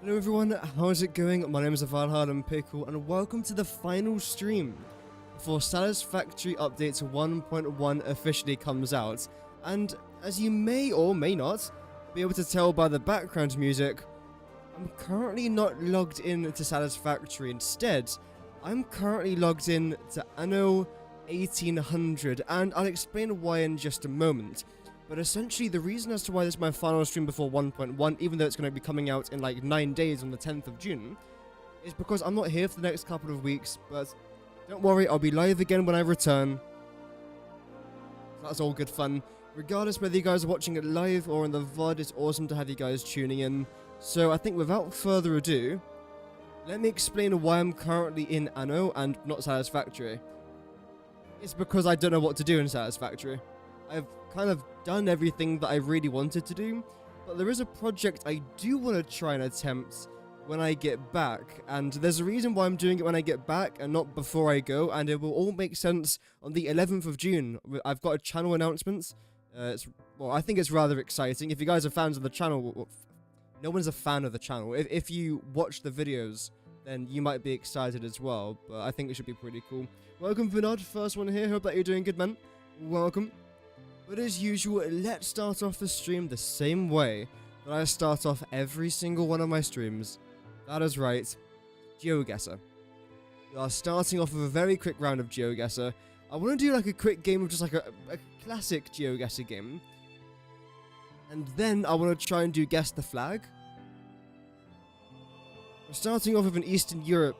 Hello everyone, how's it going? My name is impeccable and welcome to the final stream before Satisfactory Update 1.1 officially comes out. And as you may or may not be able to tell by the background music, I'm currently not logged in to Satisfactory. Instead, I'm currently logged in to Anno 1800, and I'll explain why in just a moment. But essentially, the reason as to why this is my final stream before 1.1, even though it's going to be coming out in like 9 days on the 10th of June, is because I'm not here for the next couple of weeks, but don't worry, I'll be live again when I return. That's all good fun. Regardless whether you guys are watching it live or in the VOD, it's awesome to have you guys tuning in. So I think without further ado, let me explain why I'm currently in Anno and not Satisfactory. It's because I don't know what to do in Satisfactory. I've kind of done everything that I really wanted to do, but there is a project I do want to try and attempt when I get back, and there's a reason why I'm doing it when I get back and not before I go, and it will all make sense on the 11th of June. I've got a channel announcement. Well, I think it's rather exciting. If you guys are fans of the channel, no one's a fan of the channel. If you watch the videos, then you might be excited as well, but I think it should be pretty cool. Welcome, Vinod, first one here. Hope that you're doing good, man. Welcome. But as usual, let's start off the stream the same way that I start off every single one of my streams. That is right, Geoguessr. We are starting off with a very quick round of Geoguessr. I want to do like a quick game of just like a classic Geoguessr game. And then I want to try and do Guess the Flag. We're starting off with an Eastern Europe.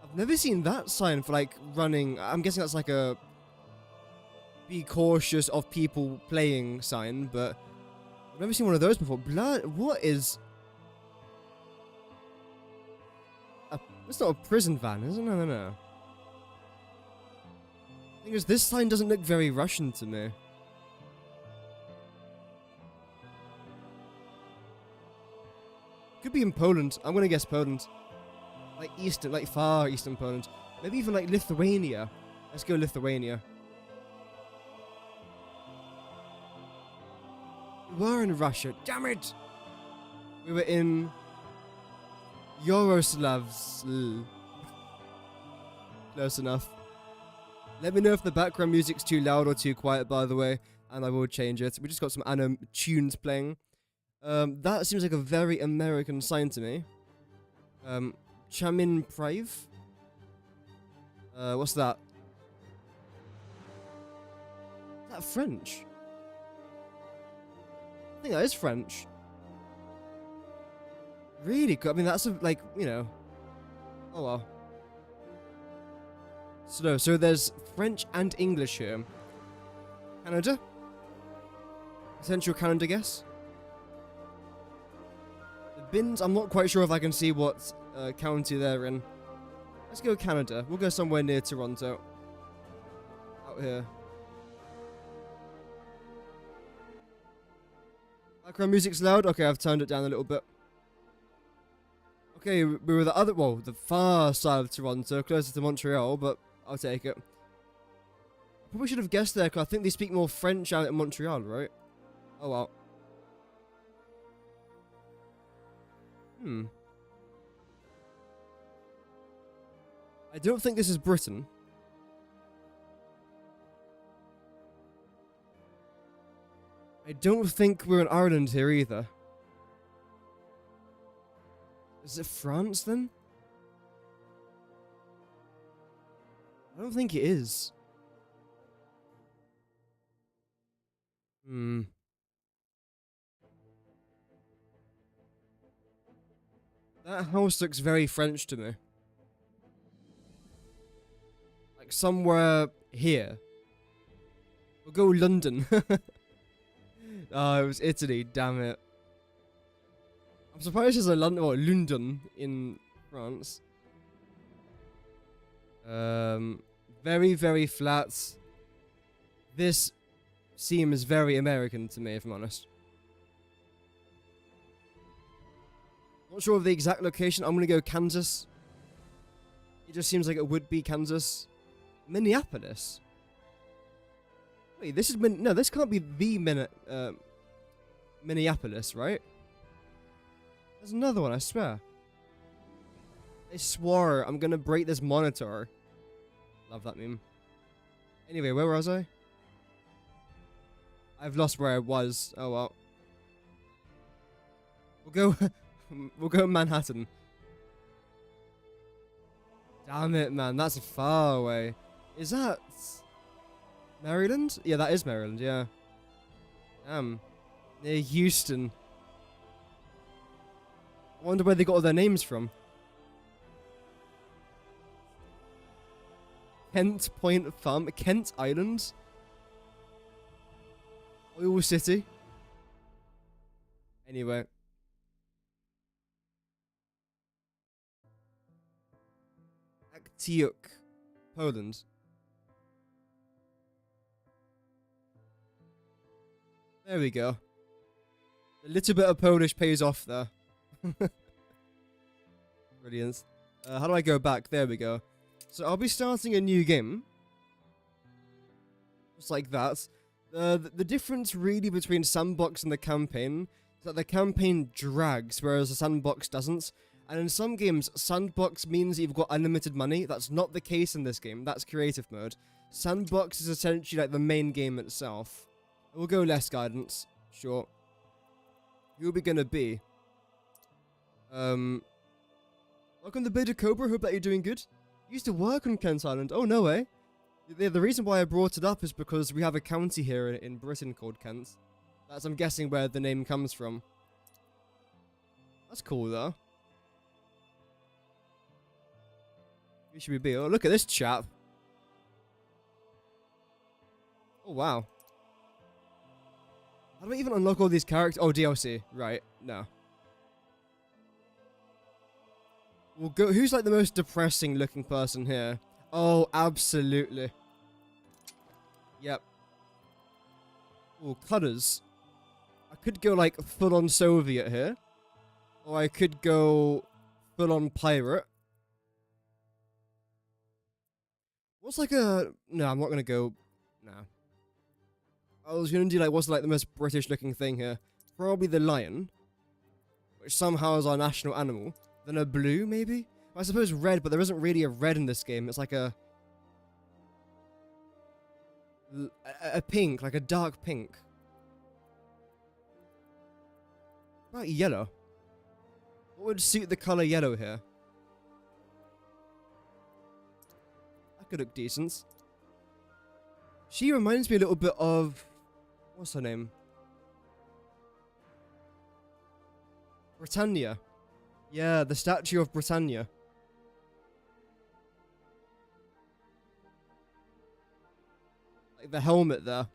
I've never seen that sign for like running. I'm guessing that's like a be cautious of people playing sign, but I've never seen one of those before. Blood, what is... It's not a prison van, is it? No. The thing is, this sign doesn't look very Russian to me. Could be in Poland. I'm gonna guess Poland. Like eastern, like far eastern Poland. Maybe even like Lithuania. Let's go Lithuania. We were in Russia. Damn it! We were in Yaroslavl. Close enough. Let me know if the background music's too loud or too quiet, by the way, and I will change it. We just got some Anno tunes playing. That seems like a very American sign to me. Chamin Prive? What's that? Is that French? I think that is French. Really good. I mean, that's like, you know. Oh well. So there's French and English here. Canada? Central Canada, guess? The bins, I'm not quite sure if I can see what county they're in. Let's go Canada. We'll go somewhere near Toronto. Out here. Background music's loud? Okay, I've turned it down a little bit. Okay, we were the far side of Toronto, closer to Montreal, but I'll take it. Probably should have guessed there, because I think they speak more French out in Montreal, right? Oh well. I don't think this is Britain. I don't think we're in Ireland here either. Is it France then? I don't think it is. That house looks very French to me. Like somewhere here. We'll go London. Oh, it was Italy, damn it. I'm surprised there's a London in France. Very, very flat. This seems very American to me, if I'm honest. Not sure of the exact location. I'm gonna go Kansas. It just seems like it would be Kansas. Minneapolis? Wait, this is no, this can't be the Minneapolis, right? There's another one, I swear. I swore I'm gonna break this monitor. Love that meme. Anyway, where was I? I've lost where I was. Oh well. We'll go we'll go Manhattan. Damn it, man, that's far away. Is that Maryland? Yeah, that is Maryland, yeah. Damn. Near Houston. I wonder where they got all their names from. Kent Point Farm, Kent Island, Oil City. Anyway. Aktiuk, Poland. There we go. A little bit of Polish pays off there. Brilliant. How do I go back? There we go. So I'll be starting a new game. Just like that. The difference really between Sandbox and the campaign is that the campaign drags, whereas the Sandbox doesn't. And in some games, Sandbox means you've got unlimited money. That's not the case in this game. That's creative mode. Sandbox is essentially like the main game itself. We'll go less guidance. Sure. Who are we gonna be? Welcome to Beta Cobra. Hope that you're doing good. Used to work on Kent Island. Oh, no way. The reason why I brought it up is because we have a county here in Britain called Kent. That's, I'm guessing, where the name comes from. That's cool, though. Who should we be? Oh, look at this chap. Oh, wow. How do I even unlock all these characters? Oh, DLC. Right. No. We'll go. Who's like the most depressing looking person here? Oh, absolutely. Yep. Oh, cutters. I could go like full on Soviet here. Or I could go full on pirate. What's like a... No, I'm not going to go... No. I was going to do like, what's like the most British looking thing here? Probably the lion. Which somehow is our national animal. Then a blue, maybe? I suppose red, but there isn't really a red in this game. It's like a pink, like a dark pink. What about yellow? What would suit the color yellow here? That could look decent. She reminds me a little bit of... What's her name? Britannia. Yeah, the statue of Britannia. Like the helmet there.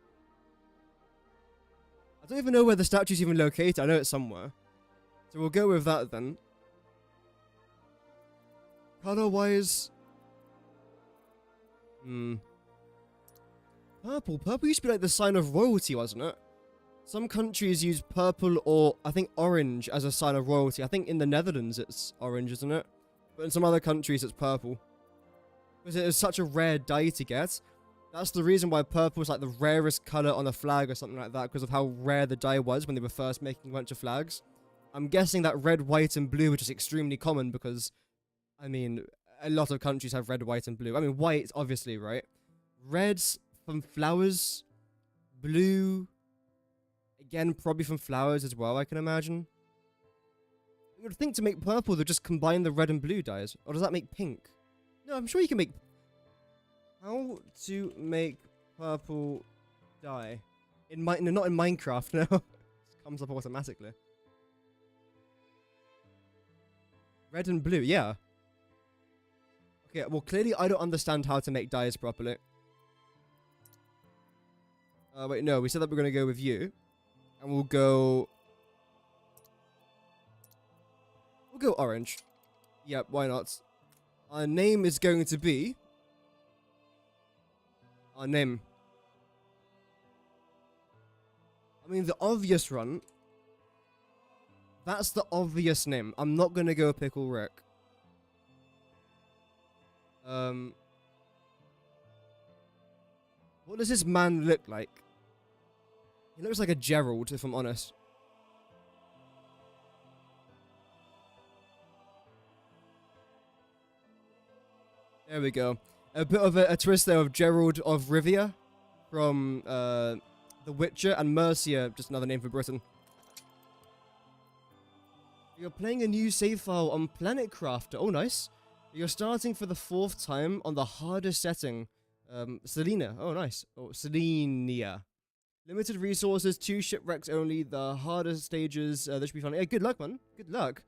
I don't even know where the statue's even located. I know it's somewhere. So we'll go with that then. Color-wise... Purple. Purple used to be like the sign of royalty, wasn't it? Some countries use purple or, I think, orange as a sign of royalty. I think in the Netherlands it's orange, isn't it? But in some other countries it's purple. Because it is such a rare dye to get. That's the reason why purple is like the rarest colour on a flag or something like that, because of how rare the dye was when they were first making a bunch of flags. I'm guessing that red, white and blue are just extremely common because, I mean, a lot of countries have red, white and blue. I mean, white, obviously, right? Red's from flowers. Blue... Again, probably from flowers as well, I can imagine. You would think to make purple, they'll just combine the red and blue dyes. Or does that make pink? No, I'm sure you can make... How to make purple dye? No, not in Minecraft, no. It comes up automatically. Red and blue, yeah. Okay, well, clearly I don't understand how to make dyes properly. Wait, no, we said that we're going to go with you. And we'll go orange. Yep, why not? Our name is going to be... Our name. I mean, the obvious one. That's the obvious name. I'm not going to go Pickle Rick. What does this man look like? He looks like a Gerald, if I'm honest. There we go. A bit of a twist there of Gerald of Rivia from The Witcher, and Mercia, just another name for Britain. You're playing a new save file on Planet Crafter. Oh, nice. You're starting for the 4th time on the hardest setting. Selena. Oh, nice. Oh, Selenia. Limited resources, 2 shipwrecks only, the hardest stages. This should be fun. Yeah, good luck, man. Good luck.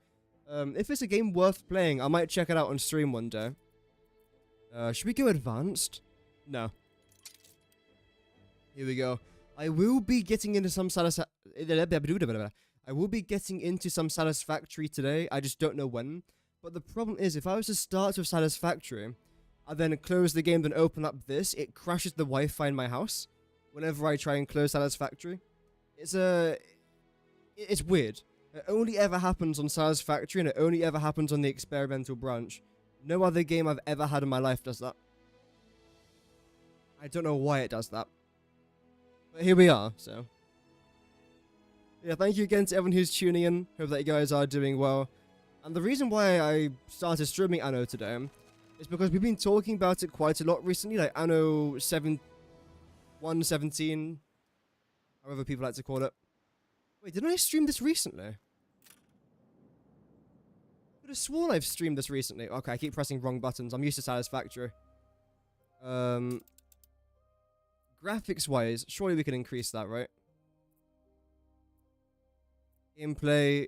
If it's a game worth playing, I might check it out on stream one day. Should we go advanced? No. Here we go. I will be getting into some Satisfactory today. I just don't know when. But the problem is, if I was to start with Satisfactory, I then close the game, then open up this, it crashes the Wi-Fi in my house whenever I try and close Satisfactory. It's weird. It only ever happens on Satisfactory, and it only ever happens on the experimental branch. No other game I've ever had in my life does that. I don't know why it does that. But here we are, so. Yeah, thank you again to everyone who's tuning in. Hope that you guys are doing well. And the reason why I started streaming Anno today is because we've been talking about it quite a lot recently, like Anno 1.17, however people like to call it. Wait, didn't I stream this recently? I could have sworn I've streamed this recently. Okay, I keep pressing wrong buttons. I'm used to Satisfactory. Graphics-wise, surely we can increase that, right? Gameplay.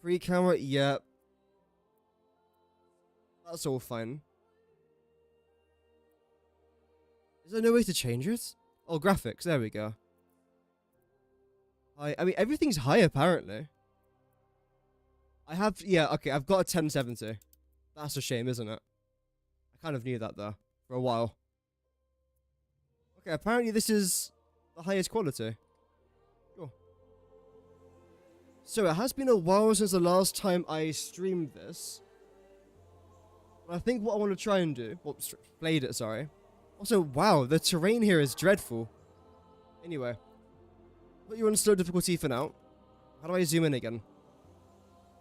Free camera, yeah. That's all fine. Is there no way to change it? Oh, graphics, there we go. I mean, everything's high, apparently. I have, yeah, okay, I've got a 1070. That's a shame, isn't it? I kind of knew that, though, for a while. Okay, apparently this is the highest quality. Sure. So, it has been a while since the last time I streamed this. But I think what I want to try and do... Well, played it, sorry. Also, wow, the terrain here is dreadful. Anyway. Put you on slow difficulty for now. How do I zoom in again?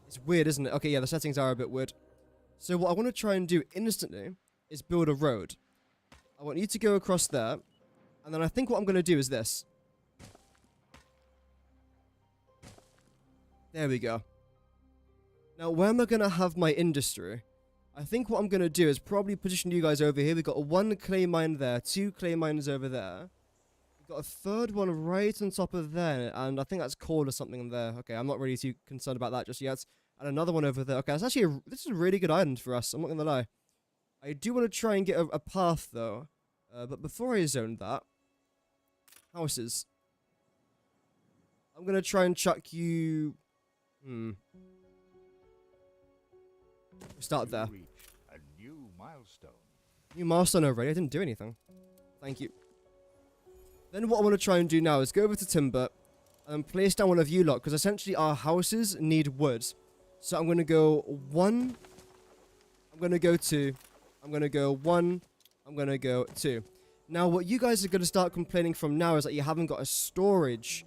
It's weird, isn't it? Okay, yeah, the settings are a bit weird. So what I want to try and do instantly is build a road. I want you to go across there. And then I think what I'm going to do is this. There we go. Now, where am I going to have my industry? I think what I'm going to do is probably position you guys over here. We've got 1 clay mine there, 2 clay mines over there. We've got a 3rd one right on top of there, and I think that's coal or something there. Okay, I'm not really too concerned about that just yet. And another one over there. Okay, that's actually this is a really good island for us. I'm not going to lie. I do want to try and get a path, though. But before I zone that... Houses. I'm going to try and chuck you... Start there. A new milestone. New milestone already? I didn't do anything. Thank you. Then what I want to try and do now is go over to timber and place down one of you lot, because essentially our houses need wood. So I'm going to go 1. I'm going to go 2. I'm going to go 1. I'm going to go 2. Now what you guys are going to start complaining from now is that you haven't got a storage...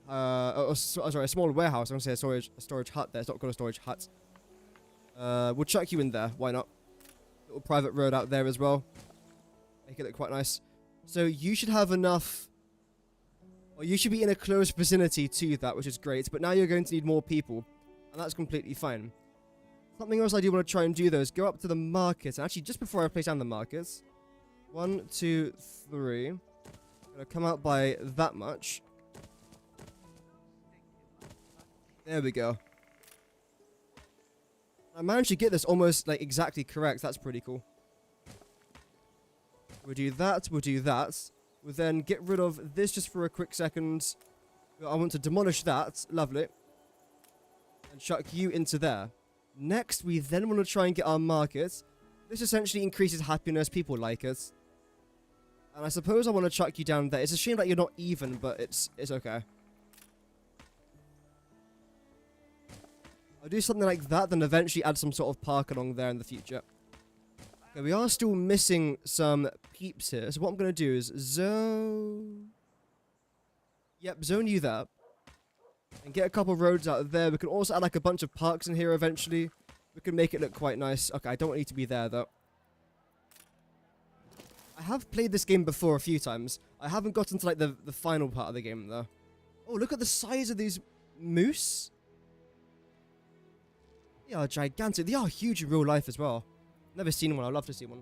sorry, a small warehouse. I'm going to say a storage hut there. It's not called a storage hut. We'll chuck you in there. Why not? Little private road out there as well. Make it look quite nice. So you should have enough... Or you should be in a close vicinity to that, which is great. But now you're going to need more people. And that's completely fine. Something else I do want to try and do, though, is go up to the market. And actually, just before I place down the markets... 1, 2, 3. I'm going to come out by that much. There we go. I managed to get this almost, like, exactly correct. That's pretty cool. We'll do that. We'll do that. We'll then get rid of this just for a quick second. I want to demolish that. Lovely. And chuck you into there. Next, we then want to try and get our market. This essentially increases happiness. People like it. And I suppose I want to chuck you down there. It's a shame that you're not even, but it's okay. I'll do something like that, then eventually add some sort of park along there in the future. Okay, we are still missing some peeps here. So what I'm going to do is zone... Yep, zone you there. And get a couple roads out there. We can also add like a bunch of parks in here eventually. We can make it look quite nice. Okay, I don't want you to be there though. I have played this game before a few times. I haven't gotten to like the final part of the game though. Oh, look at the size of these moose. They are gigantic. They are huge in real life as well. Never seen one. I'd love to see one.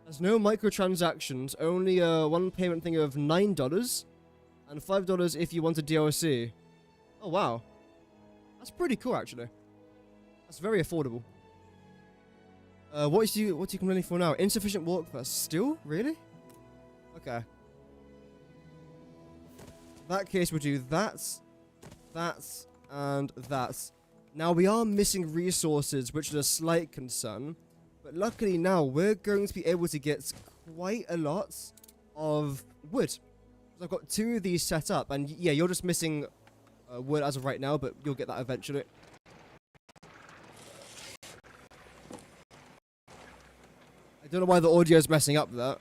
There's no microtransactions. Only one payment thing of $9 and $5 if you want a DLC. Oh wow, that's pretty cool actually. That's very affordable. What are you complaining for now? Insufficient walk pass. Still? Really? Okay. In that case, we'll do that, and that. Now, we are missing resources, which is a slight concern. But luckily now, we're going to be able to get quite a lot of wood. So I've got 2 of these set up. And yeah, you're just missing wood as of right now, but you'll get that eventually. I don't know why the audio is messing up that.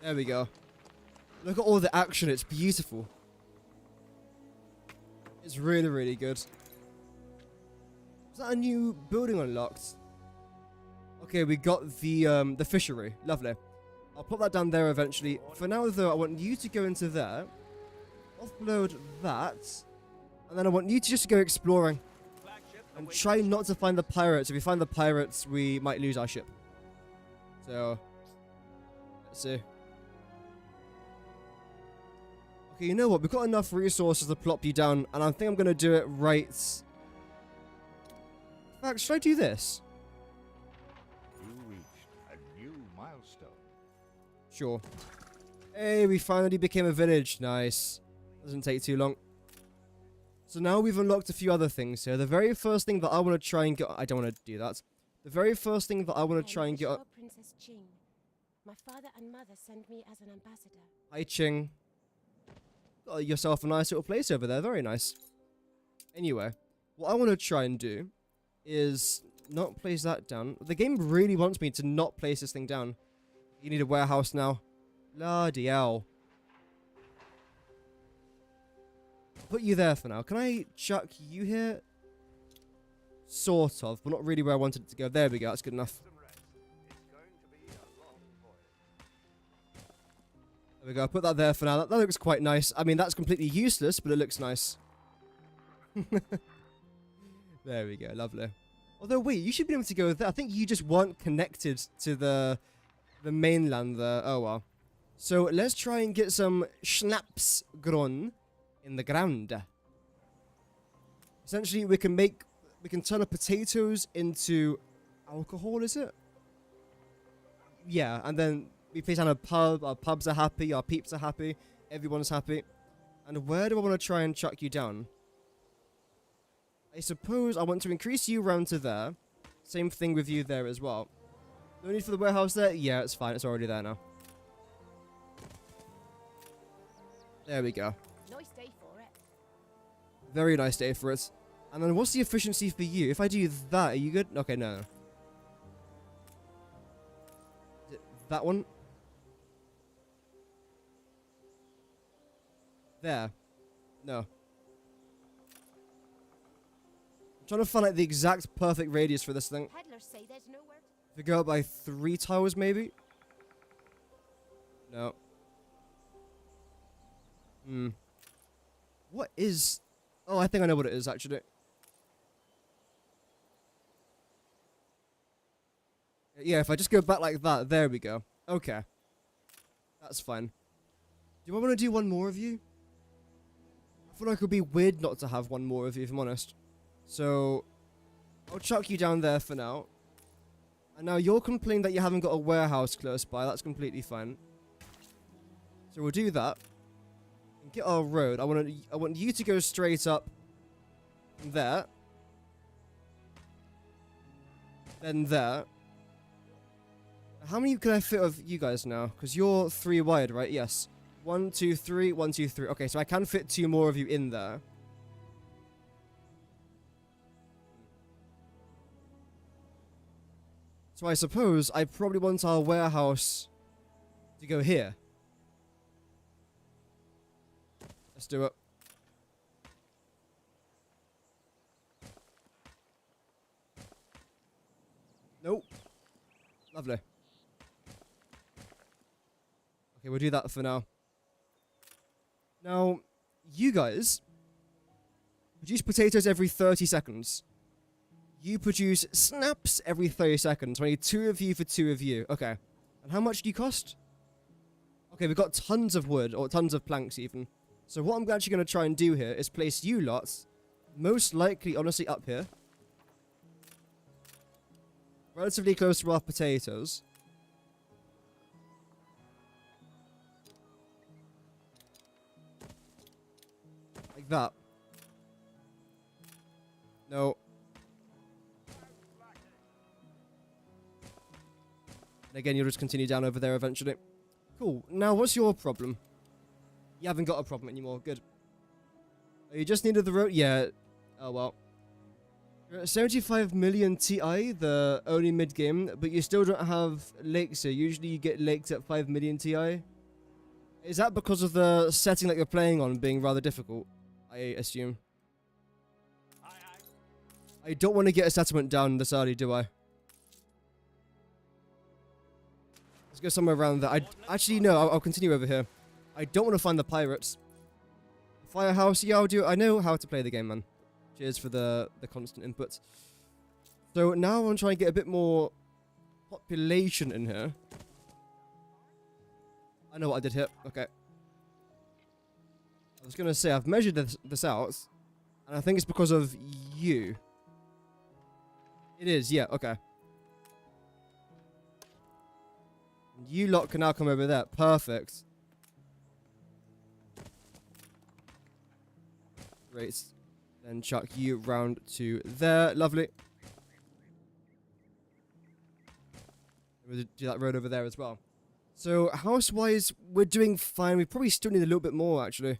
There we go. Look at all the action. It's beautiful. It's really, really good. Is that a new building unlocked? Okay, we got the fishery. Lovely. I'll put that down there eventually. For now, though, I want you to go into there. Offload that. And then I want you to just go exploring. And try not to find the pirates. If we find the pirates, we might lose our ship. So, let's see. Okay, you know what? We've got enough resources to plop you down, and I think I'm going to do it right. In fact, should I do this? You reached a new milestone. Sure. Hey, we finally became a village. Nice. Doesn't take too long. So now we've unlocked a few other things here. The very first thing that I want to try and get... I don't want to do that. The very first thing that I want to try and get... Princess Ching. My father and mother sent me as an ambassador. Hi, Ching. Got yourself a nice little place over there. Very nice. Anyway, what I want to try and do is not place that down. The game really wants me to not place this thing down. You need a warehouse now. Bloody hell. Put you there for now. Can I chuck you here? Sort of, but not really where I wanted it to go. There we go. That's good enough. There we go. Put that there for now. That looks quite nice. I mean, that's completely useless, but it looks nice. There we go. Lovely. Although, wait, you should be able to go there. I think you just weren't connected to the mainland there. Oh, well. So, let's try and get some schnapps grown in the ground. Essentially, we can turn our potatoes into alcohol, is it? Yeah, and then we place down a pub, our pubs are happy, our peeps are happy, everyone's happy. And where do I want to try and chuck you down? I suppose I want to increase you round to there. Same thing with you there as well. No need for the warehouse there? Yeah, it's fine, it's already there now. There we go. Nice day for it. Very nice day for it. And then what's the efficiency for you? If I do that, are you good? Okay, no. Is it that one? There. No. I'm trying to find like the exact perfect radius for this thing. Peddlers say there's nowhere. If we go up by 3 towers, maybe? No. What is... Oh, I think I know what it is, actually. Yeah, if I just go back like that, there we go. Okay. That's fine. Do I want to do one more of you? I feel like it would be weird not to have one more of you, if I'm honest. So, I'll chuck you down there for now. And now you're complaining that you haven't got a warehouse close by. That's completely fine. So we'll do that. And get our road. I want you to go straight up there. Then there. How many can I fit of you guys now? Because you're 3 wide, right? Yes. 1, 2, 3. 1, 2, 3. Okay, so I can fit 2 more of you in there. So I suppose I probably want our warehouse to go here. Let's do it. Nope. Lovely. Okay, we'll do that for now. Now, you guys produce potatoes every 30 seconds. You produce snaps every 30 seconds. We need 2 of you for 2 of you. Okay. And how much do you cost? Okay, we've got tons of wood, or tons of planks even. So what I'm actually going to try and do here is place you lots, most likely, honestly, up here. Relatively close to our potatoes. Like that. No. And again, you'll just continue down over there eventually. Cool. Now, what's your problem? You haven't got a problem anymore. Good. Oh, you just needed the road? Yeah. Oh, well. You're at 75 million Ti, the only mid-game, but you still don't have lakes here. Usually you get lakes at 5 million Ti. Is that because of the setting that you're playing on being rather difficult? I assume. I don't want to get a settlement down this early, do I? Let's go somewhere around there. Actually, no, I'll continue over here. I don't want to find the pirates. Firehouse, yeah, I'll do it. I know how to play the game, man. Cheers for the constant inputs. So now I'm trying to get a bit more population in here. I know what I did here. Okay. I was going to say, I've measured this out, and I think it's because of you. It is, yeah, okay. You lot can now come over there. Perfect. Great. Then chuck you round to there. Lovely. We'll do that road over there as well. So, house-wise, we're doing fine. We probably still need a little bit more, actually.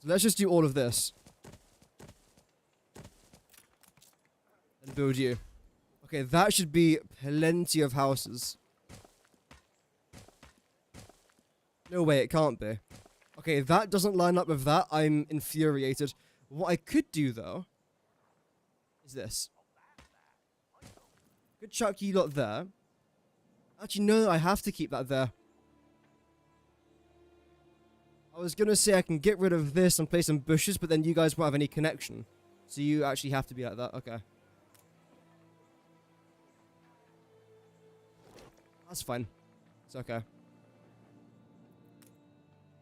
So let's just do all of this. And build you. Okay, that should be plenty of houses. No way, it can't be. Okay, that doesn't line up with that. I'm infuriated. What I could do, though, is this. Good chuck you lot there. Actually, no, I have to keep that there. I was going to say I can get rid of this and place some bushes, but then you guys won't have any connection. So you actually have to be like that. Okay. That's fine. It's okay.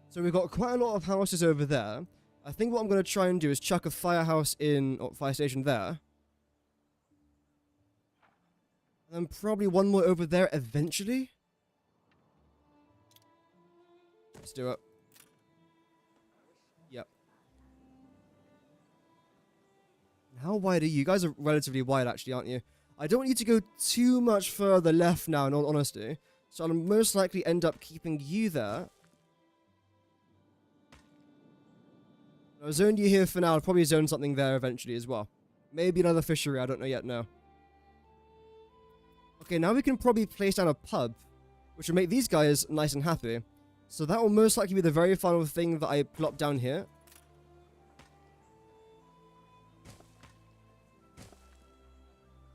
So we've got quite a lot of houses over there. I think what I'm going to try and do is chuck a firehouse in, or fire station there. And then probably one more over there eventually. Let's do it. Yep. How wide are you? You guys are relatively wide actually, aren't you? I don't want you to go too much further left now, in all honesty. So I'll most likely end up keeping you there. I'll zone you here for now. I'll probably zone something there eventually as well. Maybe another fishery. I don't know yet, no. Okay, now we can probably place down a pub, which will make these guys nice and happy. So that will most likely be the very final thing that I plop down here.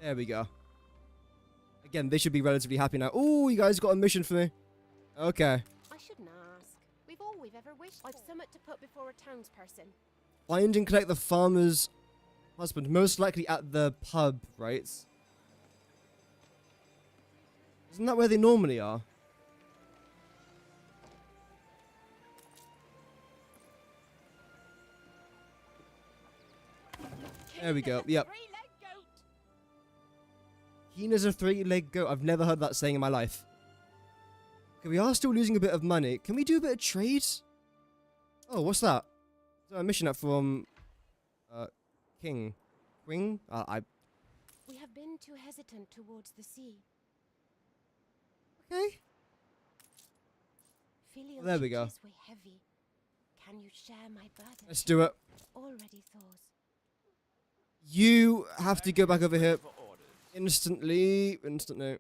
There we go. Again, they should be relatively happy now. Oh, you guys got a mission for me. Okay. I shouldn't ask. We've all we've ever wished for. I've somewhat to put before a townsperson. Find and collect the farmer's husband. Most likely at the pub, right? Isn't that where they normally are? There we go. Yep. Keen as a three-legged goat. I've never heard that saying in my life. Okay, we are still losing a bit of money. Can we do a bit of trade? Oh, what's that? Is that a mission up from... King? Queen? We have been too hesitant towards the sea. Okay. Filial There we go. duties weigh heavy. Can you share my burden? Let's do it. Already thaws. You have to go back over here. Instantly. Instant no.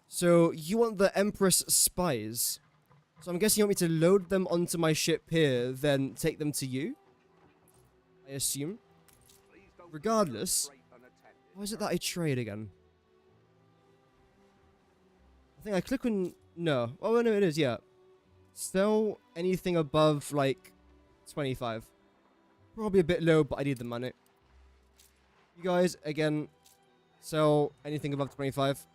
So you want the Empress spies. So I'm guessing you want me to load them onto my ship here, then take them to you? I assume. Regardless, why is it that I trade again? I think I click on... No. Oh, no, it is, yeah. Sell anything above, like, 25. Probably a bit low, but I need the money. You guys, again, sell anything above 25.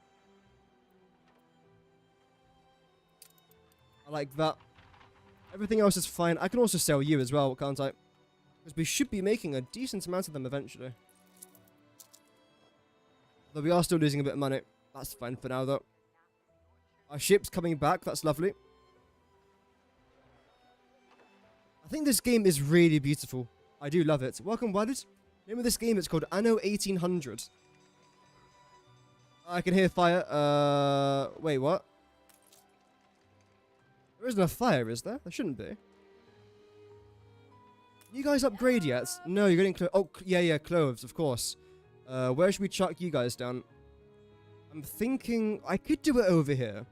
I like that. Everything else is fine. I can also sell you as well, can't I? Because we should be making a decent amount of them eventually. Though we are still losing a bit of money. That's fine for now, though. Our ship's coming back. That's lovely. I think this game is really beautiful. I do love it. Welcome, Wadded. Name of this game is called Anno 1800. I can hear fire. Wait, what? There isn't a fire, is there? There shouldn't be. You guys upgrade yet? No, you're getting clothes. Oh, yeah, clothes, of course. Where should we chuck you guys down? I'm thinking I could do it over here.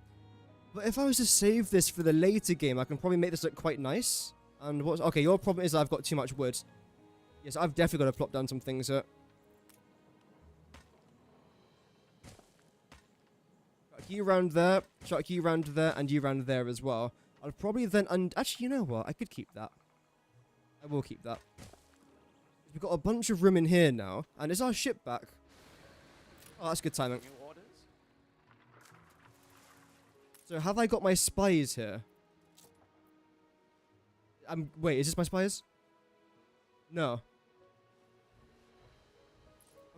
But if I was to save this for the later game, I can probably make this look quite nice. And what's... Okay, your problem is I've got too much wood. Yes, I've definitely got to plop down some things here. Chuck you around there, chuck you around there, and you around there as well. I'll probably then... Actually, you know what? I could keep that. I will keep that. We've got a bunch of room in here now. And is our ship back? Oh, that's good timing. So have I got my spies here? Wait, is this my spies? No.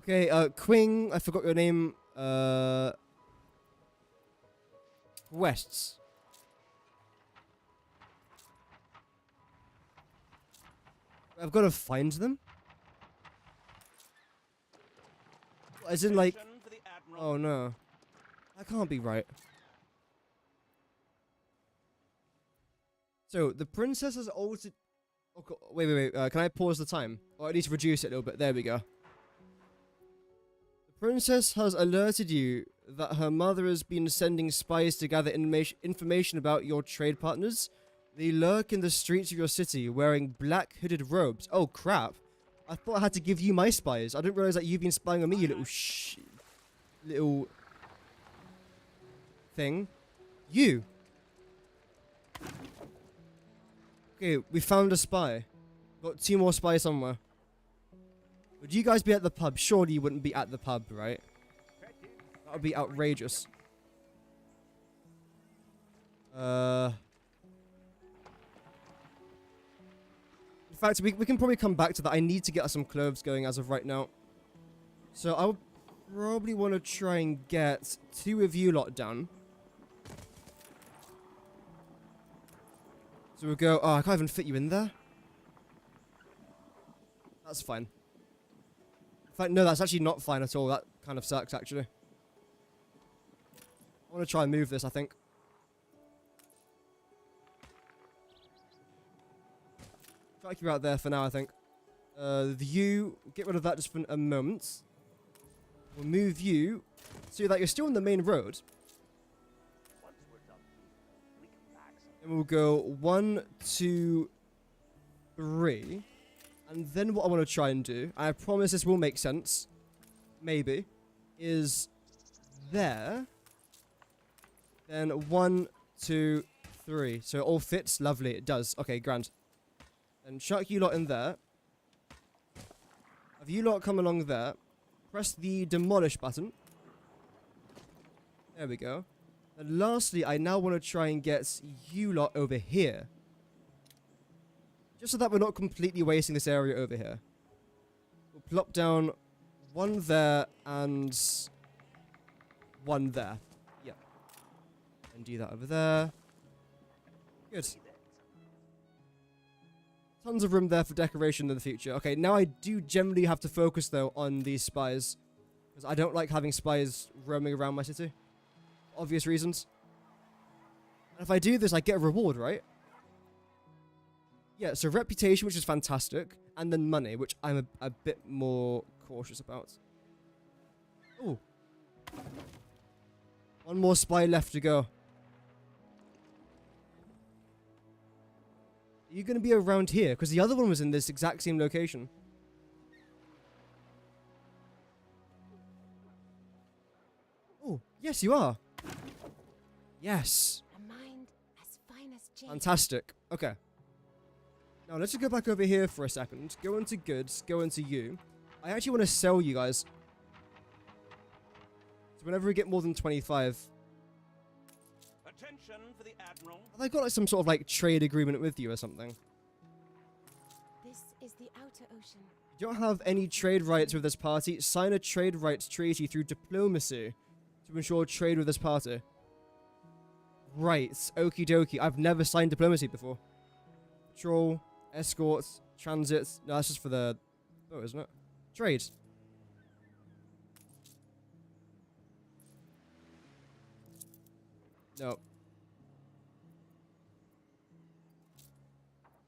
Okay, Quing, I forgot your name. Wests. I've got to find them? As in, like... Oh, no. That can't be right. So, the princess has altered... Oh, wait. Can I pause the time? Or at least reduce it a little bit. There we go. The princess has alerted you that her mother has been sending spies to gather information about your trade partners. They lurk in the streets of your city wearing black hooded robes. Oh, crap. I thought I had to give you my spies. I didn't realize that you've been spying on me, you little little... thing. You! Okay, we found a spy. Got 2 more spies somewhere. Would you guys be at the pub? Surely you wouldn't be at the pub, right? That would be outrageous. In fact, we can probably come back to that. I need to get some clothes going as of right now. So I'll probably want to try and get 2 of you lot done. So we'll go... Oh, I can't even fit you in there. That's fine. In fact, no, that's actually not fine at all. That kind of sucks, actually. I want to try and move this, I think. Strike you out there for now, I think. You, get rid of that just for a moment. We'll move you so that you're still on the main road. And we'll go 1, 2, 3. And then what I want to try and do, I promise this will make sense, maybe, is there. Then 1, 2, 3. So it all fits. Lovely. It does. Okay, grand. And chuck you lot in there. Have you lot come along there. Press the demolish button. There we go. And lastly, I now want to try and get you lot over here. Just so that we're not completely wasting this area over here. We'll plop down 1 there and 1 there. Yep. And do that over there. Good. Tons of room there for decoration in the future. Okay, now I do generally have to focus, though, on these spies. Because I don't like having spies roaming around my city. For obvious reasons. And if I do this, I get a reward, right? Yeah, so reputation, which is fantastic. And then money, which I'm a bit more cautious about. Ooh. One more spy left to go. Are you going to be around here? Because the other one was in this exact same location. Oh, yes, you are. Yes. A mind as fine as jade. Fantastic. Okay. Now, let's just go back over here for a second. Go into goods. Go into you. I actually want to sell you guys. So whenever we get more than 25... Attention for the Admiral. Have I got like some sort of like trade agreement with you or something? This is the outer ocean. You don't have any trade rights with this party. Sign a trade rights treaty through diplomacy to ensure trade with this party. Right. Okie dokie. I've never signed diplomacy before. Patrol, escorts, transits. No, that's just for the boat, isn't it? Trade. No.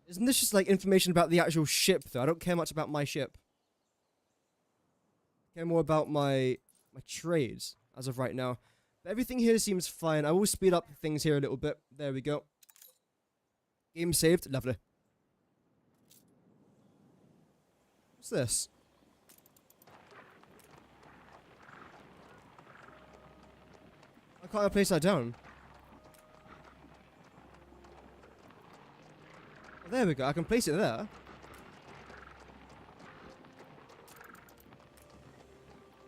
Isn't this just like information about the actual ship though? I don't care much about my ship. I care more about my trades as of right now. But everything here seems fine. I will speed up things here a little bit. There we go. Game saved. Lovely. What's this? Why can't I place that down? Oh, there we go. I can place it there.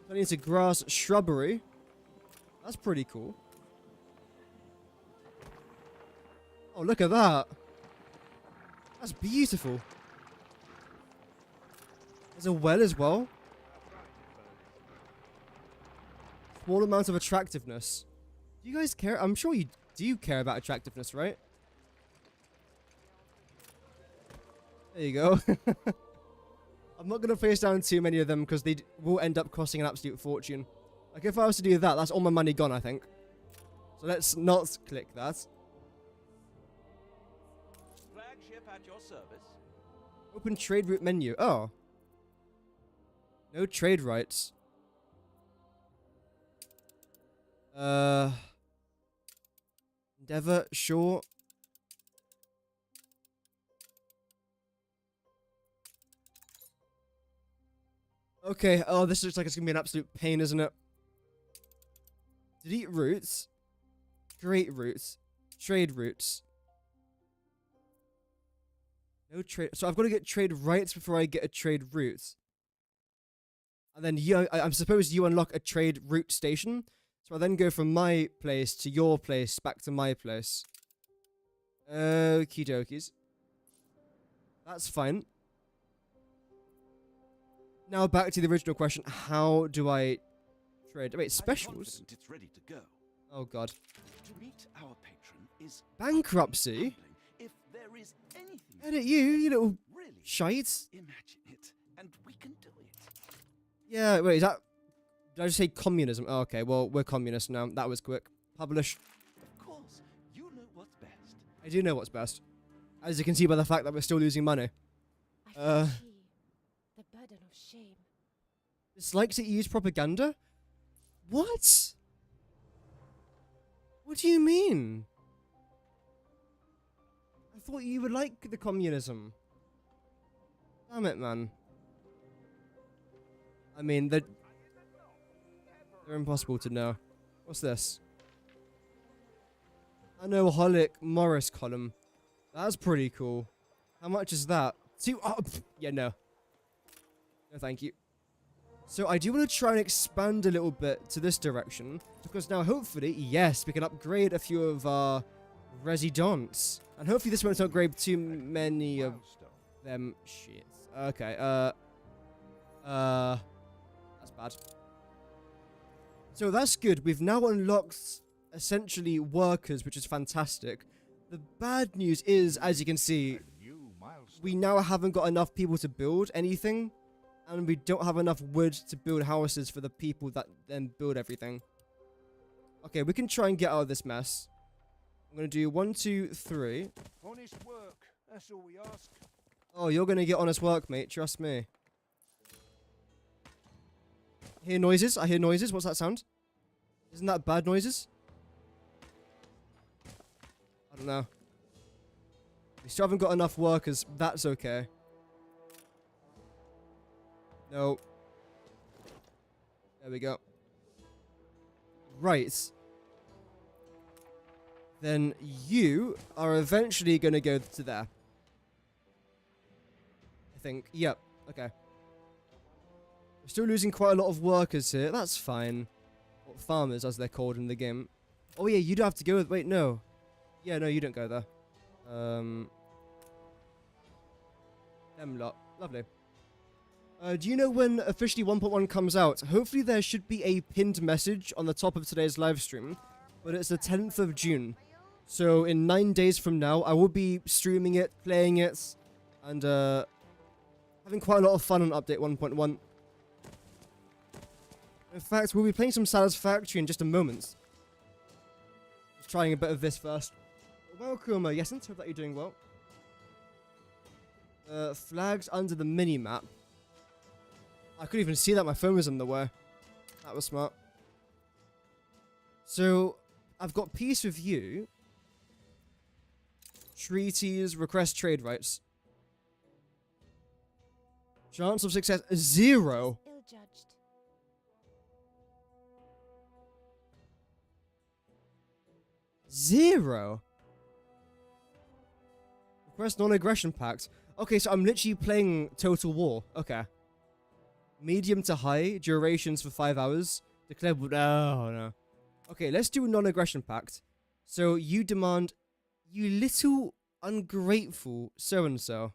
Turning into grass shrubbery. That's pretty cool. Oh, look at that. That's beautiful. There's a well as well. Small amount of attractiveness. Do you guys care? I'm sure you do care about attractiveness, right? There you go. I'm not going to face down too many of them because they will end up costing an absolute fortune. Like if I was to do that, that's all my money gone, I think. So let's not click that. Flagship at your service. Open trade route menu. Oh. No trade rights. Endeavor, sure. Okay, oh, this looks like it's gonna be an absolute pain, isn't it? Delete routes. Create routes. Trade routes. No trade. So I've got to get trade rights before I get a trade route. And then I suppose you unlock a trade route station. So I then go from my place to your place, back to my place. Okie dokies. That's fine. Now back to the original question. How do I trade? Wait, specials? It's ready to go. Oh god. To meet our patron is Bankruptcy? if there is anything Edit you little really shite. imagine it and we can do it. Yeah, wait, is that... Did I just say communism? Oh, okay, well, we're communists now. That was quick. Publish. Of course, you know what's best. I do know what's best. As you can see by the fact that we're still losing money. I foresee the burden of shame. Dislikes to use propaganda? What? What do you mean? I thought you would like the communism. Damn it, man. I mean, they're impossible to know. What's this? Anno-holic Morris column. That's pretty cool. How much is that? Yeah, no. No, thank you. So I do want to try and expand a little bit to this direction. Because now, hopefully, yes, we can upgrade a few of our residents. And hopefully this won't upgrade too many of them. Shit. Okay, that's bad. So that's good. We've now unlocked, essentially, workers, which is fantastic. The bad news is, as you can see, we now haven't got enough people to build anything. And we don't have enough wood to build houses for the people that then build everything. Okay, we can try and get out of this mess. I'm going to do 1, 2, 3. Honest work, that's all we ask. Oh, you're going to get honest work, mate. Trust me. I hear noises. I hear noises. What's that sound? Isn't that bad noises? I don't know. We still haven't got enough workers. That's okay. No. There we go. Right. Then you are eventually going to go to there. I think. Yep. Okay. We're still losing quite a lot of workers here. That's fine. Or farmers, as they're called in the game. Oh, yeah, you don't have to go with... Wait, no. Yeah, no, you don't go there. Them lot. Lovely. Do you know when officially 1.1 comes out? Hopefully there should be a pinned message on the top of today's live stream. But it's the 10th of June. So in 9 days from now, I will be streaming it, playing it, and having quite a lot of fun on Update 1.1. In fact, we'll be playing some Satisfactory in just a moment. Just trying a bit of this first. Welcome, Yesent. Hope that you're doing well. Flags under the mini-map. I couldn't even see that my phone was in the way. That was smart. So, I've got peace with you. Treaties, request trade rights. Chance of success, 0. Ill-judged. 0. Request non-aggression pact. Okay, so I'm literally playing Total War. Okay. Medium to high, durations for 5 hours. Declare... Oh, no. Okay, let's do a non-aggression pact. So, you demand... You little ungrateful so-and-so.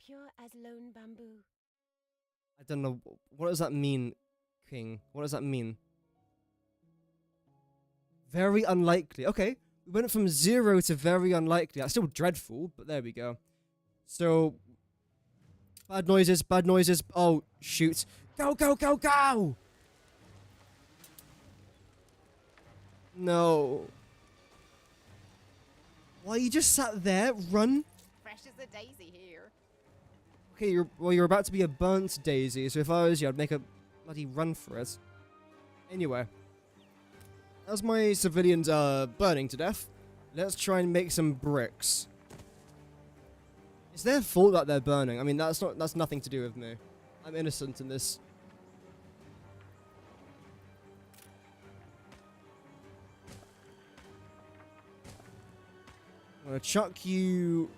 Pure as lone bamboo. I don't know. What does that mean, King? What does that mean? Very unlikely. Okay. We went from 0 to very unlikely. That's still dreadful, but there we go. So... Bad noises, bad noises. Oh, shoot. Go, go, go, go! No. Why you just sat there? Run? Fresh as a daisy here. Okay, you're about to be a burnt daisy, so if I was you, I'd make a bloody run for it. Anyway. As my civilians are burning to death, let's try and make some bricks. It's their fault that they're burning. I mean, that's nothing to do with me. I'm innocent in this. I'm gonna chuck you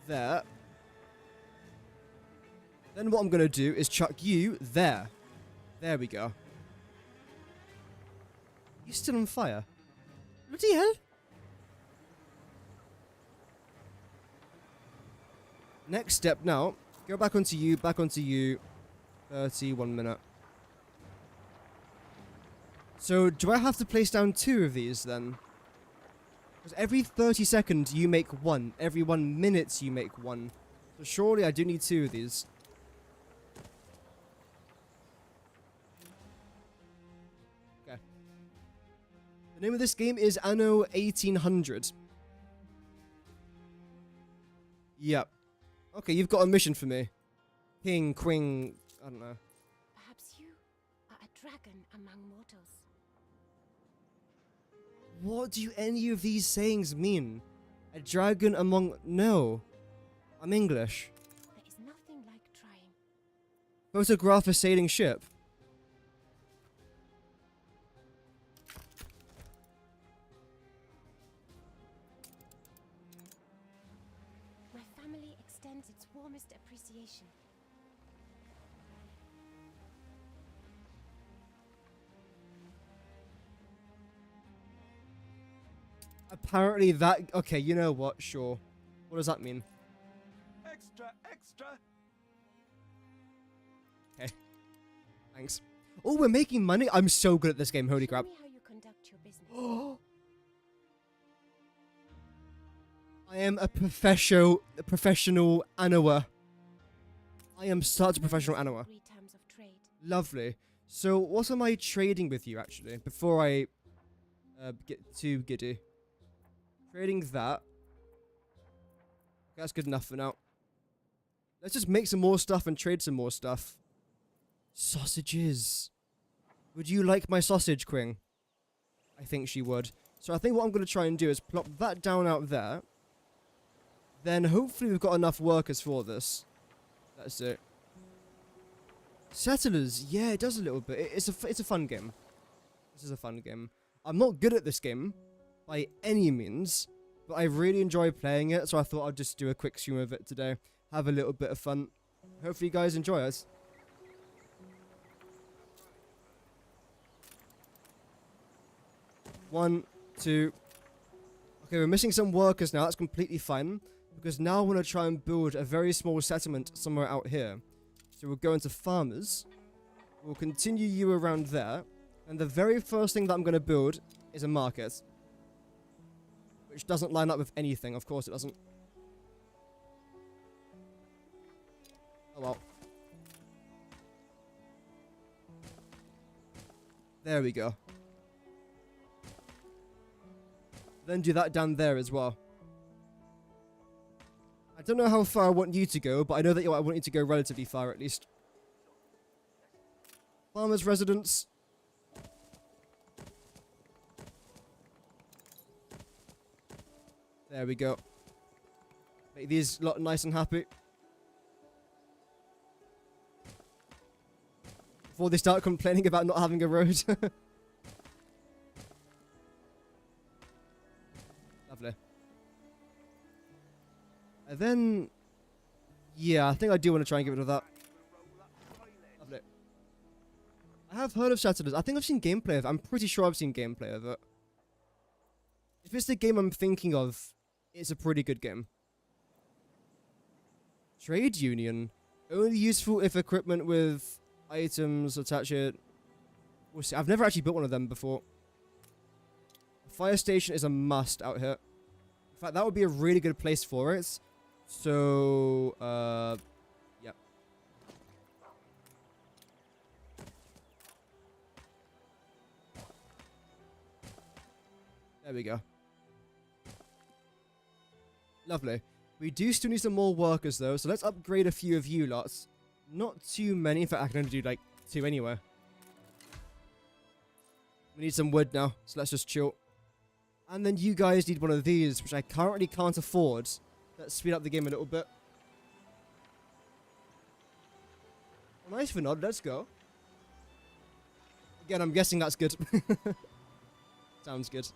there. Then what I'm gonna do is chuck you there. There we go. You're still on fire. Bloody hell. Next step now. Go back onto you, 31 minute. So, do I have to place down 2 of these then? Because every 30 seconds you make 1. Every 1 minute you make 1. So surely I do need 2 of these. Okay. The name of this game is Anno 1800. Yep. Okay, you've got a mission for me. King, Queen, I don't know. Perhaps you are a dragon among mortals. What do any of these sayings mean? A dragon among... No. I'm English. There is nothing like trying. Photograph a sailing ship. My family extends its warmest appreciation. Apparently that... Okay, you know what? Sure. What does that mean? Extra, extra. Okay. Thanks. Oh, we're making money? I'm so good at this game. Holy Show crap. me how you conduct your business. I am a professional Annoer. I am such a professional Annoer. 3 terms of trade. Lovely. So, what am I trading with you, actually? Before I get too giddy. Trading that. That's good enough for now. Let's just make some more stuff and trade some more stuff. Sausages. Would you like my sausage, Queen? I think she would. So I think what I'm going to try and do is plop that down out there. Then hopefully we've got enough workers for this. That's it. Settlers, yeah, it does a little bit. It's a fun game. This is a fun game. I'm not good at this game by any means, but I really enjoy playing it, so I thought I'd just do a quick stream of it today. Have a little bit of fun. Hopefully you guys enjoy us. One, two. Okay, we're missing some workers now. That's completely fine. Because now I want to try and build a very small settlement somewhere out here. So we'll go into farmers. We'll continue you around there. And the very first thing that I'm going to build is a market. Which doesn't line up with anything. Of course it doesn't. Oh well. There we go. Then do that down there as well. I don't know how far I want you to go, but I know that I want you to go relatively far at least. Farmer's residence. There we go. Make these lot nice and happy. Before they start complaining about not having a road. Lovely. And then, yeah, I think I do want to try and get rid of that. Lovely. I have heard of Settlers. I think I've seen gameplay of it. I'm pretty sure I've seen gameplay of it. If it's the game I'm thinking of, it's a pretty good game. Trade Union. Only useful if equipment with items attach it. We'll see. I've never actually built one of them before. A fire station is a must out here. In fact, that would be a really good place for it. So, yep. There we go. Lovely. We do still need some more workers though, so let's upgrade a few of you lots. Not too many, in fact I can only do like 2 anyway. We need some wood now, so let's just chill. And then you guys need one of these, which I currently can't afford. Let's speed up the game a little bit. Nice for nod, let's go. Again, I'm guessing that's good. Sounds good.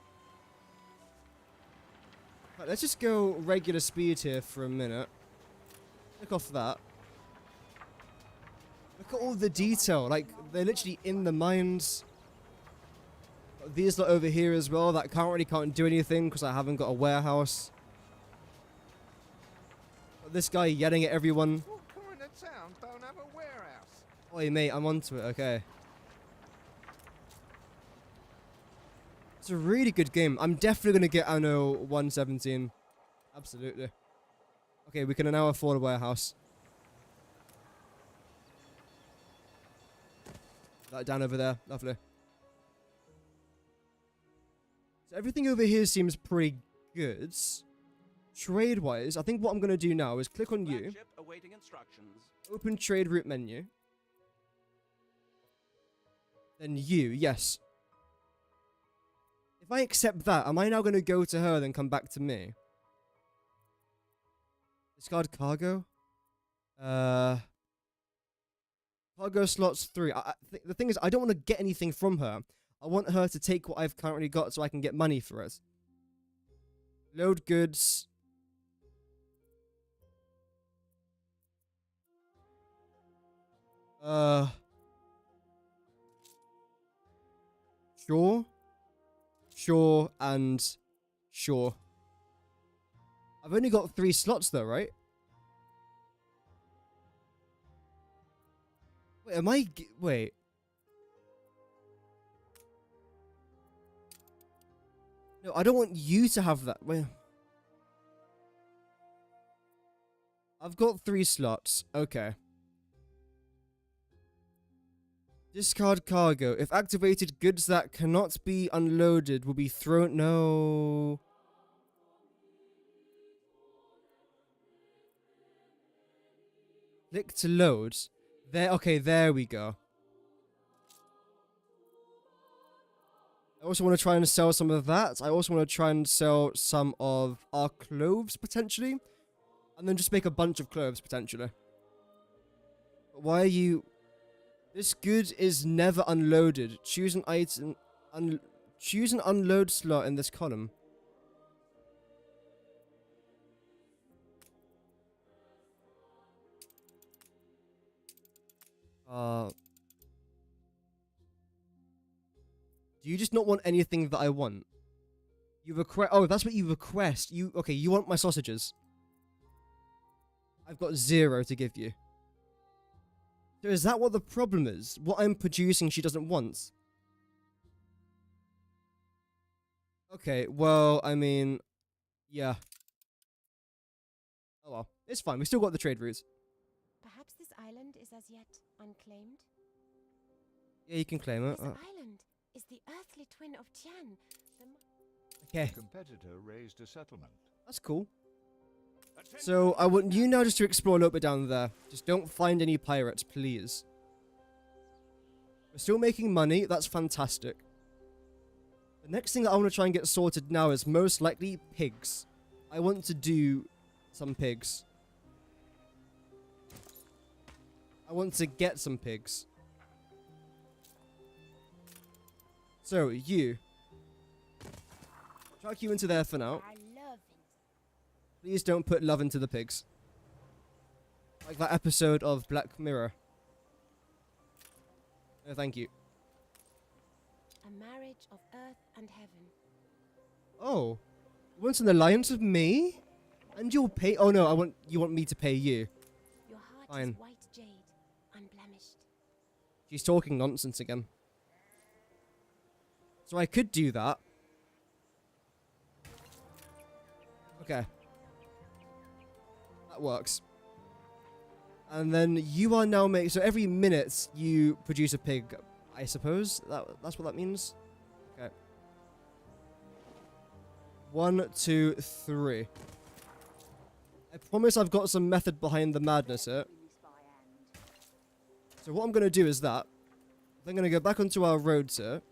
Right, let's just go regular speed here for a minute. Look off that. Look at all the detail. Like, they're literally in the mines. Got these lot over here as well that currently can't do anything because I haven't got a warehouse. Got this guy yelling at everyone. What kind of town don't have a warehouse? Oi, mate, I'm onto it, okay. It's a really good game. I'm definitely going to get Anno 117. Absolutely. Okay, we can now afford a warehouse. That down over there. Lovely. So everything over here seems pretty good. Trade-wise, I think what I'm going to do now is click on you. Awaiting instructions. Open trade route menu. Then you, yes. If I accept that, am I now going to go to her then come back to me? Discard cargo? Cargo slots 3. The thing is, I don't want to get anything from her. I want her to take what I've currently got so I can get money for it. Load goods. Sure. Sure and sure. I've only got 3 slots though, right? Wait, am I... Wait. No, I don't want you to have that. Wait. I've got 3 slots. Okay. Discard cargo. If activated, goods that cannot be unloaded will be thrown... No. Click to load. There. Okay, there we go. I also want to try and sell some of that. I also want to try and sell some of our clothes, potentially. And then just make a bunch of clothes, potentially. But why are you... This good is never unloaded. Choose an item... Choose an unload slot in this column. Do you just not want anything that I want? You request... Oh, that's what you request. Okay, you want my sausages. I've got 0 to give you. So is that what the problem is? What I'm producing she doesn't want? Okay, well, I mean... Yeah. Oh well. It's fine. We still got the trade routes. Perhaps this island is as yet unclaimed? Yeah, you can claim it. This island is the earthly twin of Tian. Okay. Competitor raised a settlement. That's cool. So, I want you now just to explore a little bit down there. Just don't find any pirates, please. We're still making money. That's fantastic. The next thing that I want to try and get sorted now is most likely pigs. I want to do some pigs. I want to get some pigs. So, you. Chuck you into there for now. Please don't put love into the pigs. Like that episode of Black Mirror. No, thank you. A marriage of earth and heaven. Oh. You want an alliance with me? And you'll pay... Oh no, you want me to pay you. Your heart Fine. is white jade, unblemished. She's talking nonsense again. So I could do that. Okay. That works. And then you are now making... So every minute you produce a pig, I suppose? That's what that means? Okay. 1, 2, 3. I promise I've got some method behind the madness here. So what I'm going to do is that. I'm going to go back onto our roads here.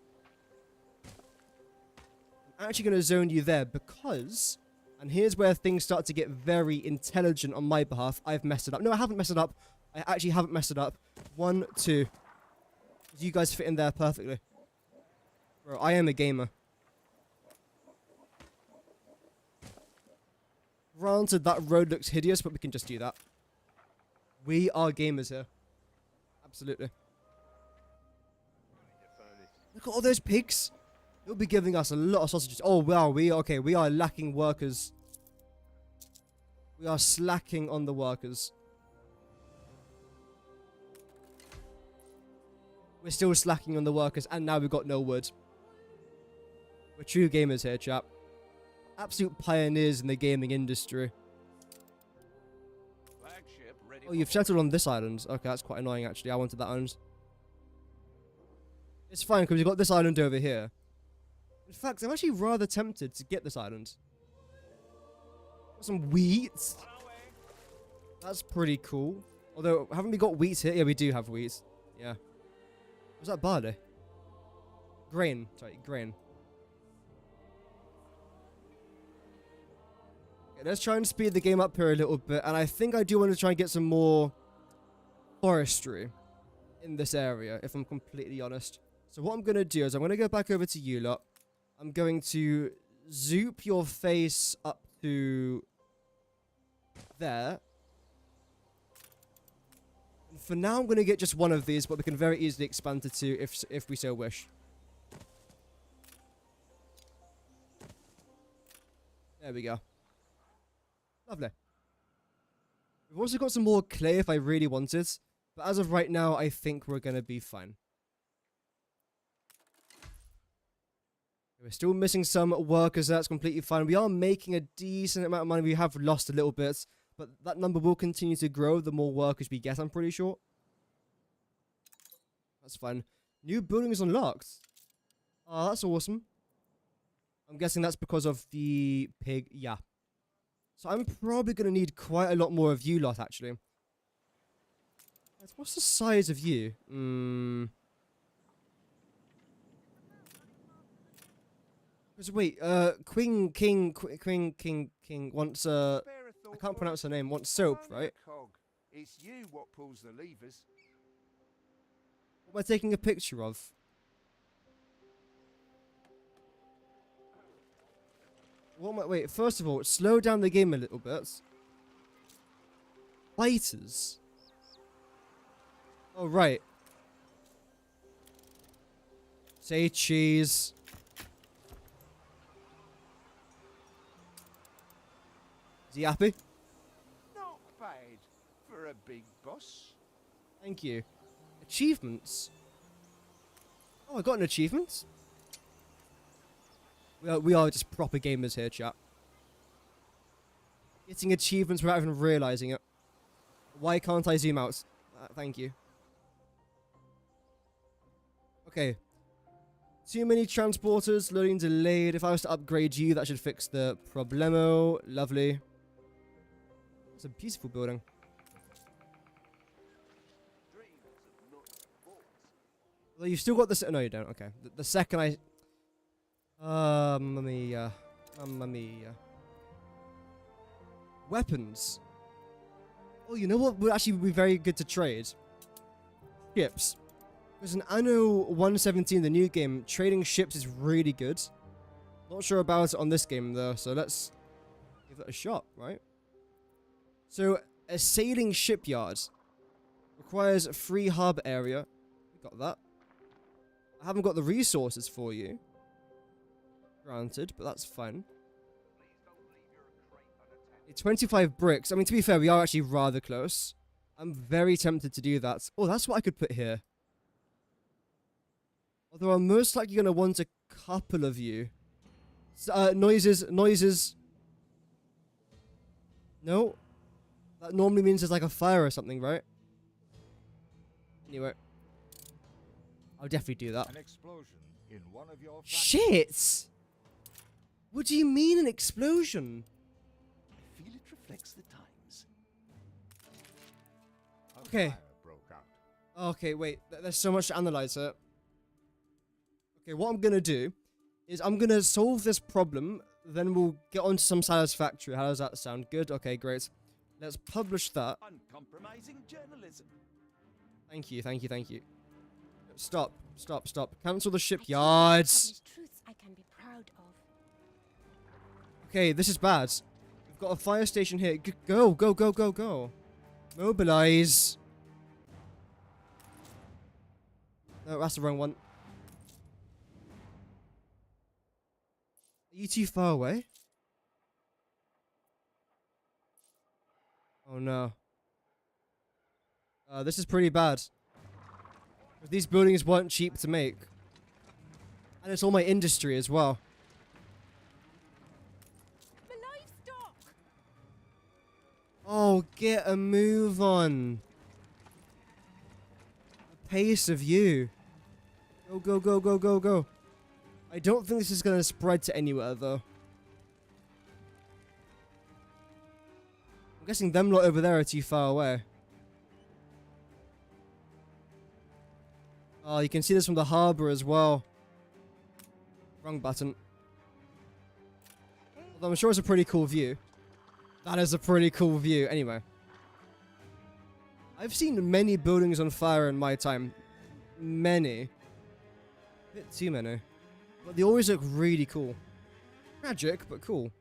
I'm actually going to zone you there because... And here's where things start to get very intelligent on my behalf. I've messed it up. No, I haven't messed it up. I actually haven't messed it up. 1, 2. You guys fit in there perfectly. Bro, I am a gamer. Granted, that road looks hideous, but we can just do that. We are gamers here. Absolutely. Look at all those pigs. It'll be giving us a lot of sausages. Oh, wow. We are lacking workers. We are slacking on the workers. We're still slacking on the workers, and now we've got no wood. We're true gamers here, chap. Absolute pioneers in the gaming industry. Flagship ready. Oh, you've settled on this island. Okay, that's quite annoying, actually. I wanted that island. It's fine, because we've got this island over here. In fact, I'm actually rather tempted to get this island. Got some wheat. That's pretty cool. Although, haven't we got wheat here? Yeah, we do have wheat. Yeah. Was that barley? Grain. Sorry, grain. Okay, let's try and speed the game up here a little bit. And I think I do want to try and get some more forestry in this area, if I'm completely honest. So what I'm going to do is I'm going to go back over to you lot. I'm going to zoop your face up to there. And for now, I'm going to get just one of these, but we can very easily expand to 2 if we so wish. There we go. Lovely. We've also got some more clay if I really want it. But as of right now, I think we're going to be fine. We're still missing some workers. That's completely fine. We are making a decent amount of money. We have lost a little bit. But that number will continue to grow the more workers we get, I'm pretty sure. That's fine. New buildings unlocked. Oh, that's awesome. I'm guessing that's because of the pig. Yeah. So I'm probably going to need quite a lot more of you lot, actually. What's the size of you? Just wait, Queen King wants, I can't pronounce her name, wants soap, right? It's you what pulls the levers. What am I taking a picture of? What am I, wait, first of all, slow down the game a little bit. Fighters. Oh, right. Say cheese. Is he happy? Not bad for a big boss. Thank you. Achievements. Oh, I got an achievement. We are just proper gamers here, chat. Getting achievements without even realizing it. Why can't I zoom out? Thank you. Okay. Too many transporters, loading delayed. If I was to upgrade you, that should fix the problemo. Lovely. It's a beautiful building. Well, you've still got this. No, you don't. Okay. The second I. Mamma mia. Mamma mia. Weapons. Oh, you know what would actually be very good to trade? Ships. There's an Anno 117, the new game. Trading ships is really good. Not sure about it on this game, though, so let's give it a shot, right? So, a sailing shipyard requires a free hub area. We got that. I haven't got the resources for you. Granted, but that's fine. It's 25 bricks. I mean, to be fair, we are actually rather close. I'm very tempted to do that. Oh, that's what I could put here. Although I'm most likely going to want a couple of you. Noises. No? That normally means there's like a fire or something, right? Anyway. I'll definitely do that. An explosion in one of your Shit! What do you mean an explosion? I feel it reflects the times. Okay. Fire broke out. Okay, wait. There's so much to analyze here. Okay, what I'm going to do is I'm going to solve this problem, then we'll get on to some Satisfactory. How does that sound? Good? Okay, great. Let's publish that. Uncompromising journalism. Thank you. Stop. Cancel the shipyards. Truths I can be proud of. Okay, this is bad. We've got a fire station here. Go. Mobilize. No, that's the wrong one. Are you too far away? Oh no. This is pretty bad. These buildings weren't cheap to make. And it's all my industry as well. The livestock! Oh, get a move on. The pace of you. Go. I don't think this is going to spread to anywhere, though. I'm guessing them lot over there are too far away. Oh, you can see this from the harbour as well. Wrong button. Although I'm sure it's a pretty cool view. That is a pretty cool view. Anyway. I've seen many buildings on fire in my time. Many. A bit too many. But they always look really cool. Tragic, but cool.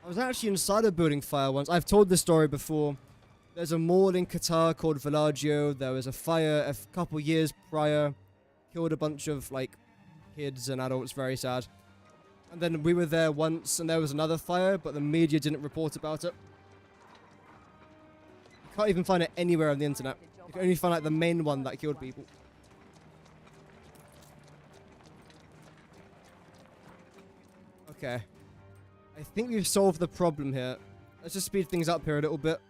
I was actually inside a building fire once. I've told this story before. There's a mall in Qatar called Villaggio. There was a fire a couple years prior. Killed a bunch of, like, kids and adults. Very sad. And then we were there once and there was another fire, but the media didn't report about it. You can't even find it anywhere on the internet. You can only find, like, the main one that killed people. Okay. I think we've solved the problem here. Let's just speed things up here a little bit.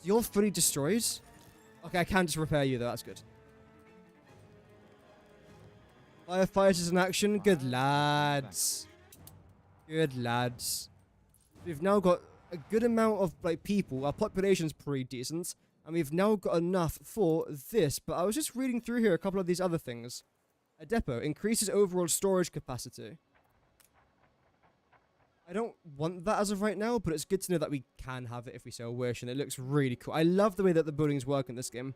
So you're fully destroyed? Okay, I can just repair you though, that's good. Firefighters in action. Good lads. Good lads. We've now got a good amount of, like, people. Our population's pretty decent. And we've now got enough for this. But I was just reading through here a couple of these other things. A depot increases overall storage capacity. I don't want that as of right now, but it's good to know that we can have it if we so wish, and it looks really cool. I love the way that the buildings work in this game.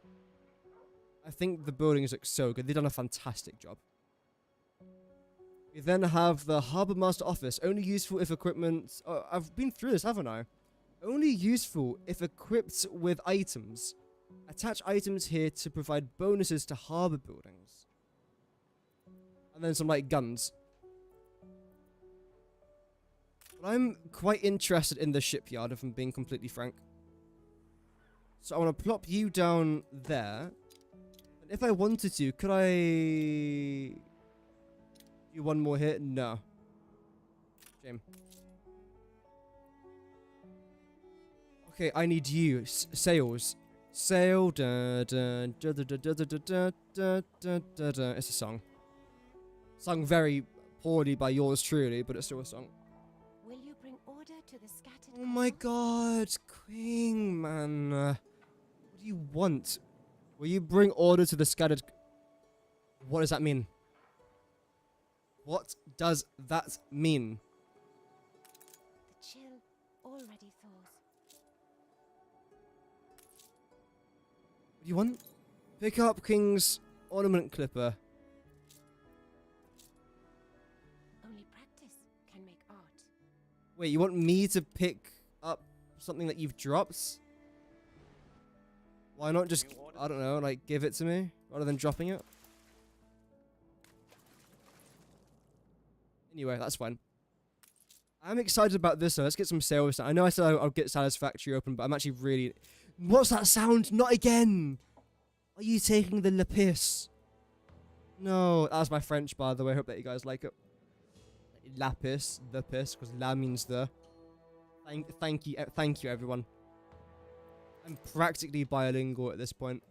I think the buildings look so good. They've done a fantastic job. We then have the Harbour Master Office, only useful if equipment... Oh, I've been through this, haven't I? Only useful if equipped with items. Attach items here to provide bonuses to harbour buildings. And then some, like, guns. But I'm quite interested in the shipyard, if I'm being completely frank. So I want to plop you down there. And if I wanted to, could I... do one more hit? No. Shame. Okay, I need you. Sails. Sail. Da, da, da, da, da, da, da, da, da, da, da, da. It's a song. Sung very poorly by yours truly, but it's still a song. Will you bring order to the scattered Oh my crowd? god, Queen, man. What do you want? Will you bring order to the scattered... What does that mean? What does that mean? The chill already thaws. What do you want? Pick up King's ornament clipper. Only practice can make art. Wait, you want me to pick up something that you've dropped? Why not just, I don't know, like give it to me rather than dropping it? Anyway, that's fine. I'm excited about this, so let's get some sales. I know I said I'll get Satisfactory open, but I'm actually really... What's that sound? Not again! Are you taking the lapis? No, that was my French, by the way. I hope that you guys like it. Lapis, the piss, because la means the. Thank you, everyone. I'm practically bilingual at this point.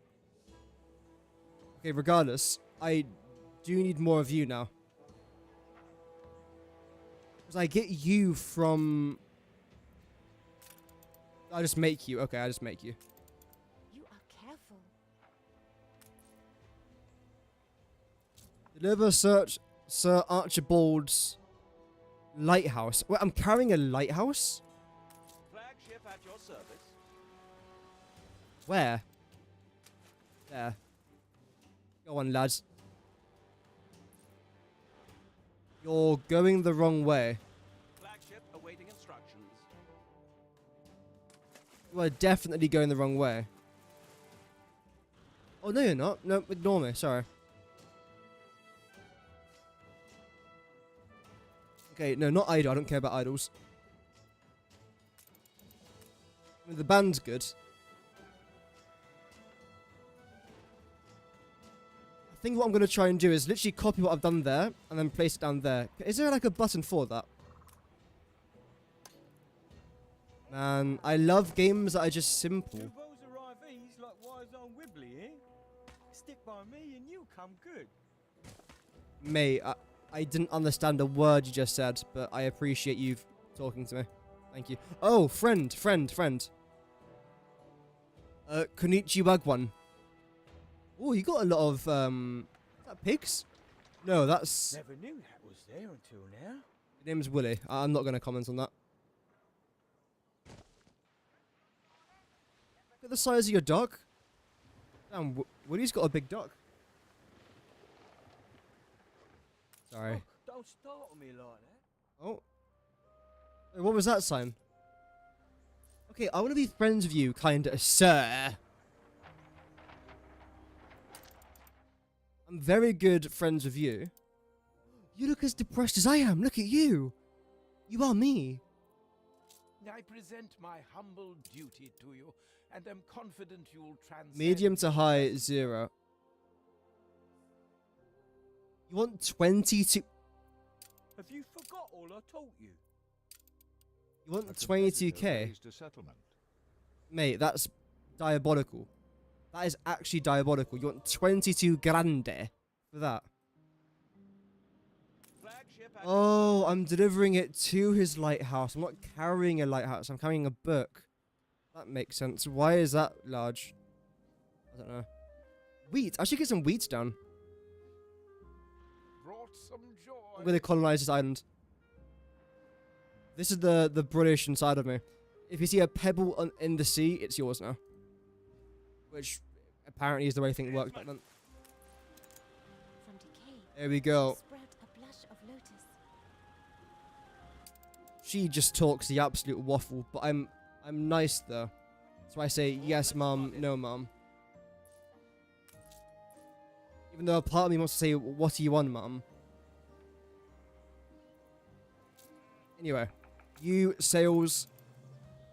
Okay, regardless, I do need more of you now. Because I get you from... I'll just make you. Okay, I'll just make you. You are careful. Deliver Sir Archibald's lighthouse. Wait, I'm carrying a lighthouse? Flagship at your service. Where? There. Go on, lads. You're going the wrong way. Flagship awaiting instructions. You are definitely going the wrong way. Oh, no, you're not. No, ignore me. Sorry. Okay, no, not idol. I don't care about idols. I mean, the band's good. I think what I'm going to try and do is literally copy what I've done there and then place it down there. Is there like a button for that? Man, I love games that are just simple. You bows arrive ease like wise on Wibbly, eh? Stick by me and you'll come good. Mate, I didn't understand a word you just said, but I appreciate you talking to me. Thank you. Oh, friend. Konichi Wagwan. Oh, you got a lot of, is that pigs? No, that's... Never knew that was there until now. Your name's Willy. I'm not going to comment on that. Look at the size of your dog. Damn, Willy's got a big dog. Sorry. Oh, don't startle me like that. Oh. Wait, what was that sign? Okay, I want to be friends with you, kinda, sir. I'm very good friends with you. You look as depressed as I am. Look at you. You are me. I present my humble duty to you, and am confident you'll transcend... Medium to high, 0. You want 22... Have you forgot all I taught you? You want 22k? Mate, that's diabolical. That is actually diabolical. You want 22 grande for that. Oh, I'm delivering it to his lighthouse. I'm not carrying a lighthouse. I'm carrying a book. That makes sense. Why is that large? I don't know. Wheat. I should get some wheat down. Brought some joy. I'm going to colonize this island. This is the British inside of me. If you see a pebble in the sea, it's yours now. Which apparently is the way things worked back then. From decay, There we go. sprout a blush of lotus. She just talks the absolute waffle, but I'm nice though. So I say yes, mum, no, mum. Even though a part of me wants to say, what are you on, mum? Anyway, you sales.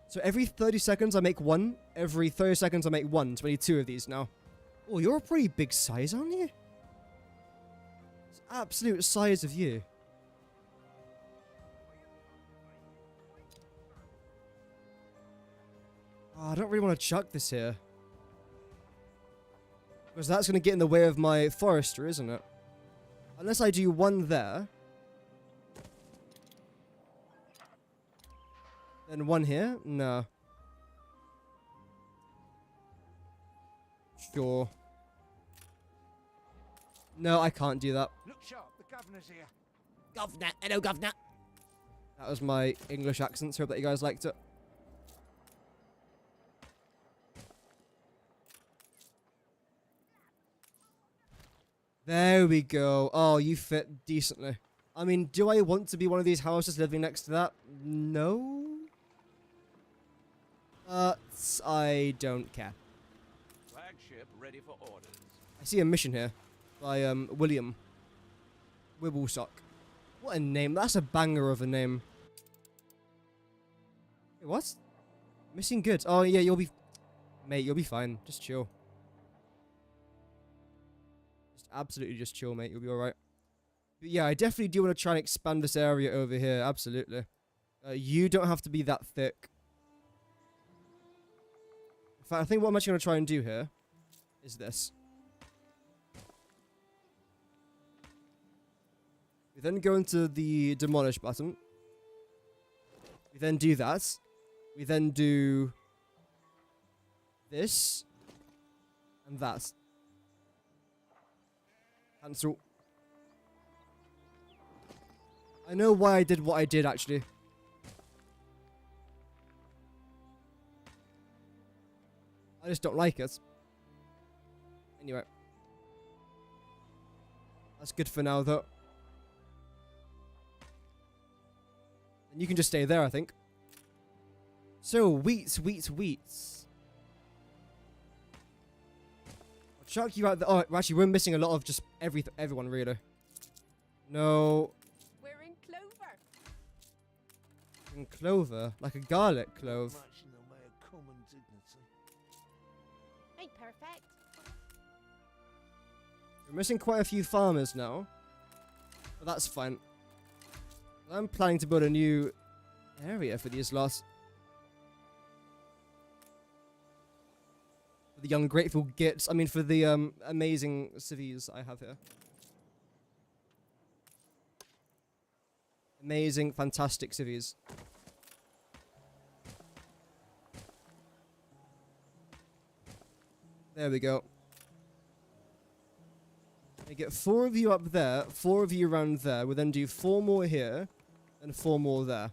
So every 30 seconds I make one. Every 30 seconds I make one. 22 of these now. Oh, you're a pretty big size, aren't you? It's absolute size of you. Oh, I don't really want to chuck this here. Because that's going to get in the way of my forester, isn't it? Unless I do one there. Then one here? No. Sure. No, I can't do that. Look sharp, the governor's here. Governor, hello, governor. That was my English accent, so hope that you guys liked it. There we go. Oh, you fit decently. I mean, do I want to be one of these houses living next to that? No. I don't care. Flagship ready for orders. I see a mission here by William Wibblesock. What a name. That's a banger of a name. Wait, what? Missing goods. Oh, yeah, you'll be... Mate, you'll be fine. Just chill. Just absolutely just chill, mate. You'll be alright. But yeah, I definitely do want to try and expand this area over here. Absolutely. You don't have to be that thick. In fact, I think what I'm actually going to try and do here is this. We then go into the demolish button. We then do that. We then do this and that. Cancel. I know why I did what I did, actually. I just don't like it. Anyway. That's good for now, though. And you can just stay there, I think. So, wheat. I'll chuck you out there. Oh, actually, we're missing a lot of just everyone, really. No. We're in clover. In clover? Like a garlic clove. Much in the way of common dignity. Ain't perfect. We're missing quite a few farmers now. But that's fine. I'm planning to build a new area for these lots. For the ungrateful gits. I mean, for the amazing civvies I have here. Amazing, fantastic civvies. There we go. I get 4 of you up there, 4 of you around there. We'll then do 4 more here, and 4 more there.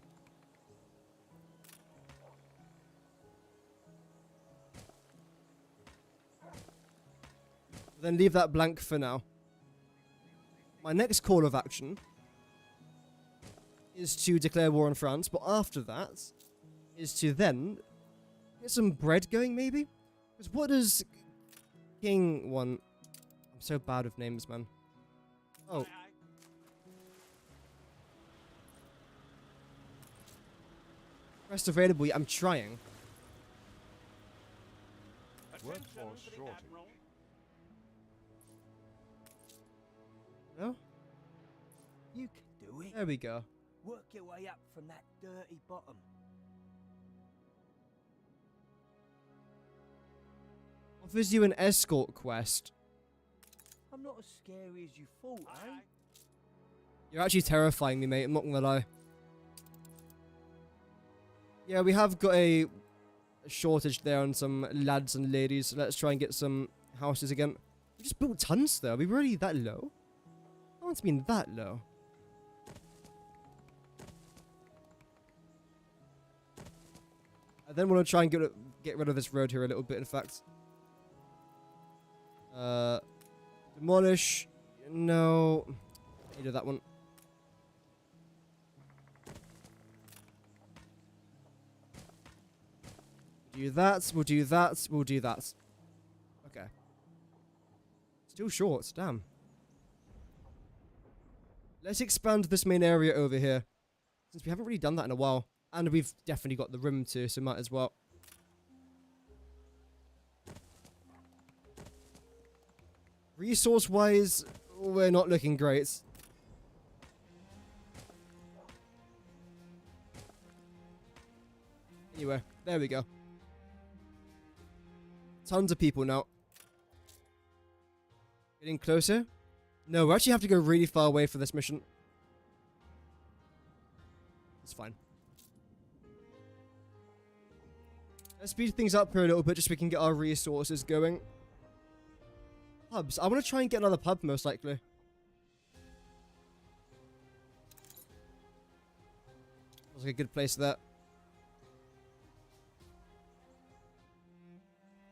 Then leave that blank for now. My next call of action is to declare war on France, but after that is to then get some bread going, maybe? Because what does King want? I'm so bad with names, man. Oh. Rest available. I'm trying. Attention Workforce to the shortage. Admiral. No? You can do it. There we go. Work your way up from that dirty bottom. Offers you an escort quest. I'm not as scary as you thought, eh? You're actually terrifying me, mate. I'm not gonna lie. Yeah, we have got a shortage there on some lads and ladies. So let's try and get some houses again. We just built tons though. Are we really that low? I want to be that low. I then want to try and get rid of this road here a little bit, in fact. Demolish. No. You do that one. Do that. We'll do that. We'll do that. Okay. Still short. Damn. Let's expand this main area over here, since we haven't really done that in a while. And we've definitely got the room too, so might as well. Resource-wise, we're not looking great. Anyway, there we go. Tons of people now. Getting closer? No, we actually have to go really far away for this mission. It's fine. Let's speed things up here a little bit just so we can get our resources going. Pubs. I want to try and get another pub, most likely. Looks like a good place for that.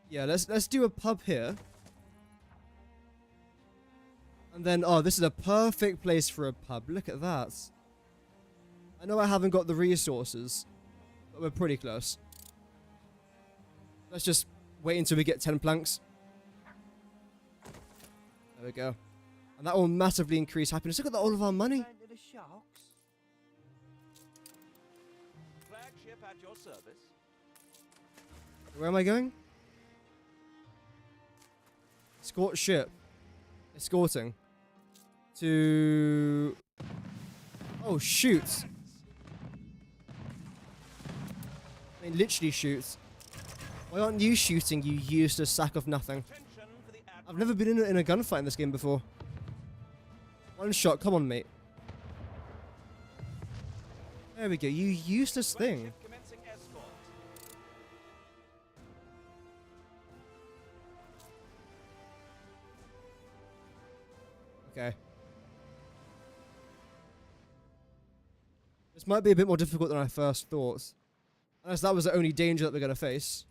Yeah, let's do a pub here. And then, oh, this is a perfect place for a pub. Look at that. I know I haven't got the resources, but we're pretty close. Let's just wait until we get 10 planks. There we go. And that will massively increase happiness. Look at all of our money. Flagship at your service. Where am I going? Escort ship. Escorting. To... Oh, shoot. I mean, literally shoots. Why aren't you shooting, you useless sack of nothing? I've never been in a gunfight in this game before. One shot, come on, mate. There we go, you useless thing. Okay. This might be a bit more difficult than I first thought. Unless that was the only danger that we're going to face.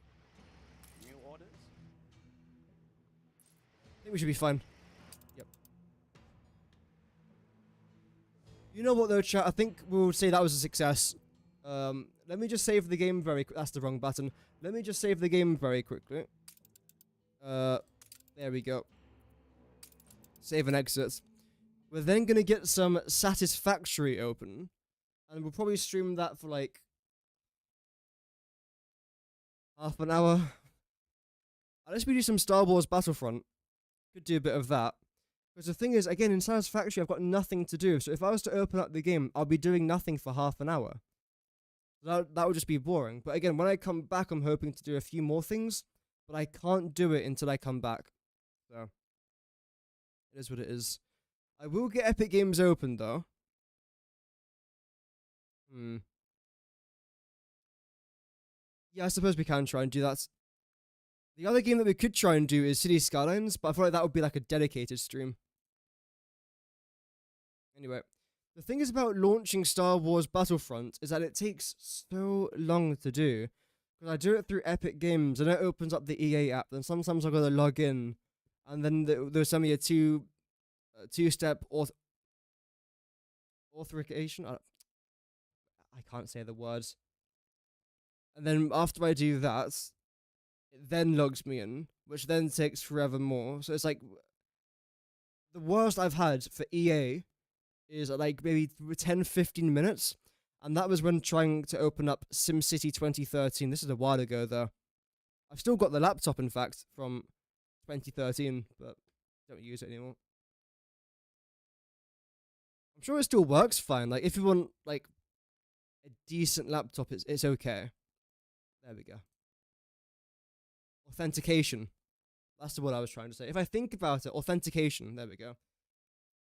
New orders? I think we should be fine. Yep. You know what though, chat? I think we'll say that was a success. Let me just save the game very quick. That's the wrong button. Let me just save the game very quickly. There we go. Save and exit. We're then going to get some Satisfactory open. And we'll probably stream that for like half an hour. Unless we do some Star Wars Battlefront. Could do a bit of that. Because the thing is, again, in Satisfactory, I've got nothing to do. So if I was to open up the game, I'll be doing nothing for half an hour. That would just be boring. But again, when I come back, I'm hoping to do a few more things. But I can't do it until I come back. So, it is what it is. I will get Epic Games open, though. Yeah, I suppose we can try and do that. The other game that we could try and do is City Skylines, but I feel like that would be like a dedicated stream. Anyway, the thing is about launching Star Wars Battlefront is that it takes so long to do. Because I do it through Epic Games, and it opens up the EA app, then sometimes I've got to log in, and then they'll send me a two-step authentication. I can't say the words. And then after I do that, it then logs me in, which then takes forever more. So it's like, the worst I've had for EA is like maybe 10-15 minutes. And that was when trying to open up SimCity 2013. This is a while ago though. I've still got the laptop, in fact, from 2013, but don't use it anymore. I'm sure it still works fine. Like, if you want, like, a decent laptop, it's okay. There we go. Authentication. That's the word I was trying to say. If I think about it, authentication. There we go.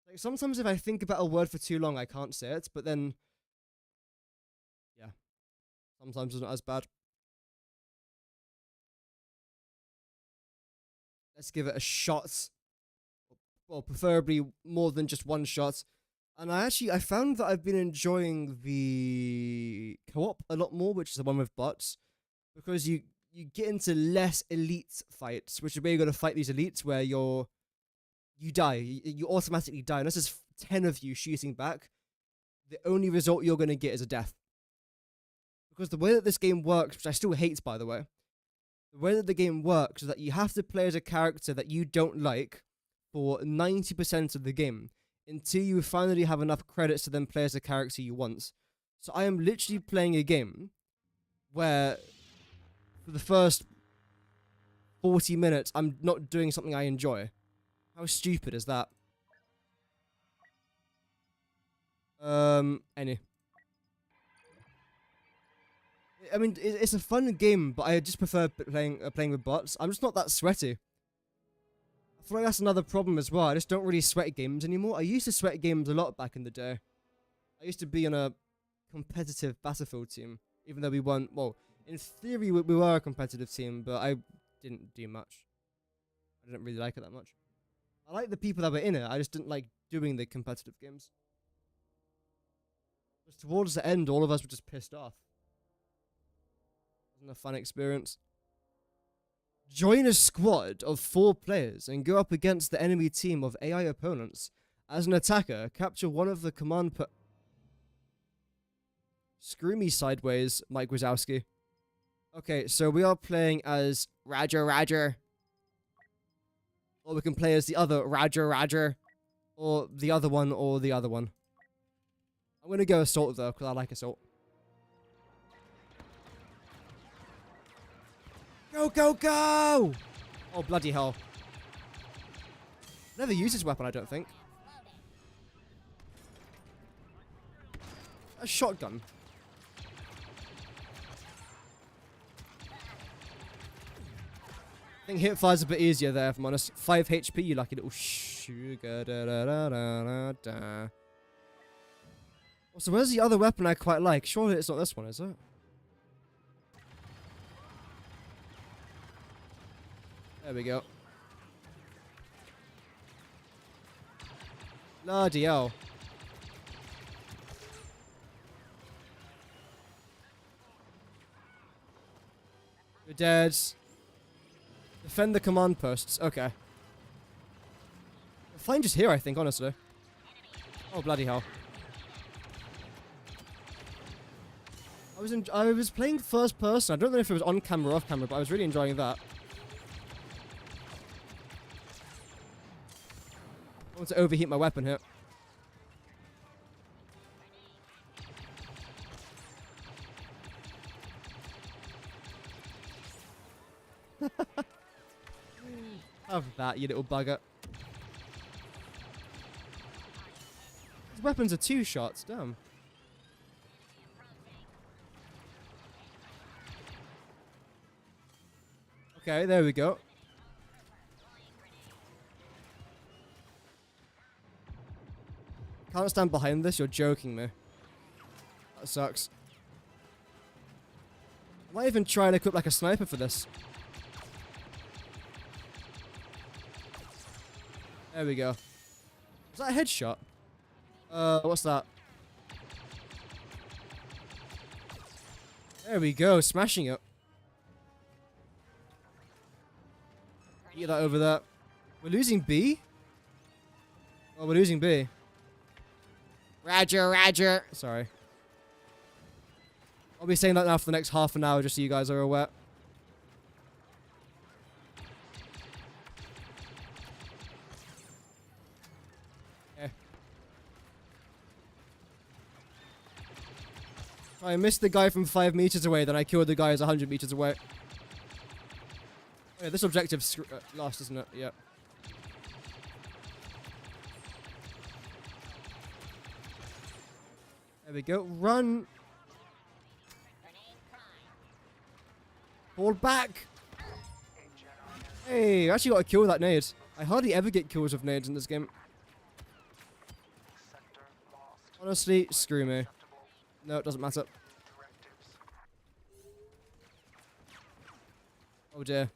Like, sometimes if I think about a word for too long, I can't say it, but then, yeah. Sometimes it's not as bad. Let's give it a shot. Well, preferably more than just one shot. And I found that I've been enjoying the co-op a lot more, which is the one with bots, because you get into less elite fights, which is where you're going to fight these elites where you die. You automatically die. Unless there's 10 of you shooting back, the only result you're going to get is a death. Because the way that this game works, which I still hate, by the way, the way that the game works is that you have to play as a character that you don't like for 90% of the game, until you finally have enough credits to then play as the character you want. So I am literally playing a game where for the first 40 minutes, I'm not doing something I enjoy. How stupid is that? Any. I mean, it's a fun game, but I just prefer playing with bots. I'm just not that sweaty. I feel like that's another problem as well. I just don't really sweat games anymore. I used to sweat games a lot back in the day. I used to be on a competitive Battlefield team, even though we weren't. Well, in theory, we were a competitive team, but I didn't do much. I didn't really like it that much. I like the people that were in it. I just didn't like doing the competitive games. Because towards the end, all of us were just pissed off. It wasn't a fun experience. Join a squad of 4 players and go up against the enemy team of AI opponents. As an attacker, capture one of the command Screw me sideways, Mike Wazowski. Okay, so we are playing as Roger. Or we can play as the other Roger. Or the other one, I'm gonna go Assault though, because I like Assault. Go! Oh, bloody hell. Never used this weapon, I don't think. A shotgun. I think hipfire's a bit easier there, if I'm honest. 5 HP, you lucky little sugar. So where's the other weapon I quite like? Surely it's not this one, is it? There we go. Bloody hell. You're dead. Defend the command posts. Okay. The flame just here, I think, honestly. Oh, bloody hell. I was playing first person. I don't know if it was on camera or off camera, but I was really enjoying that. I want to overheat my weapon here. Have that, you little bugger. These weapons are 2 shots, damn. Okay, there we go. Can't stand behind this, you're joking me. That sucks. I might even try and equip like a sniper for this. There we go. Was that a headshot? What's that? There we go, smashing it. Get that over there. We're losing B? Oh, we're losing B. Roger. Sorry. I'll be saying that now for the next half an hour, just so you guys are aware. Okay. I missed the guy from 5 meters away, then I killed the guy who's 100 meters away. Oh, yeah, this objective's lost, isn't it? Yep. There we go. Run! Fall back! Hey, I actually got a kill with that nade. I hardly ever get kills with nades in this game. Honestly, screw me. No, it doesn't matter. Oh dear.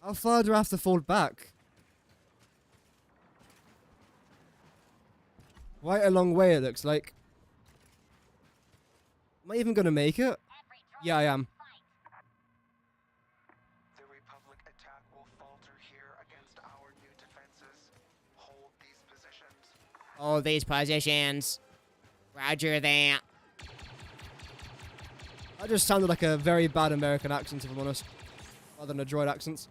How far do I have to fall back? Quite a long way, it looks like. Am I even gonna make it? Yeah, I am. The Republic attack will falter here against our new defenses. Hold these positions. Hold these positions. Roger that. That just sounded like a very bad American accent, if I'm honest. Rather than a droid accent.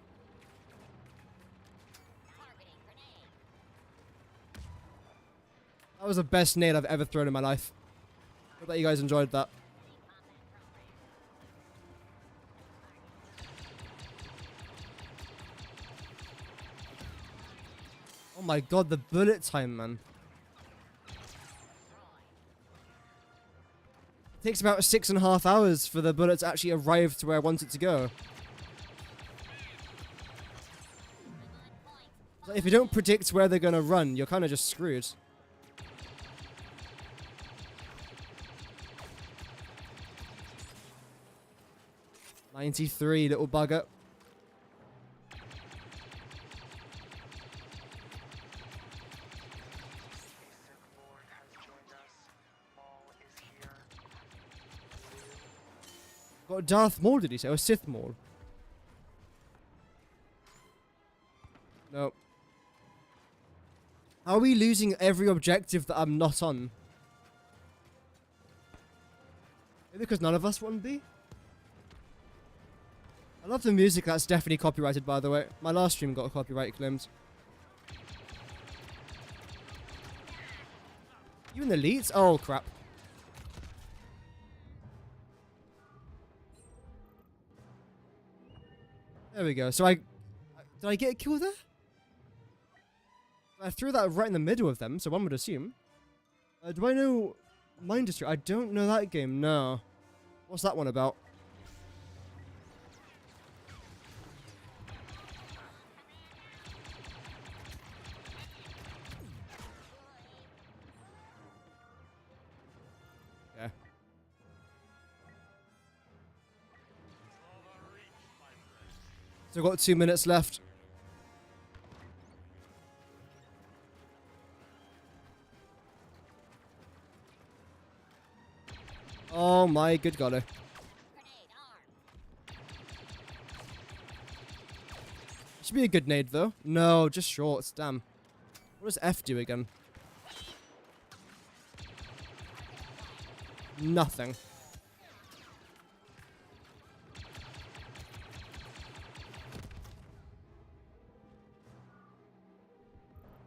That was the best nade I've ever thrown in my life. Hope that you guys enjoyed that. Oh my god, the bullet time, man. It takes about 6.5 hours for the bullet to actually arrive to where I want it to go. So if you don't predict where they're gonna run, you're kind of just screwed. "93, little bugger." Got Darth Maul, did he say? Or Sith Maul? No. How are we losing every objective that I'm not on? Maybe because none of us want to be? I love the music. That's definitely copyrighted, by the way. My last stream got copyright claims. You in the leads? Oh, crap. There we go. So did I get a kill there? I threw that right in the middle of them, so one would assume. Do I know Mind Destroy? I don't know that game, no. What's that one about? Yeah. So I've got 2 minutes left. Oh my good golly. Should be a good nade though. No, just shorts, damn. What does F do again? Nothing.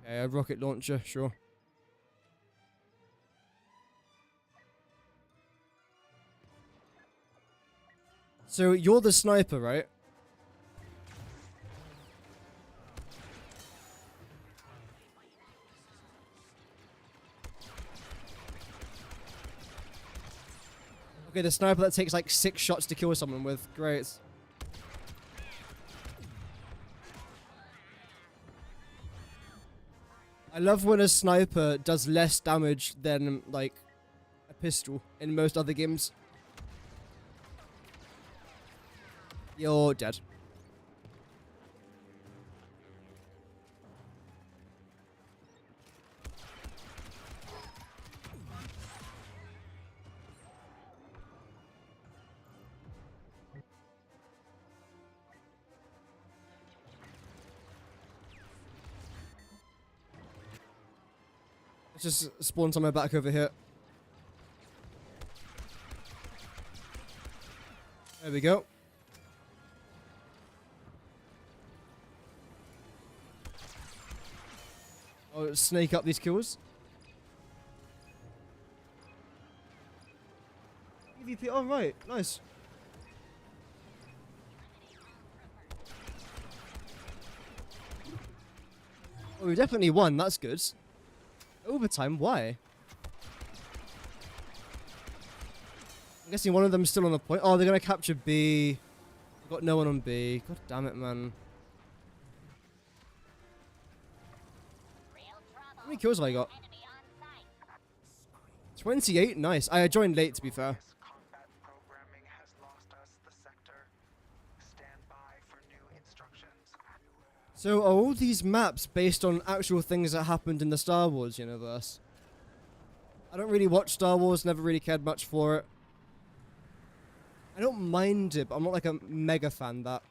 Okay, a rocket launcher, sure. So you're the sniper, right? Okay, the sniper that takes like 6 shots to kill someone with. Great. I love when a sniper does less damage than like a pistol in most other games. You're dead. Let's just spawn somewhere back over here. There we go. Oh, snake up these kills. EVP, oh right, nice. Oh, we definitely won, that's good. Overtime, why? I'm guessing one of them's still on the point. Oh, they're gonna capture B. Got no one on B. God damn it, man. How many kills have I got? 28? Nice. I joined late, to be fair. Combat programming has lost us the sector. Stand by for new instructions. So are all these maps based on actual things that happened in the Star Wars universe? I don't really watch Star Wars, never really cared much for it. I don't mind it, but I'm not like a mega fan that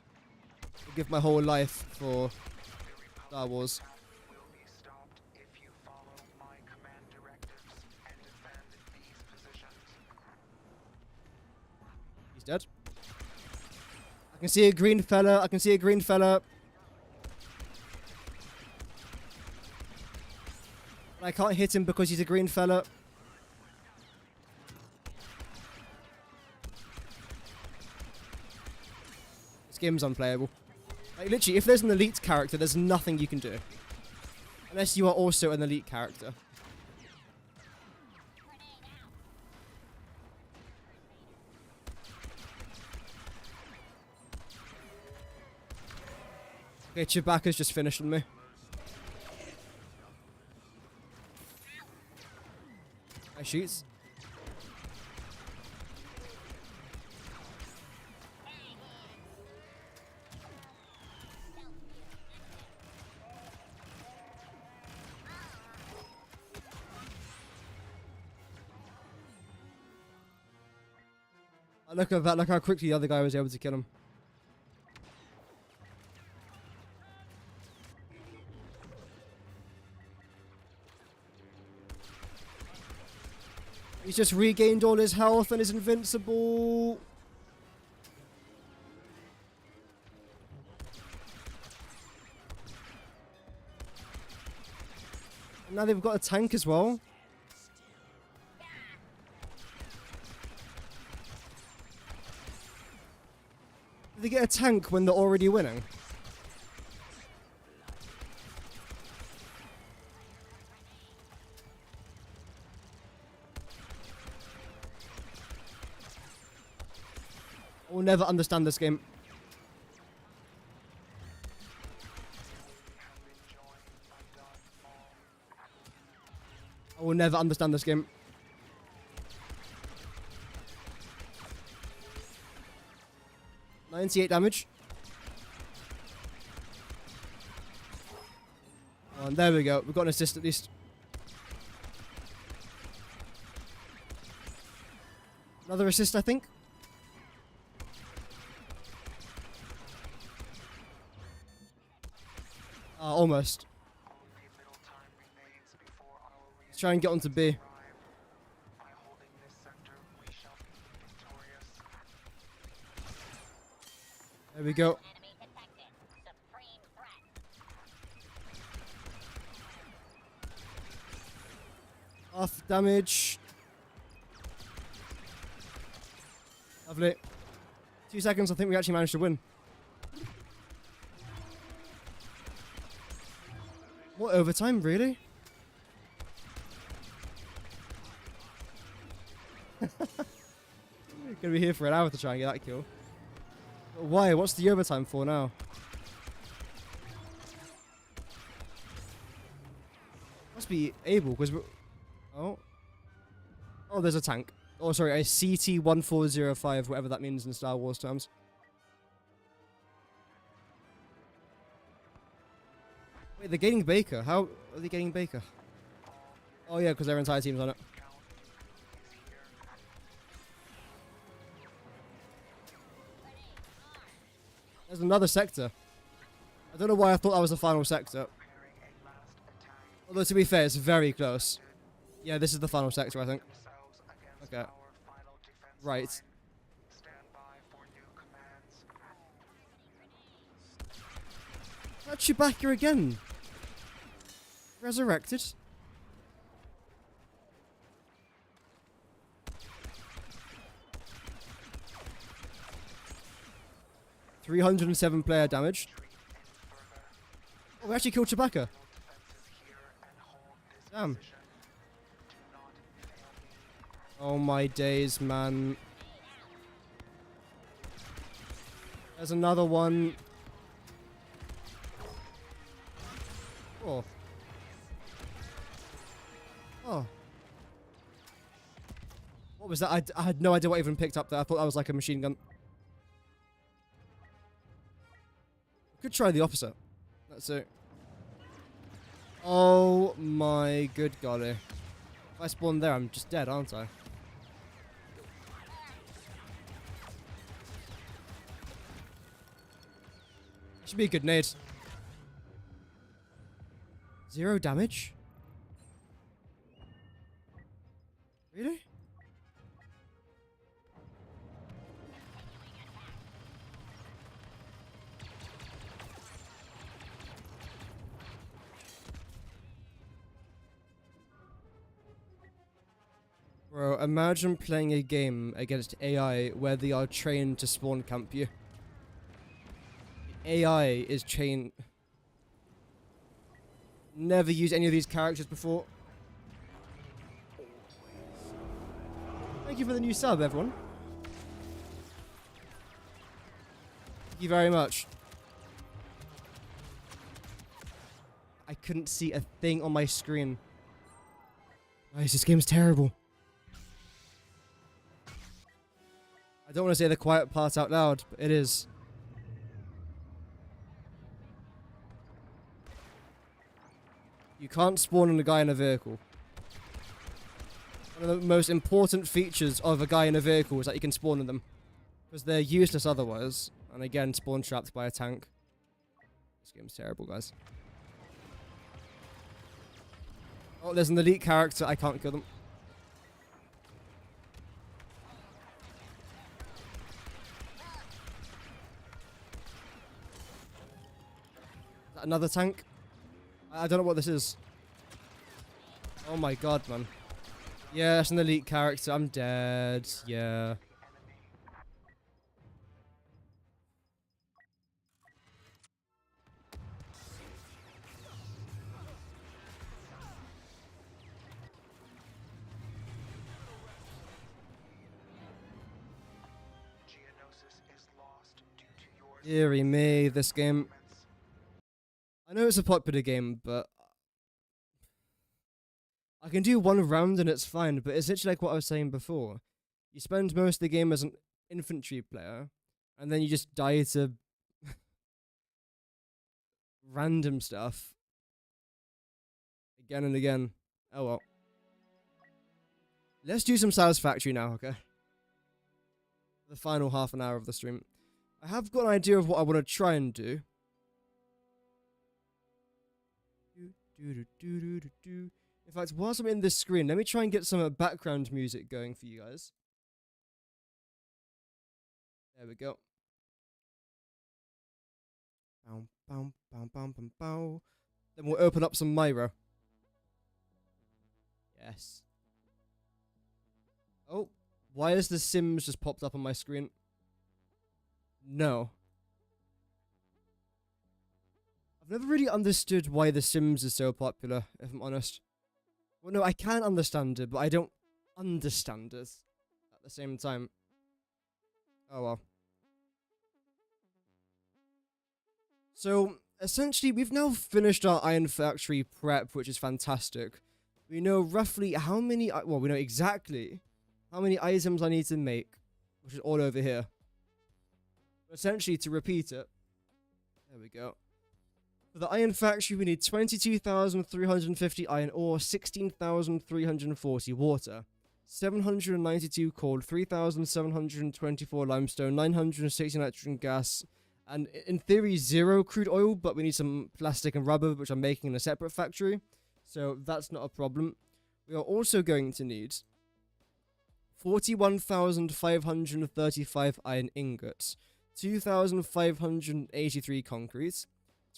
I give my whole life for Star Wars. Will be stopped if you follow my command directives and defend these positions. He's dead. I can see a green fella. I can see a green fella. I can't hit him because he's a green fella. This game's unplayable. Like, literally, if there's an elite character, there's nothing you can do. Unless you are also an elite character. Okay, Chewbacca's just finished on me. I shoots. Look at that, look how quickly the other guy was able to kill him. He's just regained all his health and is invincible. And now they've got a tank as well. Did they get a tank when they're already winning? I will never understand this game. I will never understand this game. $98 damage. Oh, and there we go. We've got an assist at least. Another assist, I think. Almost. Let's try and get onto B. There we go. Half damage. Lovely. 2 seconds, I think we actually managed to win. What, overtime, really? Gonna be here for an hour to try and get that kill. But why? What's the overtime for now? Must be able, because we're... Oh. Oh, there's a tank. Oh, sorry, a CT-1405, whatever that means in Star Wars terms. Wait, they're getting Baker. How are they getting Baker? Oh yeah, because their entire team's on it. There's another sector. I don't know why I thought that was the final sector. Although to be fair, it's very close. Yeah, this is the final sector, I think. Okay. Right. That's Chewbacca again. Resurrected. $307 player damage. Oh, we actually killed Chewbacca. Damn. Oh my days, man. There's another one. Oh. Oh. What was that? I had no idea what even picked up there. I thought that was like a machine gun. Could try the opposite. so... Oh my good golly. If I spawn there, I'm just dead, aren't I? Should be a good nade. 0 damage? Really? Bro, imagine playing a game against AI where they are trained to spawn camp you. AI is trained... Never used any of these characters before. Thank you for the new sub, everyone. Thank you very much. I couldn't see a thing on my screen. Guys, this game's terrible. I don't want to say the quiet part out loud, but it is. You can't spawn on a guy in a vehicle. One of the most important features of a guy in a vehicle is that you can spawn on them. Because they're useless otherwise. And again, spawn trapped by a tank. This game's terrible, guys. Oh, there's an elite character. I can't kill them. Is that another tank? I don't know what this is. Oh my god, man. Yeah, it's an elite character. I'm dead. Yeah. Geonosis is lost due to your Deary me, this game. I know it's a popular game, but I can do one round and it's fine, but it's literally like what I was saying before. You spend most of the game as an infantry player, and then you just die to random stuff again and again. Oh well. Let's do some Satisfactory now, okay? The final half an hour of the stream. I have got an idea of what I want to try and do. In fact, whilst I'm in this screen, let me try and get some background music going for you guys. There we go. Bow, bow, bow, bow, bow, bow. Then we'll open up some Myra. Yes. Oh, why has the Sims just popped up on my screen? No. I've never really understood why The Sims is so popular, if I'm honest. Well, no, I can understand it, but I don't understand it at the same time. Oh well. So, essentially, we've now finished our Iron Factory prep, which is fantastic. We know roughly how many... Well, we know exactly how many items I need to make, which is all over here. Essentially, to repeat it... There we go. For the Iron Factory, we need 22,350 iron ore, 16,340 water, 792 coal, 3,724 limestone, 960 nitrogen gas, and in theory 0 crude oil, but we need some plastic and rubber, which I'm making in a separate factory, so that's not a problem. We are also going to need 41,535 iron ingots, 2,583 concrete,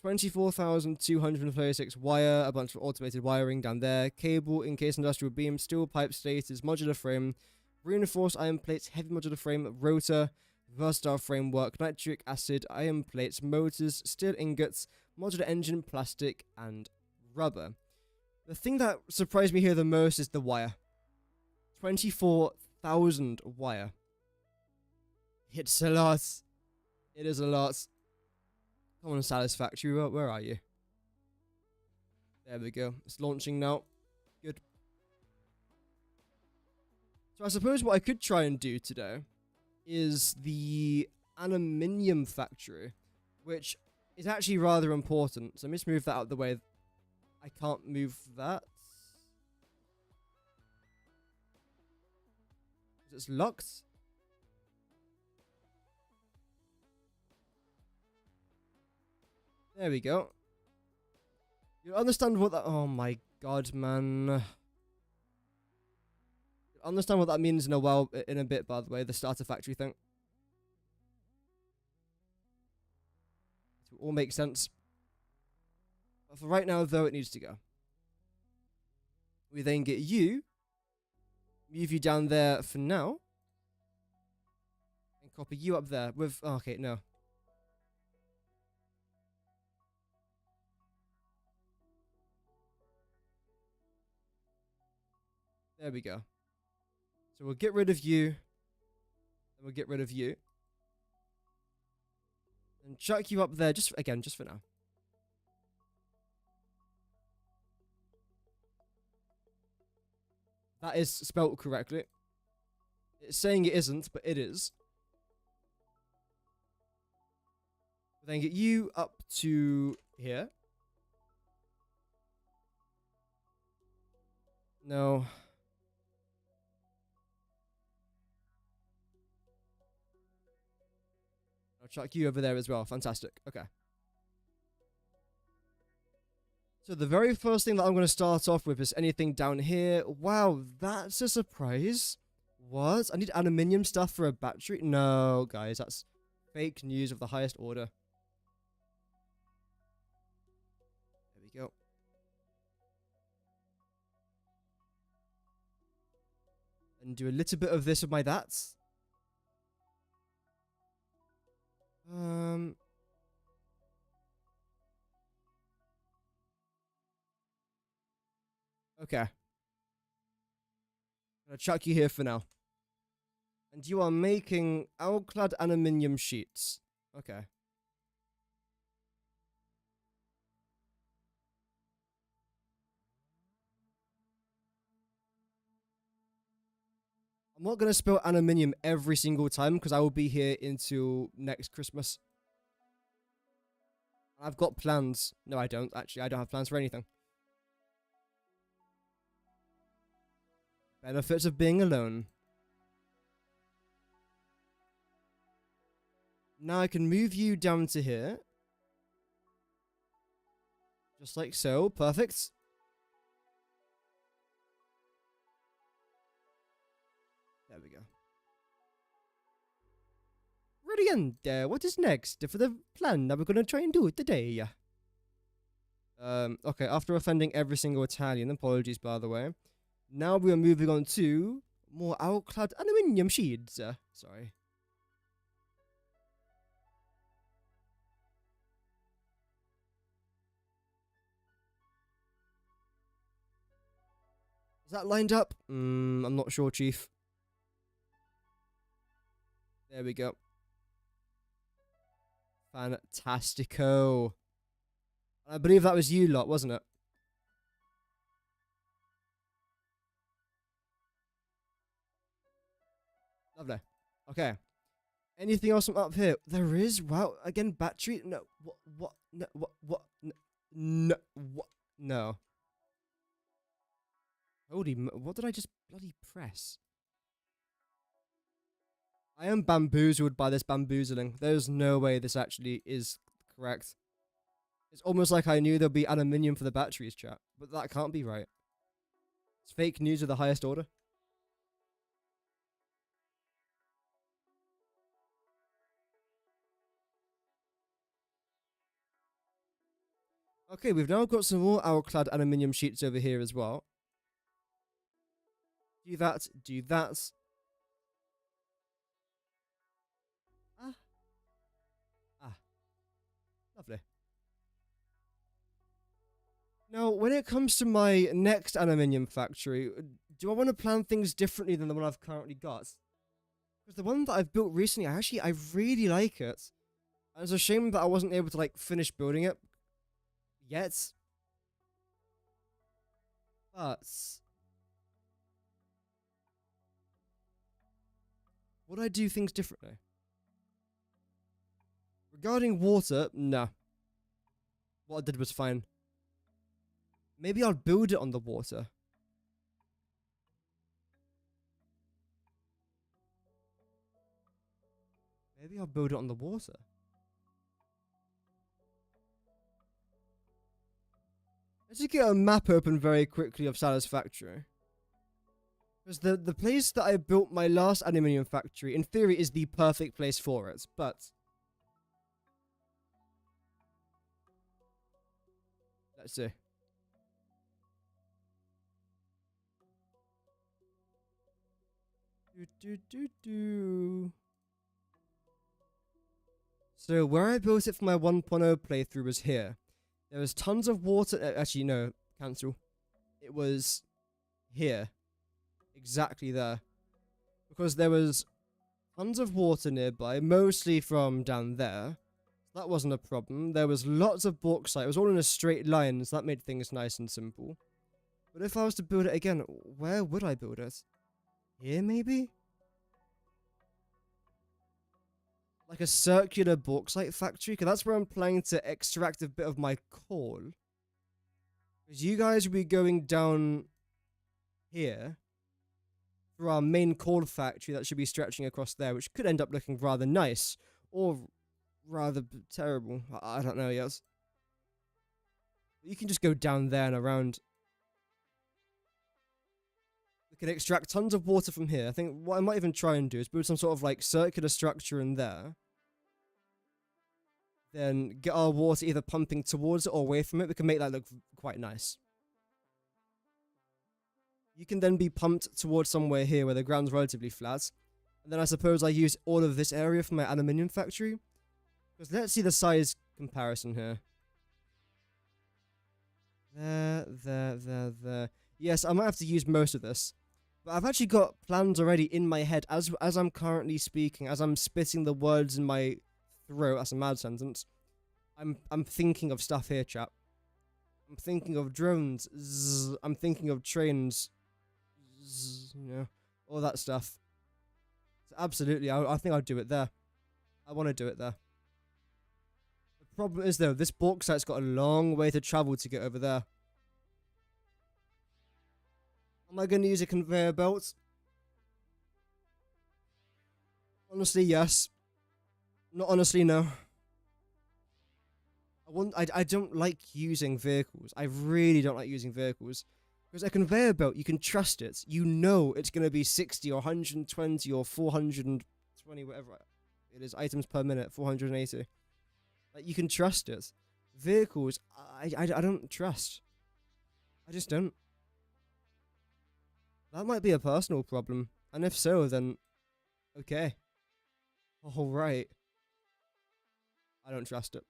24,236 wire, a bunch of automated wiring down there, cable, encased industrial beam, steel pipe, stators, modular frame, reinforced iron plates, heavy modular frame, rotor, versatile framework, nitric acid, iron plates, motors, steel ingots, modular engine, plastic, and rubber. The thing that surprised me here the most is the wire. 24,000 wire. It's a lot. It is a lot. Come on, Satisfactory, where are you? There we go. It's launching now. Good. So I suppose what I could try and do today is the aluminium factory, which is actually rather important. So let me just move that out of the way. I can't move that. It's locked. There we go. You understand what that... Oh my god, man. You understand what that means in a bit, by the way, the starter factory thing. It will all make sense. But for right now, though, it needs to go. We then get you. Move you down there for now. And copy you up there with... Oh, okay, no. There we go. So we'll get rid of you. And we'll get rid of you. And chuck you up there, just for now. That is spelt correctly. It's saying it isn't, but it is. We'll then get you up to here. No. I'll chuck you over there as well. Fantastic. Okay. So the very first thing that I'm going to start off with is anything down here. Wow, that's a surprise. What? I need aluminium stuff for a battery? No, guys, that's fake news of the highest order. There we go. And do a little bit of this with my that. Okay. I'm gonna chuck you here for now. And you are making owl-clad aluminium sheets. Okay. I'm not gonna spell aluminium every single time because I will be here until next Christmas. I've got plans. No, I don't. Actually, I don't have plans for anything. Benefits of being alone. Now I can move you down to here. Just like so. Perfect. There we go. Brilliant. What is next for the plan that we're going to try and do today? Okay, after offending every single Italian, apologies by the way. Now we are moving on to more owl-clad aluminium sheets. Sorry. Is that lined up? I'm not sure, Chief. There we go. Fantastico. I believe that was you lot, wasn't it? Lovely. Okay. Anything else from up here? There is. Wow. Again, battery. No. What? No. What? No. What? No. Holy. What did I just bloody press? I am bamboozled by this bamboozling. There's no way this actually is correct. It's almost like I knew there'd be aluminium for the batteries, chat. But that can't be right. It's fake news of the highest order. Okay, we've now got some more owl-clad aluminium sheets over here as well. Do that, do that. Lovely. Now, when it comes to my next aluminium factory, do I want to plan things differently than the one I've currently got? Because the one that I've built recently, I really like it. And it's a shame that I wasn't able to, like, finish building it yet. But would I do things differently? Regarding water, no. What I did was fine. Maybe I'll build it on the water. Maybe I'll build it on the water. Let's just get a map open very quickly of Satisfactory. Because the place that I built my last aluminium factory, in theory, is the perfect place for it, but... Let's see. So, where I built it for my 1.0 playthrough was here. There was tons of water... actually, no. Cancel. It was here. Exactly there. Because there was tons of water nearby, mostly from down there. That wasn't a problem. There was lots of bauxite. It was all in a straight line, so that made things nice and simple. But if I was to build it again, where would I build it? Here, maybe? Like a circular bauxite factory? Because that's where I'm planning to extract a bit of my coal. Because you guys will be going down here for our main coal factory that should be stretching across there, which could end up looking rather nice. Or rather terrible. I don't know yet. You can just go down there and around. We can extract tons of water from here. I think what I might even try and do is build some sort of like circular structure in there. Then get our water either pumping towards it or away from it. We can make that look quite nice. You can then be pumped towards somewhere here where the ground's relatively flat. And then I suppose I use all of this area for my aluminium factory. Because let's see the size comparison here. There. Yes, I might have to use most of this. But I've actually got plans already in my head as I'm currently speaking, as I'm spitting the words in my throat. That's a mad sentence. I'm thinking of stuff here, chap. I'm thinking of drones. Zzz. I'm thinking of trains. Zzz, you know, all that stuff. So absolutely, I think I'll do it there. I want to do it there. The problem is, though, this bauxite's got a long way to travel to get over there. Am I going to use a conveyor belt? Honestly, yes. Not honestly, no. I don't like using vehicles. I really don't like using vehicles. Because a conveyor belt, you can trust it. You know it's going to be 60 or 120 or 420, whatever it is, items per minute, 480. Like, you can trust it. Vehicles, I don't trust. I just don't. That might be a personal problem. And if so, then okay. Alright. I don't trust it.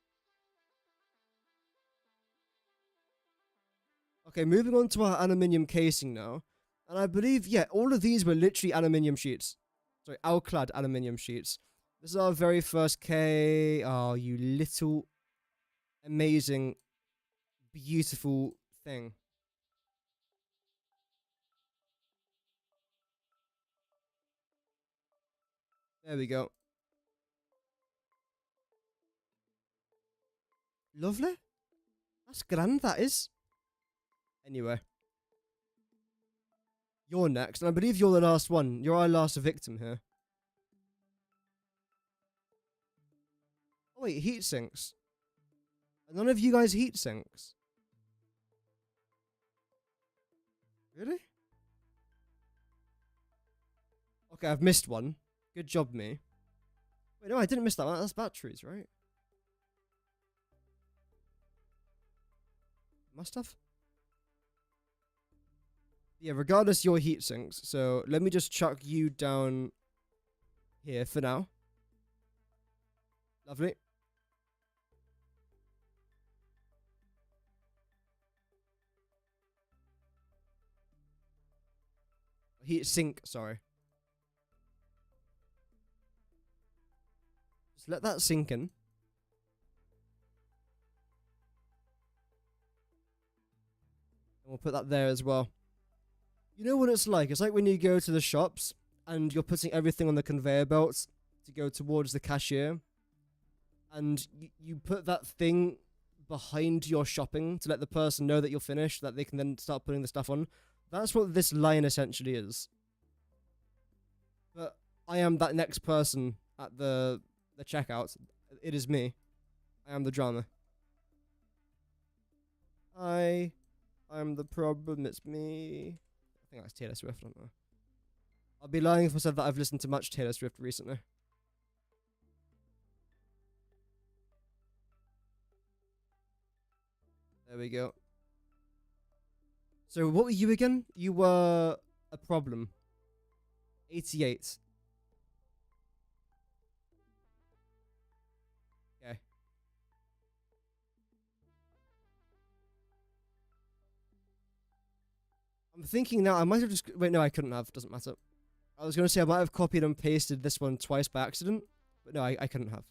Okay, moving on to our aluminium casing now. And I believe, yeah, all of these were literally aluminium sheets. Sorry, alclad aluminium sheets. This is our very first K. Oh, you little amazing, beautiful thing. There we go. Lovely. That's grand, that is. Anyway. You're next, and I believe you're the last one. You're our last victim here. Oh wait, heat sinks. None of you guys heat sinks. Really? Okay, I've missed one. Good job, me. Wait, no, I didn't miss that one. That's batteries, right? Must have. Yeah, regardless, you're heat sinks. So let me just chuck you down here for now. Lovely. Heat sink, sorry. Just let that sink in. And we'll put that there as well. You know what it's like? It's like when you go to the shops and you're putting everything on the conveyor belts to go towards the cashier. And you put that thing behind your shopping to let the person know that you're finished, that they can then start putting the stuff on. That's what this line essentially is. But I am that next person at the checkout. It is me. I am the drama. I'm the problem, it's me. I think that's Taylor Swift, I don't know. I'll be lying if I said that I've listened to much Taylor Swift recently. There we go. So what were you again? You were a problem. 88. Okay. I'm thinking now, I might have just... Wait, no, I couldn't have. Doesn't matter. I was going to say I might have copied and pasted this one twice by accident. But no, I couldn't have.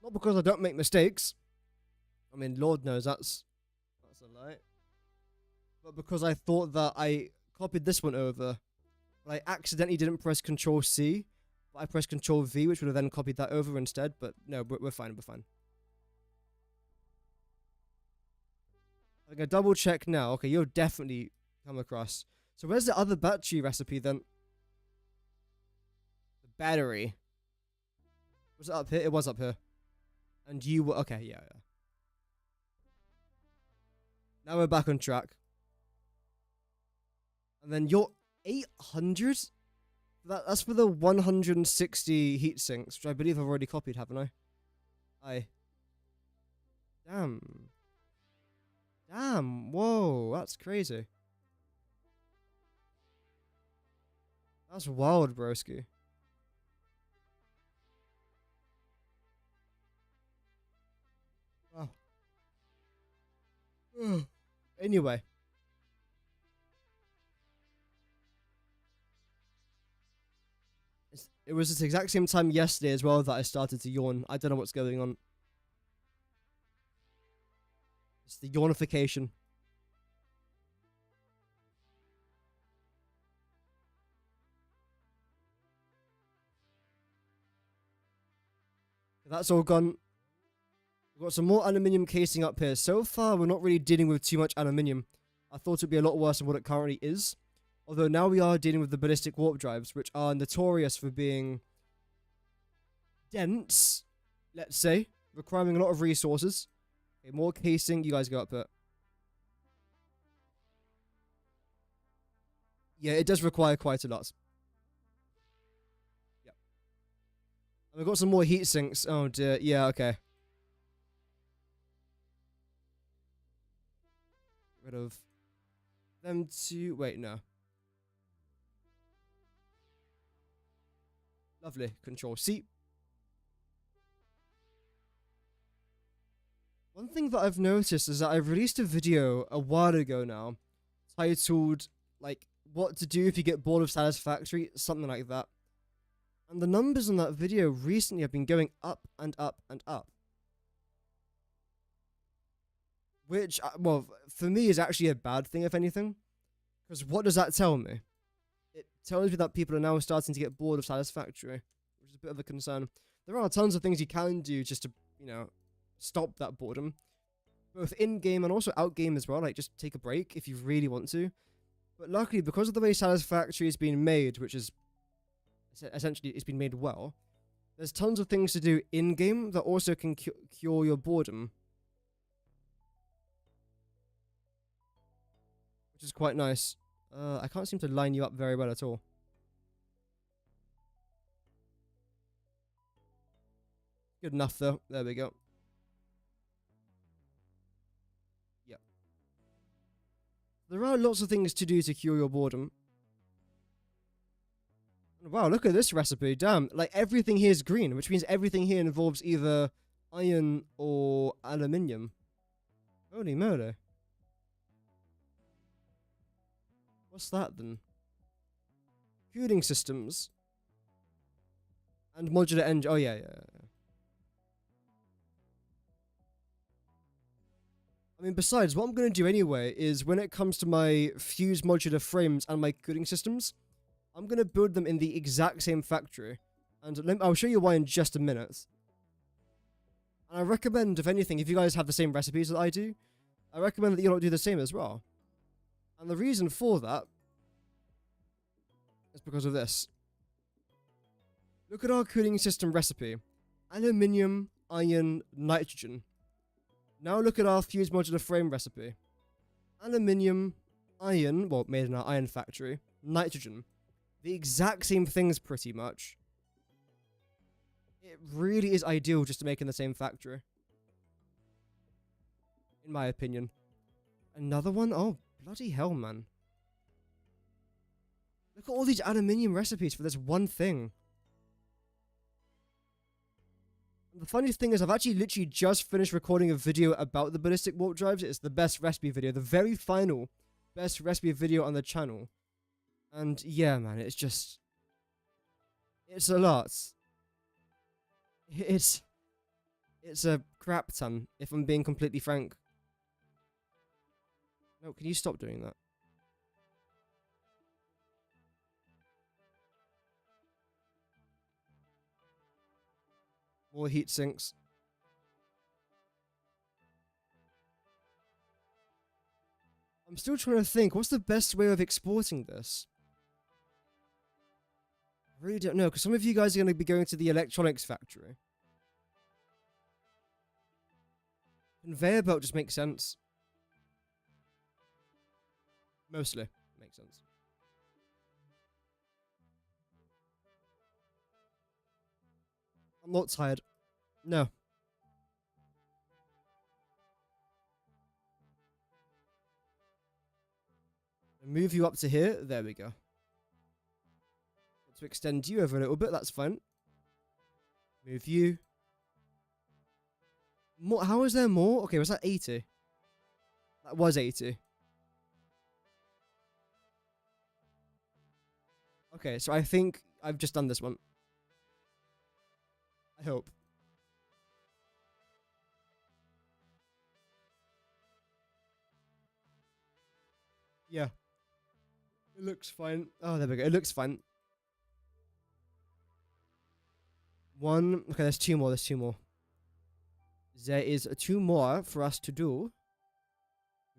Not because I don't make mistakes. I mean, Lord knows that's a lie. But because I thought that I copied this one over, but I accidentally didn't press Control C, but I pressed Control V, which would have then copied that over instead. But no, we're fine, we're fine. I'm gonna double check now. Okay, you've definitely come across. So where's the other battery recipe then? The battery. Was it up here? It was up here. And you were... Okay, yeah. Now we're back on track. And then you're 800? That's for the 160 heat sinks, which I believe I've already copied, haven't I? Damn, whoa, that's crazy. That's wild, broski. Wow. Anyway. It was the exact same time yesterday as well that I started to yawn. I don't know what's going on. It's the yawnification. That's all gone. We've got some more aluminium casing up here. So far, we're not really dealing with too much aluminium. I thought it'd be a lot worse than what it currently is. Although now we are dealing with the ballistic warp drives, which are notorious for being dense, let's say, requiring a lot of resources. Okay, more casing. You guys go up it. Yeah, it does require quite a lot. Yep. And we've got some more heat sinks. Oh dear. Yeah, okay. Get rid of them two. Wait, no. Lovely. Control C. One thing that I've noticed is that I've released a video a while ago now titled, like, what to do if you get bored of Satisfactory, something like that. And the numbers on that video recently have been going up and up and up. Which, well, for me is actually a bad thing, if anything. Because what does that tell me? It tells me that people are now starting to get bored of Satisfactory, which is a bit of a concern. There are tons of things you can do just to, you know, stop that boredom. Both in-game and also out-game as well, like just take a break if you really want to. But luckily, because of the way Satisfactory has been made, which is essentially it's been made well, there's tons of things to do in-game that also can cure your boredom. Which is quite nice. I can't seem to line you up very well at all. Good enough though. There we go. Yep. There are lots of things to do to cure your boredom. Wow, look at this recipe. Damn, like everything here is green, which means everything here involves either iron or aluminium. Holy moly. What's that then? Cooling systems. And modular engine. Oh, yeah. I mean, besides, what I'm going to do anyway is when it comes to my fused modular frames and my cooling systems, I'm going to build them in the exact same factory. And I'll show you why in just a minute. And I recommend, if anything, if you guys have the same recipes that I do, I recommend that you not do the same as well. And the reason for that is because of this. Look at our cooling system recipe. Aluminium, iron, nitrogen. Now look at our fused modular frame recipe. Aluminium, iron, well, made in our iron factory, nitrogen. The exact same things, pretty much. It really is ideal just to make in the same factory. In my opinion. Another one? Oh, bloody hell, man. Look at all these aluminium recipes for this one thing. The funniest thing is I've actually literally just finished recording a video about the ballistic warp drives. It's the best recipe video, the very final best recipe video on the channel. And yeah, man, it's just... It's a lot. It's a crap ton, if I'm being completely frank. No, can you stop doing that? More heat sinks. I'm still trying to think, what's the best way of exporting this? I really don't know, because some of you guys are going to be going to the electronics factory. Conveyor belt just makes sense. Mostly makes sense. I'm not tired. No. Move you up to here. There we go. To extend you over a little bit, that's fine. Move you. More, how is there more? Okay, was that 80? That was 80. Okay, so I think I've just done this one. I hope. Yeah. It looks fine. Oh, there we go. It looks fine. One. Okay, there's two more. There's two more. There is two more for us to do.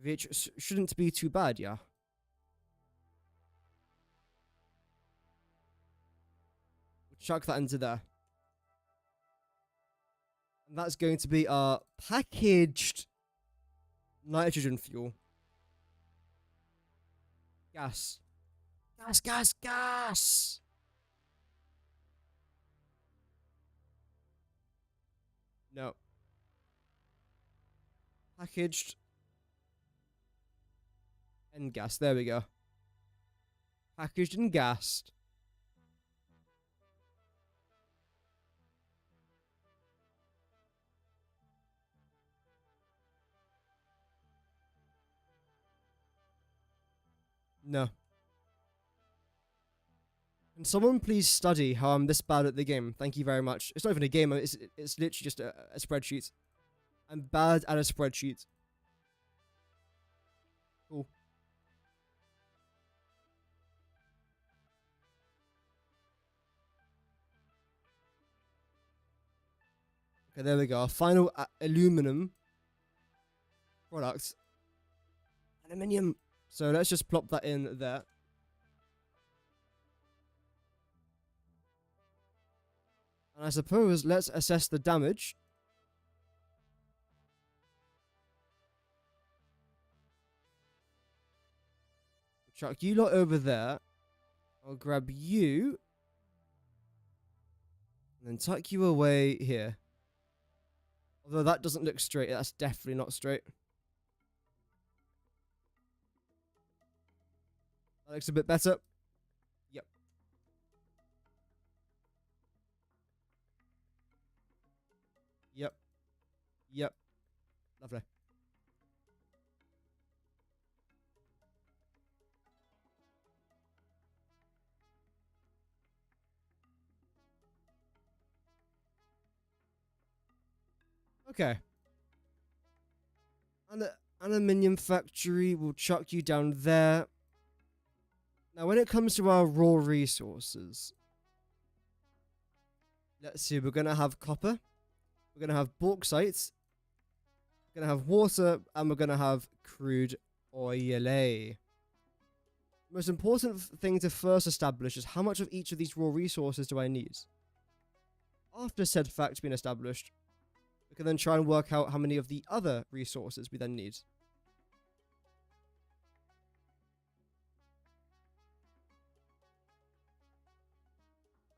Which shouldn't be too bad, yeah. We'll chuck that into there. And that's going to be our packaged nitrogen fuel. Gas. Gas, gas, gas! No. Packaged. And gas. There we go. Packaged and gassed. No. Can someone please study how I'm this bad at the game? Thank you very much. It's not even a game, it's literally just a spreadsheet. I'm bad at a spreadsheet. Cool. Okay, there we go. Our final aluminum product. Aluminium. So let's just plop that in there. And I suppose let's assess the damage. Chuck you lot over there. I'll grab you. And then tuck you away here. Although that doesn't look straight. That's definitely not straight. That looks a bit better. Yep. Yep. Yep. Lovely. Okay. And the aluminium factory will chuck you down there. Now, when it comes to our raw resources, let's see, we're going to have copper, we're going to have bauxite, we're going to have water, and we're going to have crude oil. The most important thing to first establish is how much of each of these raw resources do I need. After said fact's been established, we can then try and work out how many of the other resources we then need.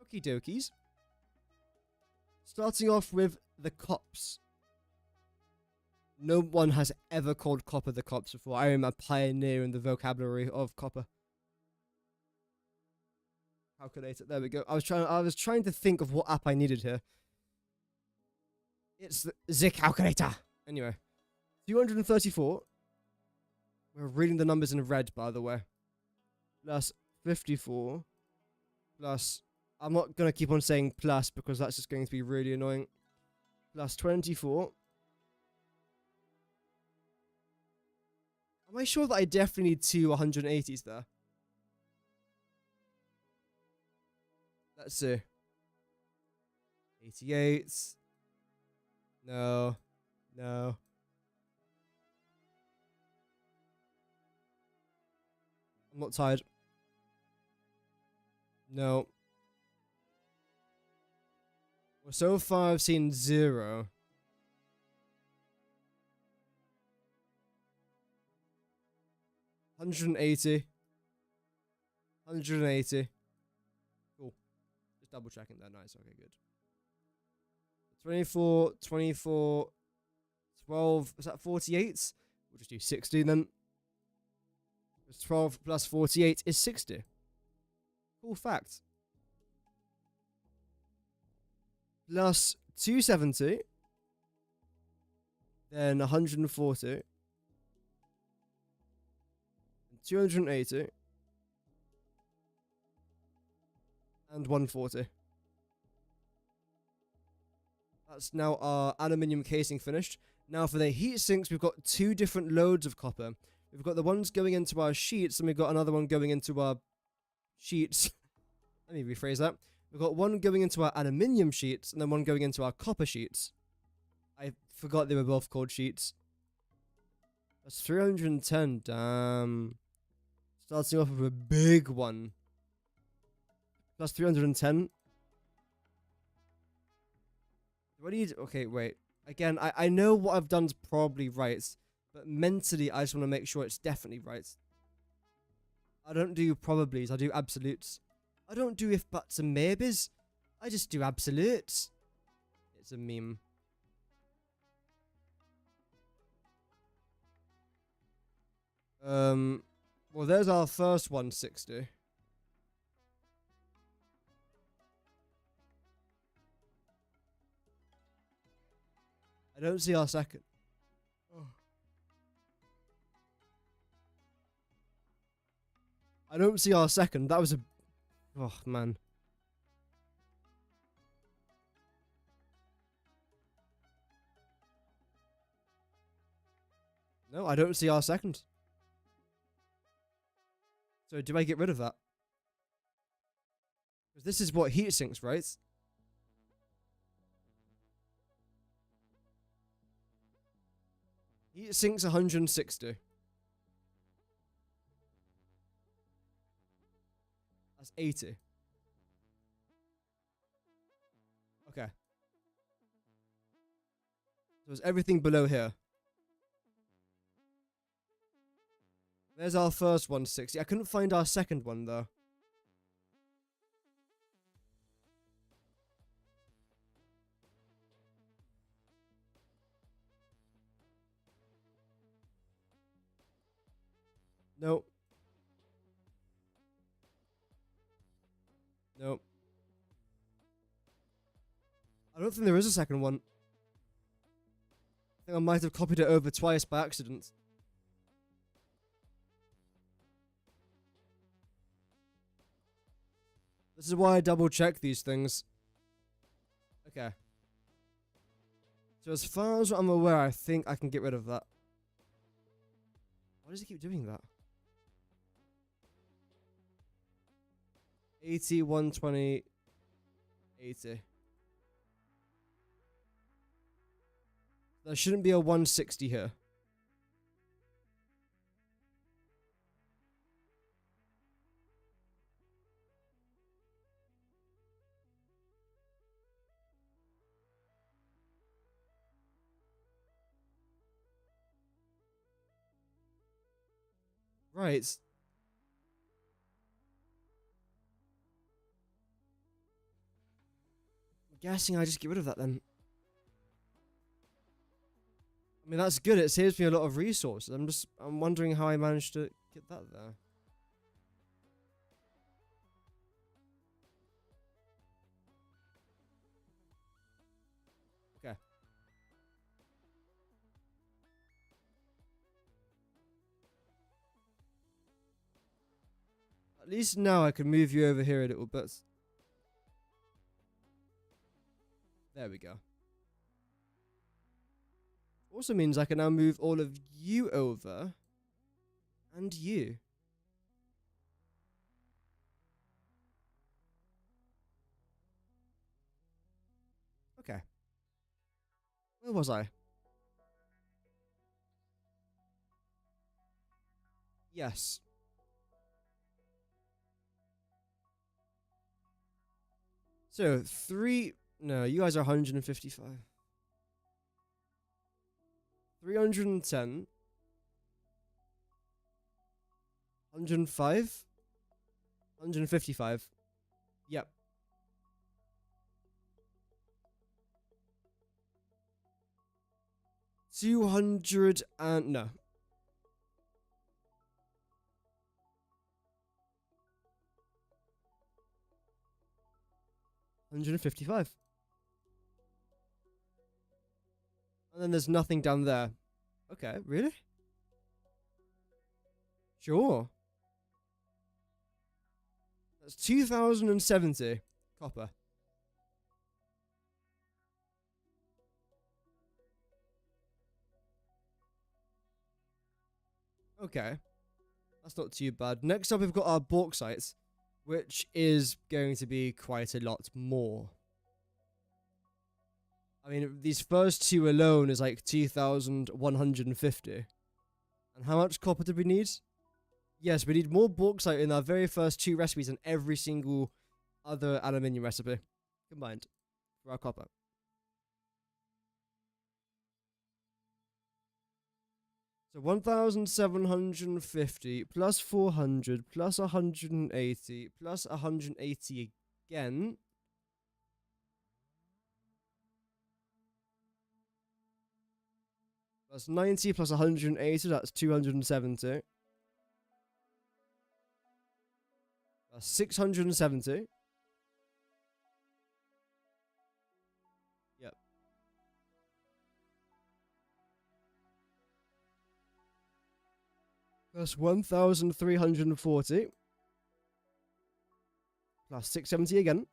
Okie dokies. Starting off with the cops. No one has ever called copper the cops before. I am a pioneer in the vocabulary of copper. Calculator. There we go. I was trying to think of what app I needed here. It's the calculator. Anyway, 234. We're reading the numbers in red, by the way. Plus 54. Plus, I'm not going to keep on saying plus because that's just going to be really annoying. Plus 24. Am I sure that I definitely need two 180s there? Let's see. 88. No. No. I'm not tired. No. Well, so far I've seen 0. $180. 180. Cool. Just double checking that. Nice. Okay, good. 24, 24, 12. Is that 48? We'll just do 60 then. 12 plus 48 is 60. Cool fact. Plus 270. Then 140. 280. And 140. That's now our aluminium casing finished. Now for the heat sinks, we've got two different loads of copper. We've got the ones going into our sheets, and we've got another one going into our sheets. Let me rephrase that. We've got one going into our aluminium sheets, and then one going into our copper sheets. I forgot they were both called sheets. That's 310, damn. Starting off with a big one. Plus 310. Do I need... Okay, wait. Again, I know what I've done's probably right. But mentally, I just want to make sure it's definitely right. I don't do probablys, I do absolutes. I don't do if buts and maybes. I just do absolutes. It's a meme. Well, there's our first 160. I don't see our second. Oh. I don't see our second. That was a... Oh, man. No, I don't see our second. So do I get rid of that? Because this is what heat sinks, right? Heat sinks 160. That's 80. Okay. So it's everything below here. There's our first 160. I couldn't find our second one, though. Nope. Nope. I don't think there is a second one. I think I might have copied it over twice by accident. This is why I double check these things. Okay. So as far as I'm aware, I think I can get rid of that. Why does it keep doing that? 80, 120, 80. There shouldn't be a 160 here. Right. I'm guessing I just get rid of that then. I mean, that's good. It saves me a lot of resources. I'm wondering how I managed to get that there. Okay. At least now I can move you over here a little bit. There we go. Also means I can now move all of you over. And you. Okay. Where was I? Yes. So, no, you guys are 155. 310. 105. 155. Yep. $200 and no. $155. And then there's nothing down there. Okay, really? Sure. That's 2070 copper. Okay. That's not too bad. Next up, we've got our bauxite, which is going to be quite a lot more. I mean, these first two alone is like 2,150. And how much copper did we need? Yes, we need more bauxite in our very first two recipes than every single other aluminium recipe combined for our copper. So 1,750 plus 400 plus 180 plus 180 again. That's 90 plus 180, that's 270. That's 670. Yep. Plus 1,340. Plus 670 again.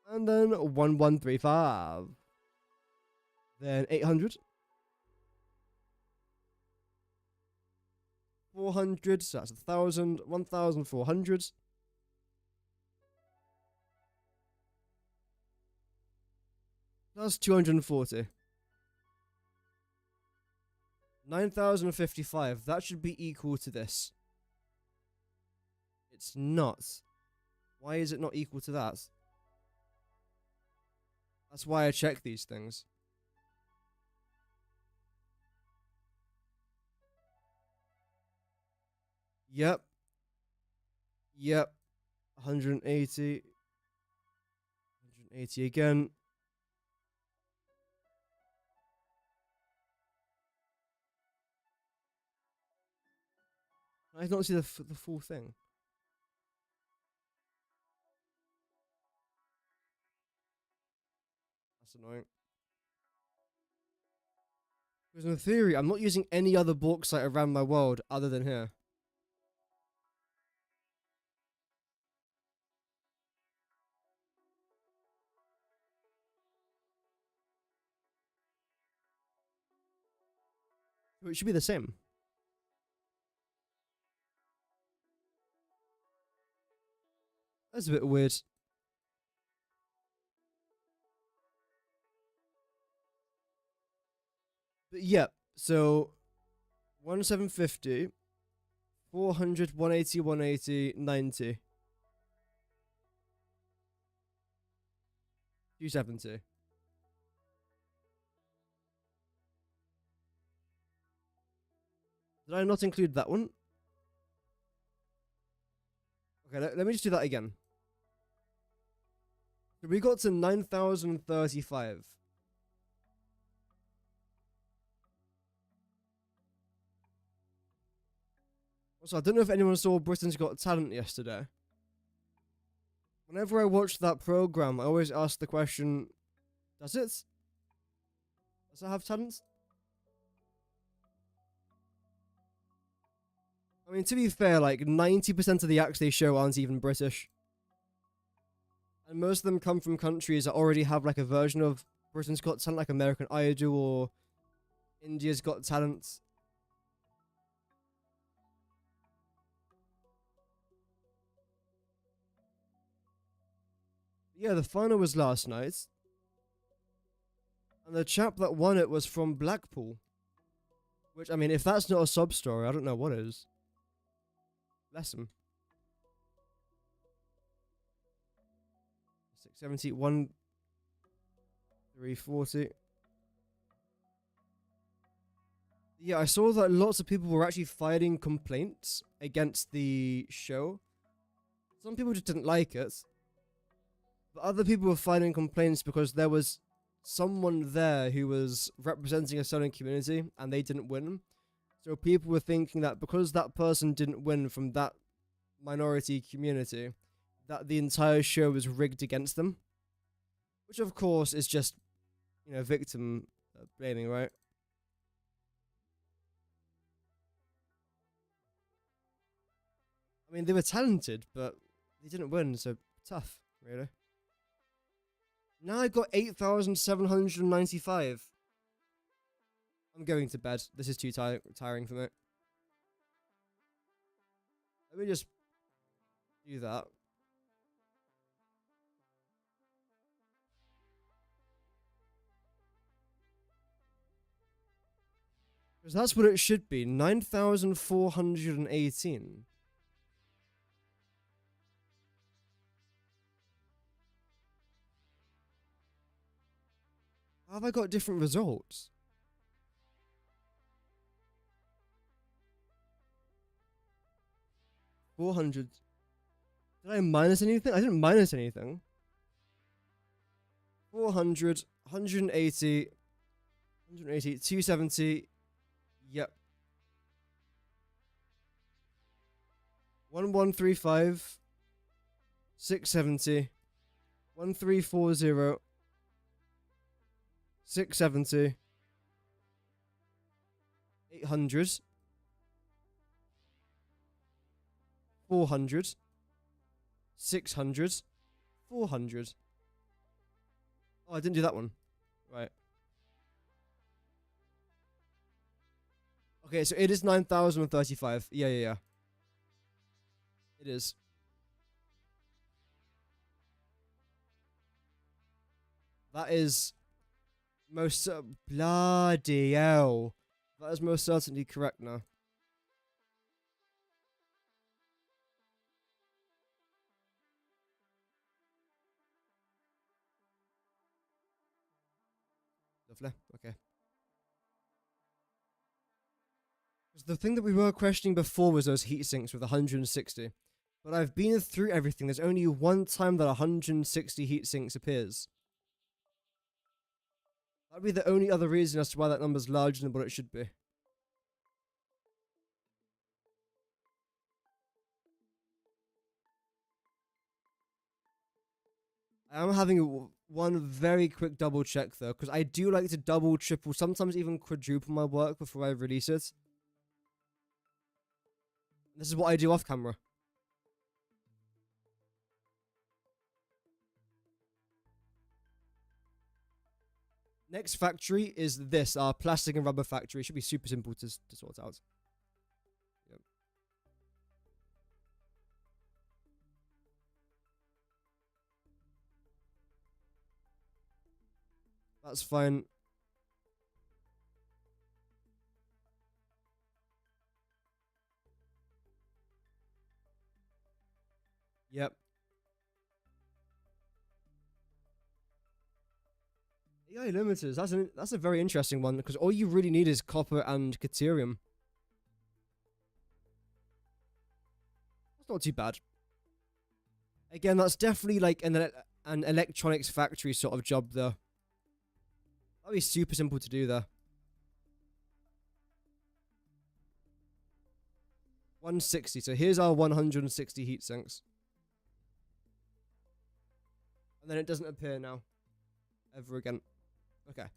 And then 1,135. Then 800. 400, so that's 1,000. 1,400. Plus 240. 9,055. That should be equal to this. It's not. Why is it not equal to that? That's why I check these things. Yep. Yep. 180. 180 again. I don't see the full thing. That's annoying. Because in theory, I'm not using any other bauxite around my world other than here. It should be the same. That's a bit weird. yeah, so 1750, 400, 180, 180, 90. 270. Did I not include that one? Okay, let me just do that again. So we got to 9,035. Also, I don't know if anyone saw Britain's Got Talent yesterday. Whenever I watch that program, I always ask the question, does it? Does it have talent? I mean, to be fair, like 90% of the acts they show aren't even British. And most of them come from countries that already have like a version of Britain's Got Talent, like American Idol or India's Got Talent. Yeah, the final was last night. And the chap that won it was from Blackpool. Which, I mean, if that's not a sub story, I don't know what is. Bless him. 670, 340. Yeah, I saw that lots of people were actually filing complaints against the show. Some people just didn't like it. But other people were filing complaints because there was someone there who was representing a certain community and they didn't win. So people were thinking that because that person didn't win from that minority community, that the entire show was rigged against them. Which of course is just, you know, victim blaming, right? I mean, they were talented, but they didn't win, so tough, really. Now I got 8,795. I'm going to bed. This is too tiring for me. Let me just do that. Because that's what it should be. 9,418. How have I got different results? $400. Did I minus anything? I didn't minus anything. 400, 180, 180, 270. Yep. 1135, 670, 1340, 670, 800, 400, 600, 400. Oh, I didn't do that one. Right. Okay, so it is 9,035. Yeah. It is. That is most... bloody hell. That is most certainly correct now. Lovely. Okay. Because the thing that we were questioning before was those heat sinks with 160. But I've been through everything. There's only one time that 160 heat sinks appears. That'd be the only other reason as to why that number's larger than what it should be. I am having one very quick double check though, because I do like to double, triple, sometimes even quadruple my work before I release it. This is what I do off camera. Next factory is this, our plastic and rubber factory. It should be super simple to sort out. Yep. That's fine. Yep. AI limiters. That's a very interesting one because all you really need is copper and caterium. That's not too bad. Again, that's definitely like an electronics factory sort of job though. That'd be super simple to do there. 160. So here's our 160 heat sinks. And then it doesn't appear now. Ever again. Okay.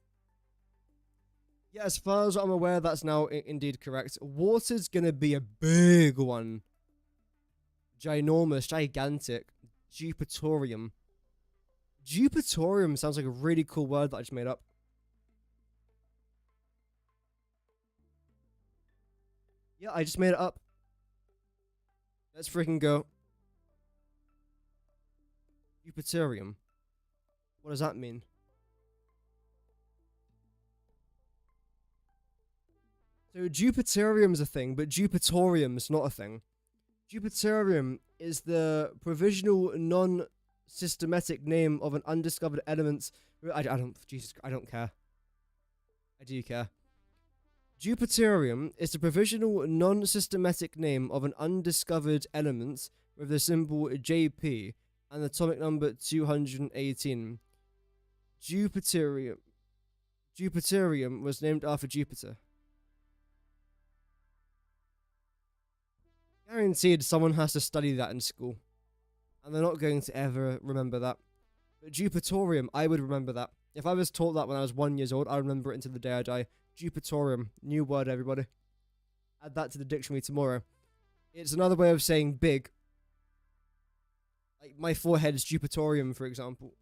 Yeah, as far as I'm aware, that's now indeed correct. Water's gonna be a big one. Ginormous, gigantic. Jupitorium. Jupitorium sounds like a really cool word that I just made up. Yeah, I just made it up. Let's freaking go. Jupitorium. What does that mean? So Jupiterium's a thing, but Jupitorium's not a thing. Jupiterium is the provisional non-systematic name of an undiscovered element. I don't care. I do care. Jupiterium is the provisional non-systematic name of an undiscovered element with the symbol JP and the atomic number 218. Jupiterium was named after Jupiter. Guaranteed someone has to study that in school. And they're not going to ever remember that. But Jupitorium, I would remember that. If I was taught that when I was 1 year old, I'd remember it until the day I die. Jupitorium. New word, everybody. Add that to the dictionary tomorrow. It's another way of saying big. Like my forehead's Jupitorium, for example.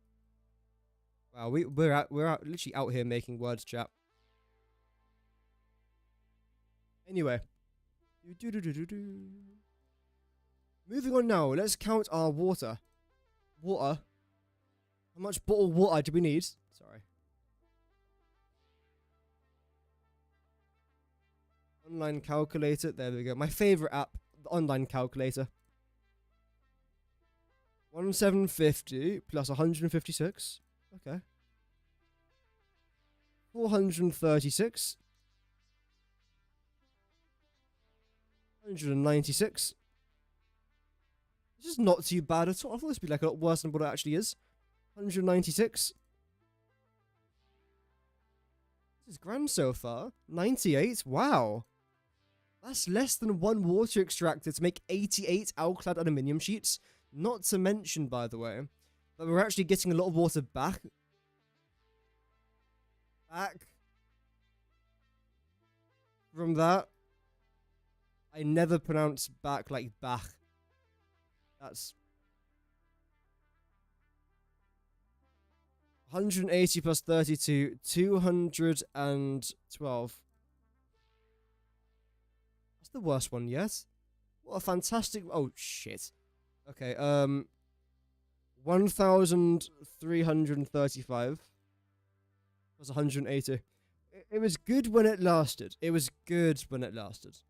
Wow, we're literally out here making words, chat. Anyway. Moving on now, let's count our water. Water. How much bottled water do we need? Sorry. Online calculator. There we go. My favorite app, the online calculator. 1750 plus 156. Okay. 436. 196. This is not too bad at all. I thought this would be like a lot worse than what it actually is. 196. This is grand so far. 98. Wow. That's less than one water extractor to make 88 alclad aluminium sheets. Not to mention, by the way, that we're actually getting a lot of water back. From that. I never pronounce back like Bach. That's 180 plus 32, 212. That's the worst one yet. What a fantastic... Oh, shit. Okay, 1,335 plus 180. It was good when it lasted. It was good when it lasted.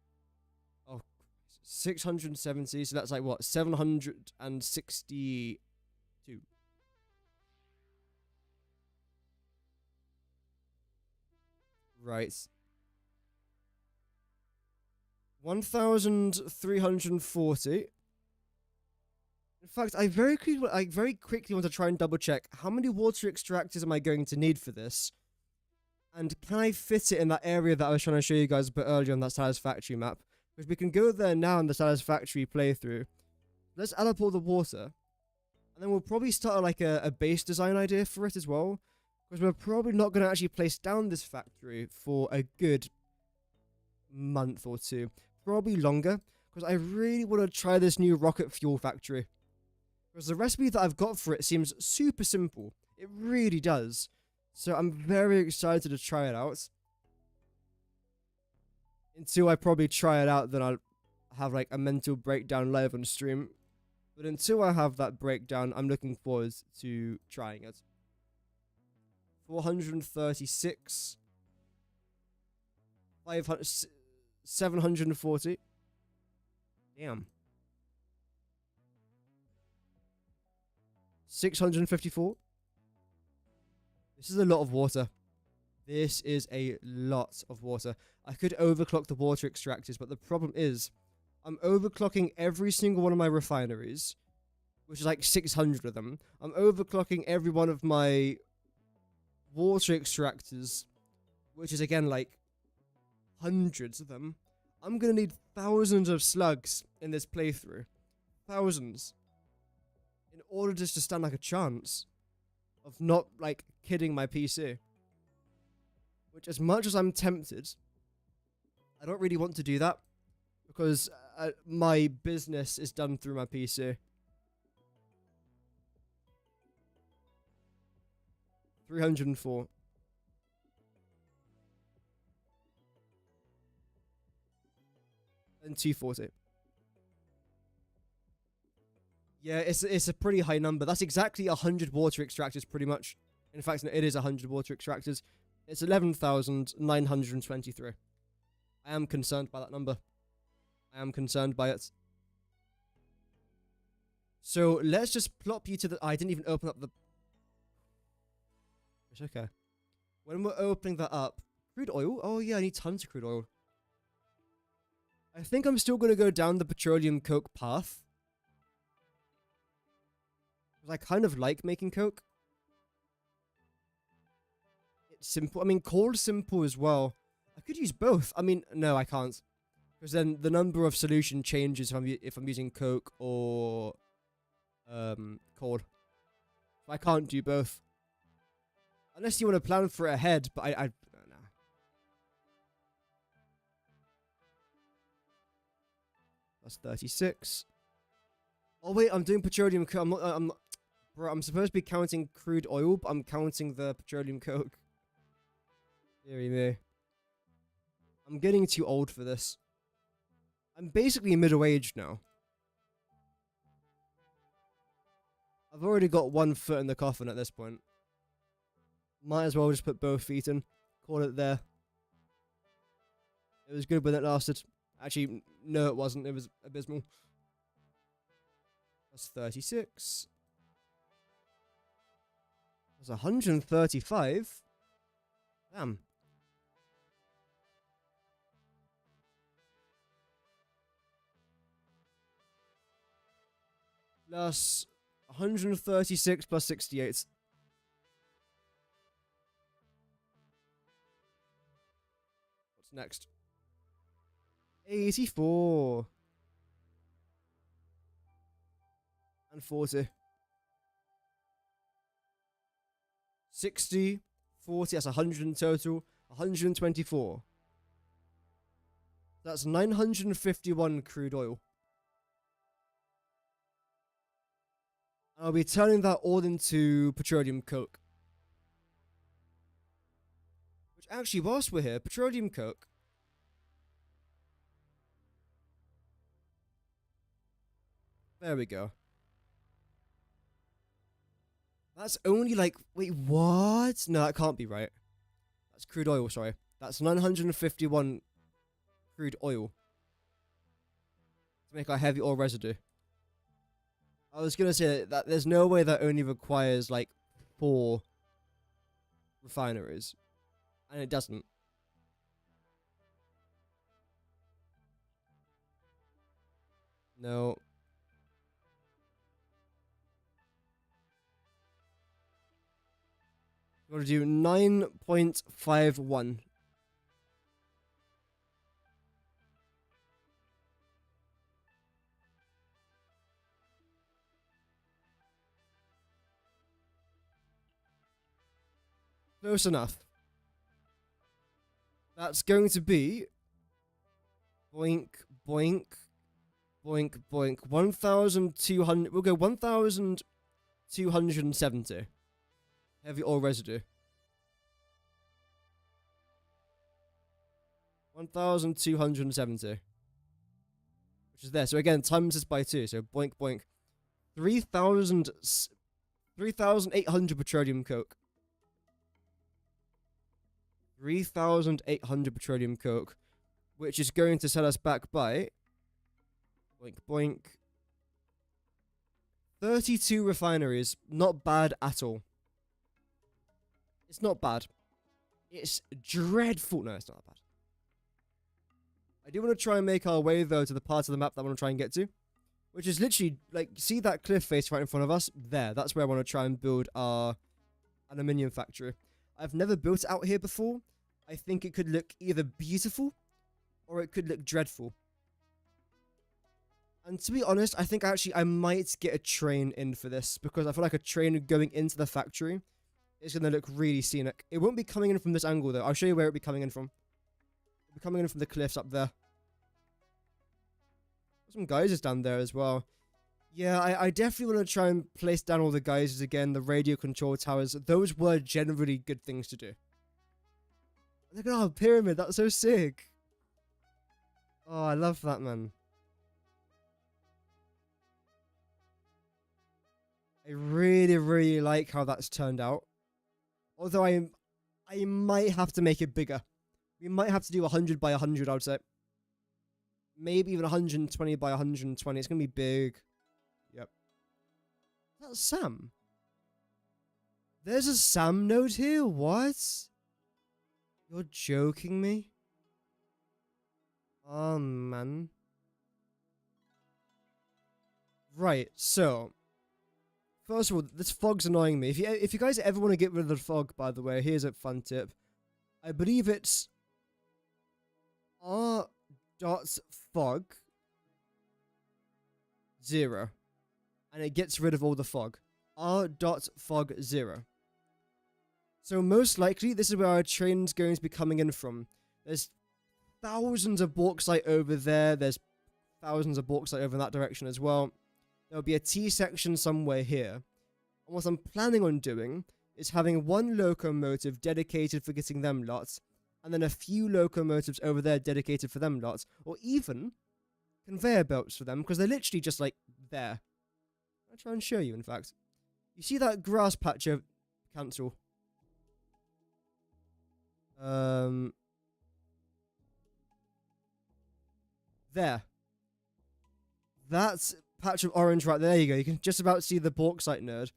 670, so that's like what? 762. Right. 1,340. In fact, I very quickly want to try and double check how many water extractors am I going to need for this? And can I fit it in that area that I was trying to show you guys a bit earlier on that Satisfactory map? Because we can go there now in the Satisfactory playthrough. Let's add up all the water. And then we'll probably start like a base design idea for it as well. Because we're probably not going to actually place down this factory for a good month or two. Probably longer. Because I really want to try this new rocket fuel factory. Because the recipe that I've got for it seems super simple. It really does. So I'm very excited to try it out. Until I probably try it out, then I'll have like a mental breakdown live on stream. But until I have that breakdown, I'm looking forward to trying it. 436. 500, 740. Damn. 654. This is a lot of water. This is a lot of water. I could overclock the water extractors, but the problem is I'm overclocking every single one of my refineries, which is like 600 of them. I'm overclocking every one of my water extractors, which is again like hundreds of them. I'm gonna need thousands of slugs in this playthrough. Thousands. In order just to stand like a chance of not like kidding my PC. Which, as much as I'm tempted, I don't really want to do that because my business is done through my PC. 304. And 240. Yeah, it's a pretty high number. That's exactly 100 water extractors, pretty much. In fact, it is 100 water extractors. It's 11,923. I am concerned by that number. I am concerned by it. So let's just plop you to the... I didn't even open up the... It's okay. When we're opening that up... Crude oil? Oh yeah, I need tons of crude oil. I think I'm still going to go down the petroleum coke path. Because I kind of like making coke. Simple. I mean, cold simple as well. I could use both. I mean, no, I can't, because then the number of solution changes if I'm using coke or cold. So I can't do both unless you want to plan for it ahead. But I don't know. That's 36. Oh wait, I'm doing petroleum coke. I'm not. Bro, I'm supposed to be counting crude oil, but I'm counting the petroleum coke. Deary me. I'm getting too old for this. I'm basically middle-aged now. I've already got one foot in the coffin at this point. Might as well just put both feet in. Call it there. It was good when it lasted. Actually, no it wasn't. It was abysmal. That's 36. That's 135. Damn. Plus 136 plus 68. What's next? 84. And 40. 60. 40. That's 100 in total. 124. That's 951 crude oil. I'll be turning that all into petroleum coke. Which actually, whilst we're here, petroleum coke. There we go. That's only like... Wait, what? No, that can't be right. That's crude oil, sorry. That's 951 crude oil. To make our heavy oil residue. I was going to say that there's no way that only requires like 4 refineries. And it doesn't. No. We're going to do 9.51. Close enough. That's going to be boink, boink, boink, boink. 1,200. We'll go 1,270. Heavy oil residue. 1,270. Which is there. So again, times this by 2. So boink, boink. 3,800 petroleum coke. 3,800 petroleum coke, which is going to set us back by boink boink 32 refineries. Not bad at all. It's not bad. It's dreadful. No, it's not that bad. I do want to try and make our way, though, to the part of the map that I want to try and get to. Which is literally, like, see that cliff face right in front of us? There. That's where I want to try and build our aluminium factory. I've never built it out here before. I think it could look either beautiful or it could look dreadful. And to be honest, I think actually I might get a train in for this because I feel like a train going into the factory is going to look really scenic. It won't be coming in from this angle though. I'll show you where it'll be coming in from. It'll be coming in from the cliffs up there. There's some geysers down there as well. Yeah, I definitely want to try and place down all the geysers again, the radio control towers. Those were generally good things to do. Look at our pyramid, that's so sick. Oh, I love that, man. I really, really like how that's turned out. Although I might have to make it bigger. We might have to do 100 by 100, I would say. Maybe even 120 by 120. It's going to be big. Yep. That's Sam. There's a Sam node here? What? You're joking me? Oh, man. Right, so... First of all, this fog's annoying me. If you guys ever want to get rid of the fog, by the way, here's a fun tip. I believe it's r.fog 0. And it gets rid of all the fog. r.fog 0. So most likely, this is where our train's going to be coming in from. There's thousands of bauxite over there. There's thousands of bauxite over in that direction as well. There'll be a T section somewhere here. And what I'm planning on doing is having one locomotive dedicated for getting them lots, and then a few locomotives over there dedicated for them lots, or even conveyor belts for them, because they're literally just like there. I'll try and show you, in fact. You see that grass patch of cancel? There. That's patch of orange right there. You go. You can just about see the bauxite node.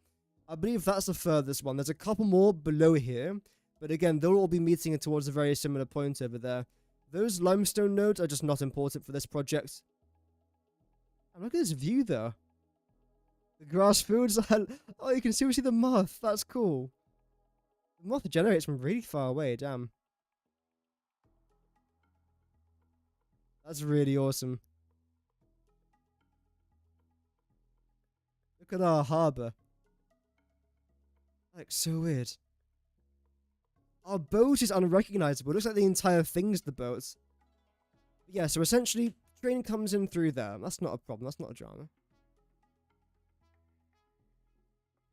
I believe that's the furthest one. There's a couple more below here, but again, they'll all be meeting towards a very similar point over there. Those limestone nodes are just not important for this project. And look at this view though. The grass fields are... Oh, you can still see the moth. That's cool. The moth generates from really far away. Damn. That's really awesome. Look at our harbour. Like, so weird. Our boat is unrecognizable. It looks like the entire thing's the boat. Yeah, so essentially, train comes in through there. That's not a problem. That's not a drama.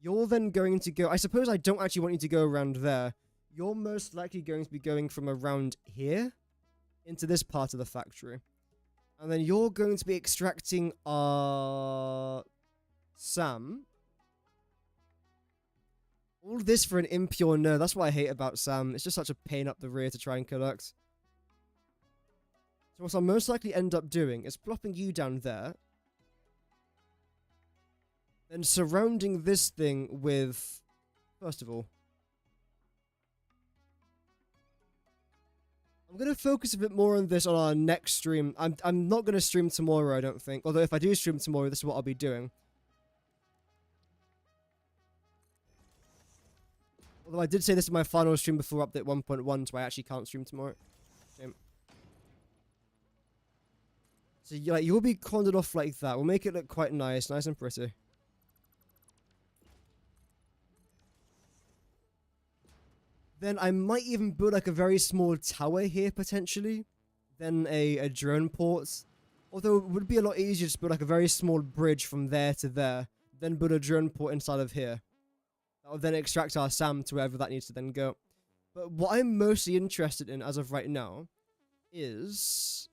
You're then going to go... I suppose I don't actually want you to go around there. You're most likely going to be going from around here into this part of the factory. And then you're going to be extracting our... Sam. All this for an impure node. That's what I hate about Sam. It's just such a pain up the rear to try and collect. So what I'll most likely end up doing is plopping you down there. Then surrounding this thing with... First of all, I'm going to focus a bit more on this on our next stream. I'm not going to stream tomorrow, I don't think. Although if I do stream tomorrow, this is what I'll be doing. Although I did say this is my final stream before update 1.1, so I actually can't stream tomorrow. Shame. So you'll be cornered off like that. We'll make it look quite nice and pretty. Then I might even build like a very small tower here potentially. Then a drone port. Although it would be a lot easier to build like a very small bridge from there to there. Then build a drone port inside of here. That will then extract our SAM to wherever that needs to then go. But what I'm mostly interested in as of right now is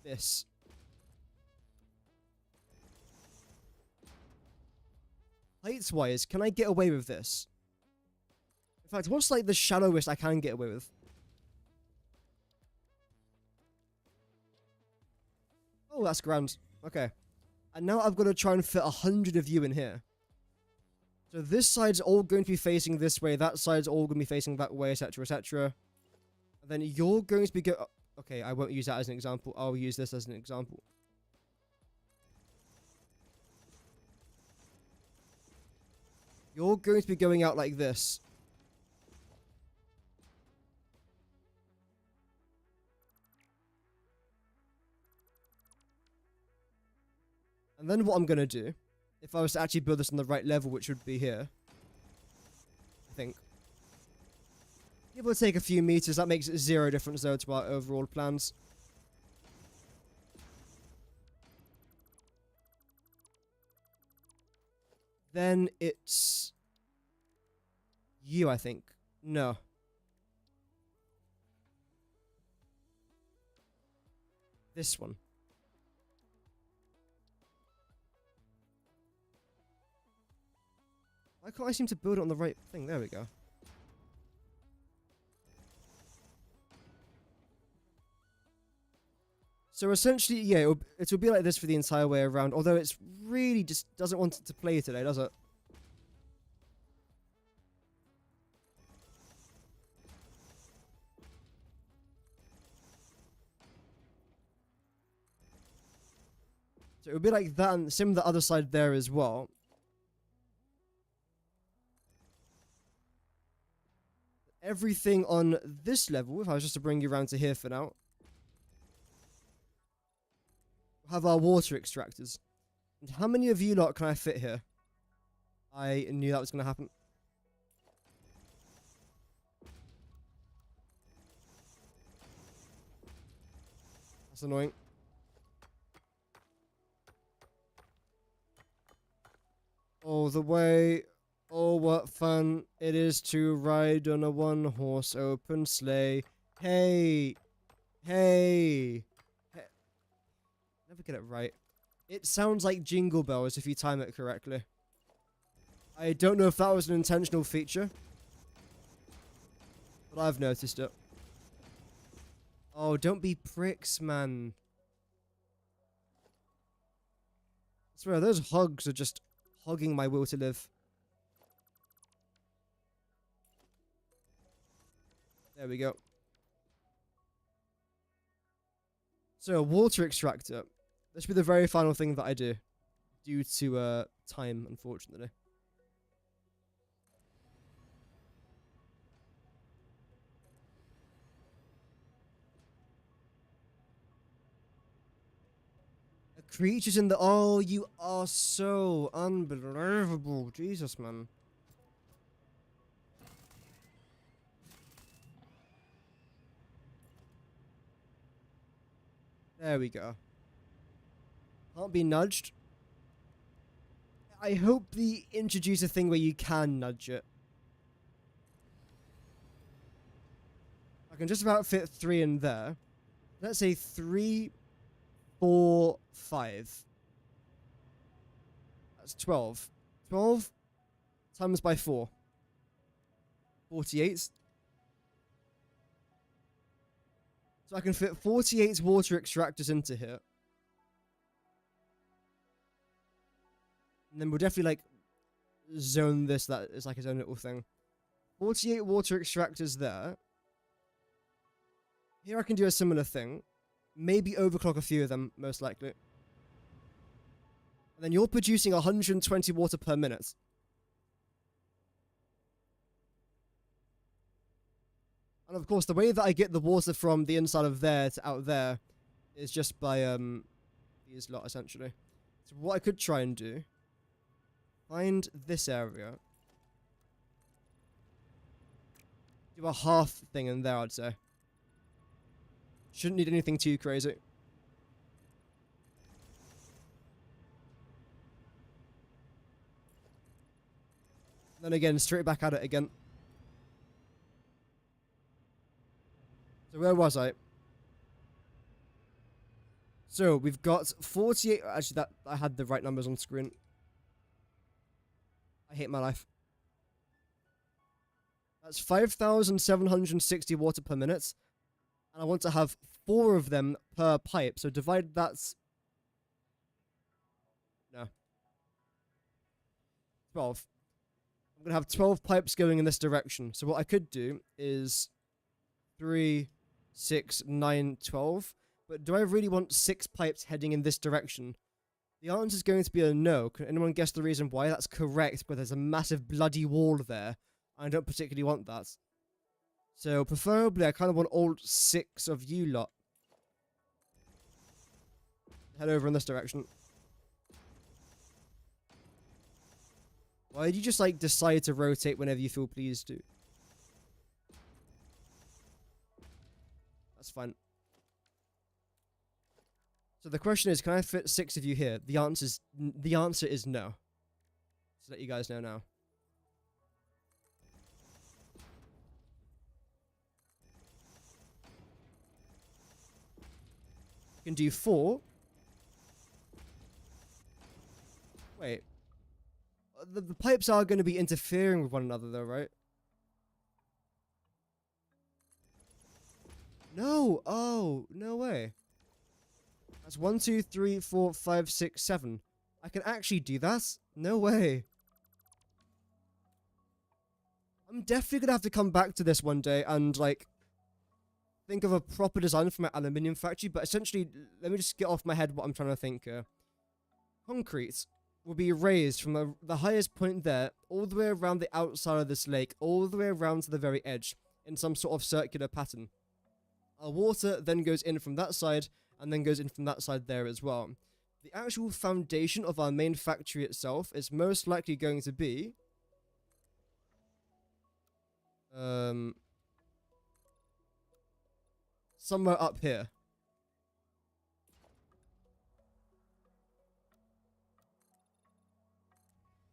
this. Heights-wise, can I get away with this? In fact, what's like the shallowest I can get away with? Oh, that's grand. Okay. And now I've got to try and fit 100 of you in here. So this side's all going to be facing this way, that side's all going to be facing that way, etc, etc. And then you're going to be okay, I won't use that as an example. I'll use this as an example. You're going to be going out like this. And then what I'm going to do, if I was to actually build this on the right level, which would be here, I think. It will take a few meters. That makes zero difference, though, to our overall plans. Then it's you, I think. No. This one. Why can't I seem to build it on the right thing? There we go. So essentially, yeah, it will be like this for the entire way around, although it's really just doesn't want it to play today, does it? So it would be like that, and same with the other side there as well. Everything on this level, if I was just to bring you around to here for now, have our water extractors. And how many of you lot can I fit here? I knew that was going to happen. That's annoying. All the way. Oh, what fun it is to ride on a one-horse open sleigh. Hey. Hey. Never get it right. It sounds like Jingle Bells if you time it correctly. I don't know if that was an intentional feature, but I've noticed it. Oh, don't be pricks, man. I swear, those hogs are just hogging my will to live. There we go. So, water extractor. This will be the very final thing that I do. Due to time, unfortunately. A creature's in the... Oh, you are so unbelievable. Jesus, man. There we go. Can't be nudged. I hope they introduce a thing where you can nudge it. I can just about fit 3 in there. Let's say 3, 4, 5. That's 12. 12 times by 4. 48. So I can fit 48 water extractors into here. And then we'll definitely, like, zone this, that is like its own little thing. 48 water extractors there. Here I can do a similar thing. Maybe overclock a few of them, most likely. And then you're producing 120 water per minute. And of course, the way that I get the water from the inside of there to out there is just by, these lot, essentially. So what I could try and do, find this area. Do a half thing in there, I'd say. Shouldn't need anything too crazy. Then again, straight back at it again. So where was I? So we've got 48. Actually, that I had the right numbers on screen. I hate my life. That's 5,760 water per minute. And I want to have 4 of them per pipe. So divide that 12. I'm going to have 12 pipes going in this direction. So what I could do is 3, 6, 9, 12. But do I really want 6 pipes heading in this direction? The answer is going to be a no. Can anyone guess the reason why? That's correct, but there's a massive bloody wall there. I don't particularly want that. So preferably, I kind of want all 6 of you lot. Head over in this direction. Why did you just, like, decide to rotate whenever you feel pleased to? That's fine. So the question is, can I fit 6 of you here? The answer is no. Just let you guys know now. You can do 4. Wait. The pipes are going to be interfering with one another though, right? No! Oh, no way. That's 1, 2, 3, 4, 5, 6, 7. I can actually do that? No way. I'm definitely going to have to come back to this one day and, like, think of a proper design for my aluminium factory, but essentially, let me just get off my head what I'm trying to think here. Concrete will be raised from the highest point there, all the way around the outside of this lake, all the way around to the very edge, in some sort of circular pattern. Our water then goes in from that side, and then goes in from that side there as well. The actual foundation of our main factory itself is most likely going to be... somewhere up here.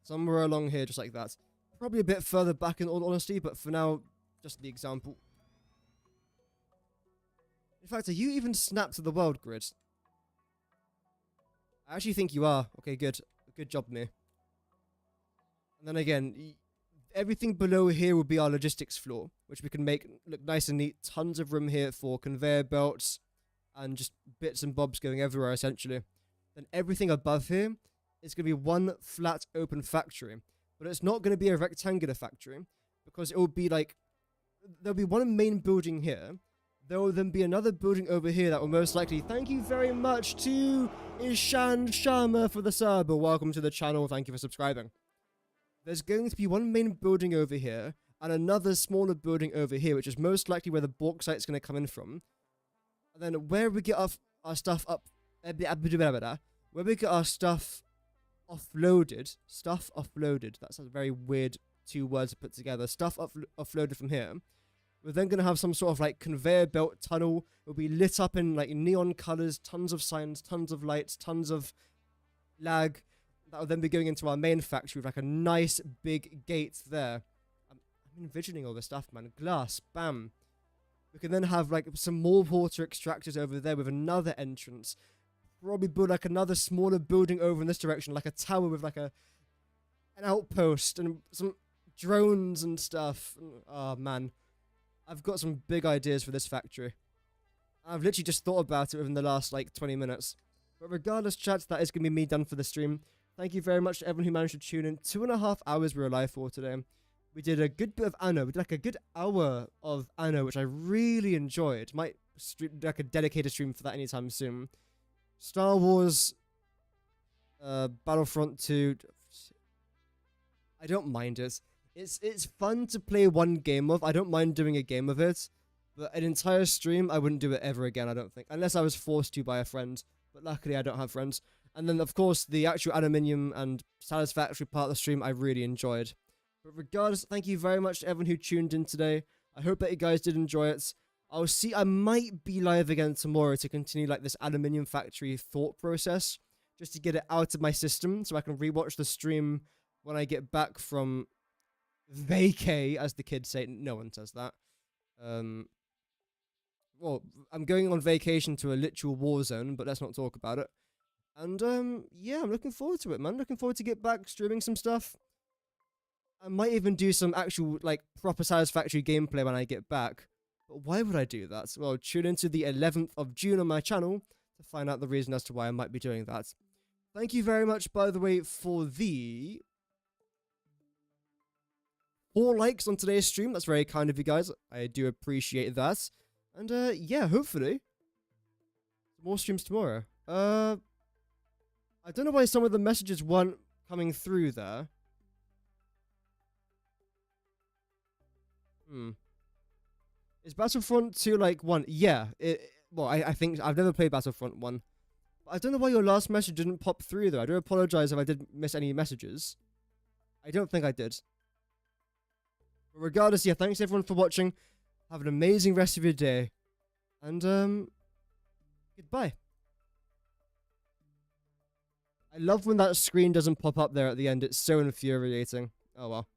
Somewhere along here, just like that. Probably a bit further back in all honesty, but for now, just the example. In fact, are you even snapped to the world grid? I actually think you are. Okay, good. Good job, me. And then again, everything below here will be our logistics floor, which we can make look nice and neat. Tons of room here for conveyor belts and just bits and bobs going everywhere, essentially. Then everything above here is going to be one flat open factory. But it's not going to be a rectangular factory, because it will be like... There'll be one main building here. There will then be another building over here that will most likely... Thank you very much to Ishan Sharma for the sub. Welcome to the channel. Thank you for subscribing. There's going to be one main building over here, and another smaller building over here, which is most likely where the bauxite's going to come in from. And then where we get our stuff up... Where we get our stuff offloaded... That's a very weird 2 words to put together. Stuff offloaded from here. We're then going to have some sort of, like, conveyor belt tunnel. It'll be lit up in, like, neon colors, tons of signs, tons of lights, tons of lag. That will then be going into our main factory with, like, a nice big gate there. I'm envisioning all this stuff, man. Glass, bam. We can then have, like, some more water extractors over there with another entrance. Probably build, like, another smaller building over in this direction, like a tower with, like, an outpost and some drones and stuff. Oh, man. I've got some big ideas for this factory. I've literally just thought about it within the last, like, 20 minutes. But regardless, chat, that is going to be me done for the stream. Thank you very much to everyone who managed to tune in. 2.5 hours we were alive for today. We did a good bit of Anno. We did, like, a good hour of Anno, which I really enjoyed. Might do, like, a dedicated stream for that anytime soon. Star Wars, Battlefront II. I don't mind it. It's fun to play one game of. I don't mind doing a game of it. But an entire stream, I wouldn't do it ever again, I don't think. Unless I was forced to by a friend. But luckily, I don't have friends. And then, of course, the actual aluminium and Satisfactory part of the stream, I really enjoyed. But regardless, thank you very much to everyone who tuned in today. I hope that you guys did enjoy it. I might be live again tomorrow to continue, like, this aluminium factory thought process. Just to get it out of my system so I can rewatch the stream when I get back from... vacay, as the kids say. No one says that. Well, I'm going on vacation to a literal war zone, but let's not talk about it. And, yeah, I'm looking forward to it, man. Looking forward to get back streaming some stuff. I might even do some actual, like, proper Satisfactory gameplay when I get back. But why would I do that? Well, tune into the 11th of June on my channel to find out the reason as to why I might be doing that. Thank you very much, by the way, for the 4 likes on today's stream. That's very kind of you guys. I do appreciate that. And yeah, hopefully more streams tomorrow. I don't know why some of the messages weren't coming through there. Is Battlefront 2 like 1? Yeah. Well, I think I've never played Battlefront 1. I don't know why your last message didn't pop through though. I do apologize if I did miss any messages. I don't think I did. But regardless, yeah, thanks everyone for watching. Have an amazing rest of your day. And, goodbye. I love when that screen doesn't pop up there at the end. It's so infuriating. Oh well.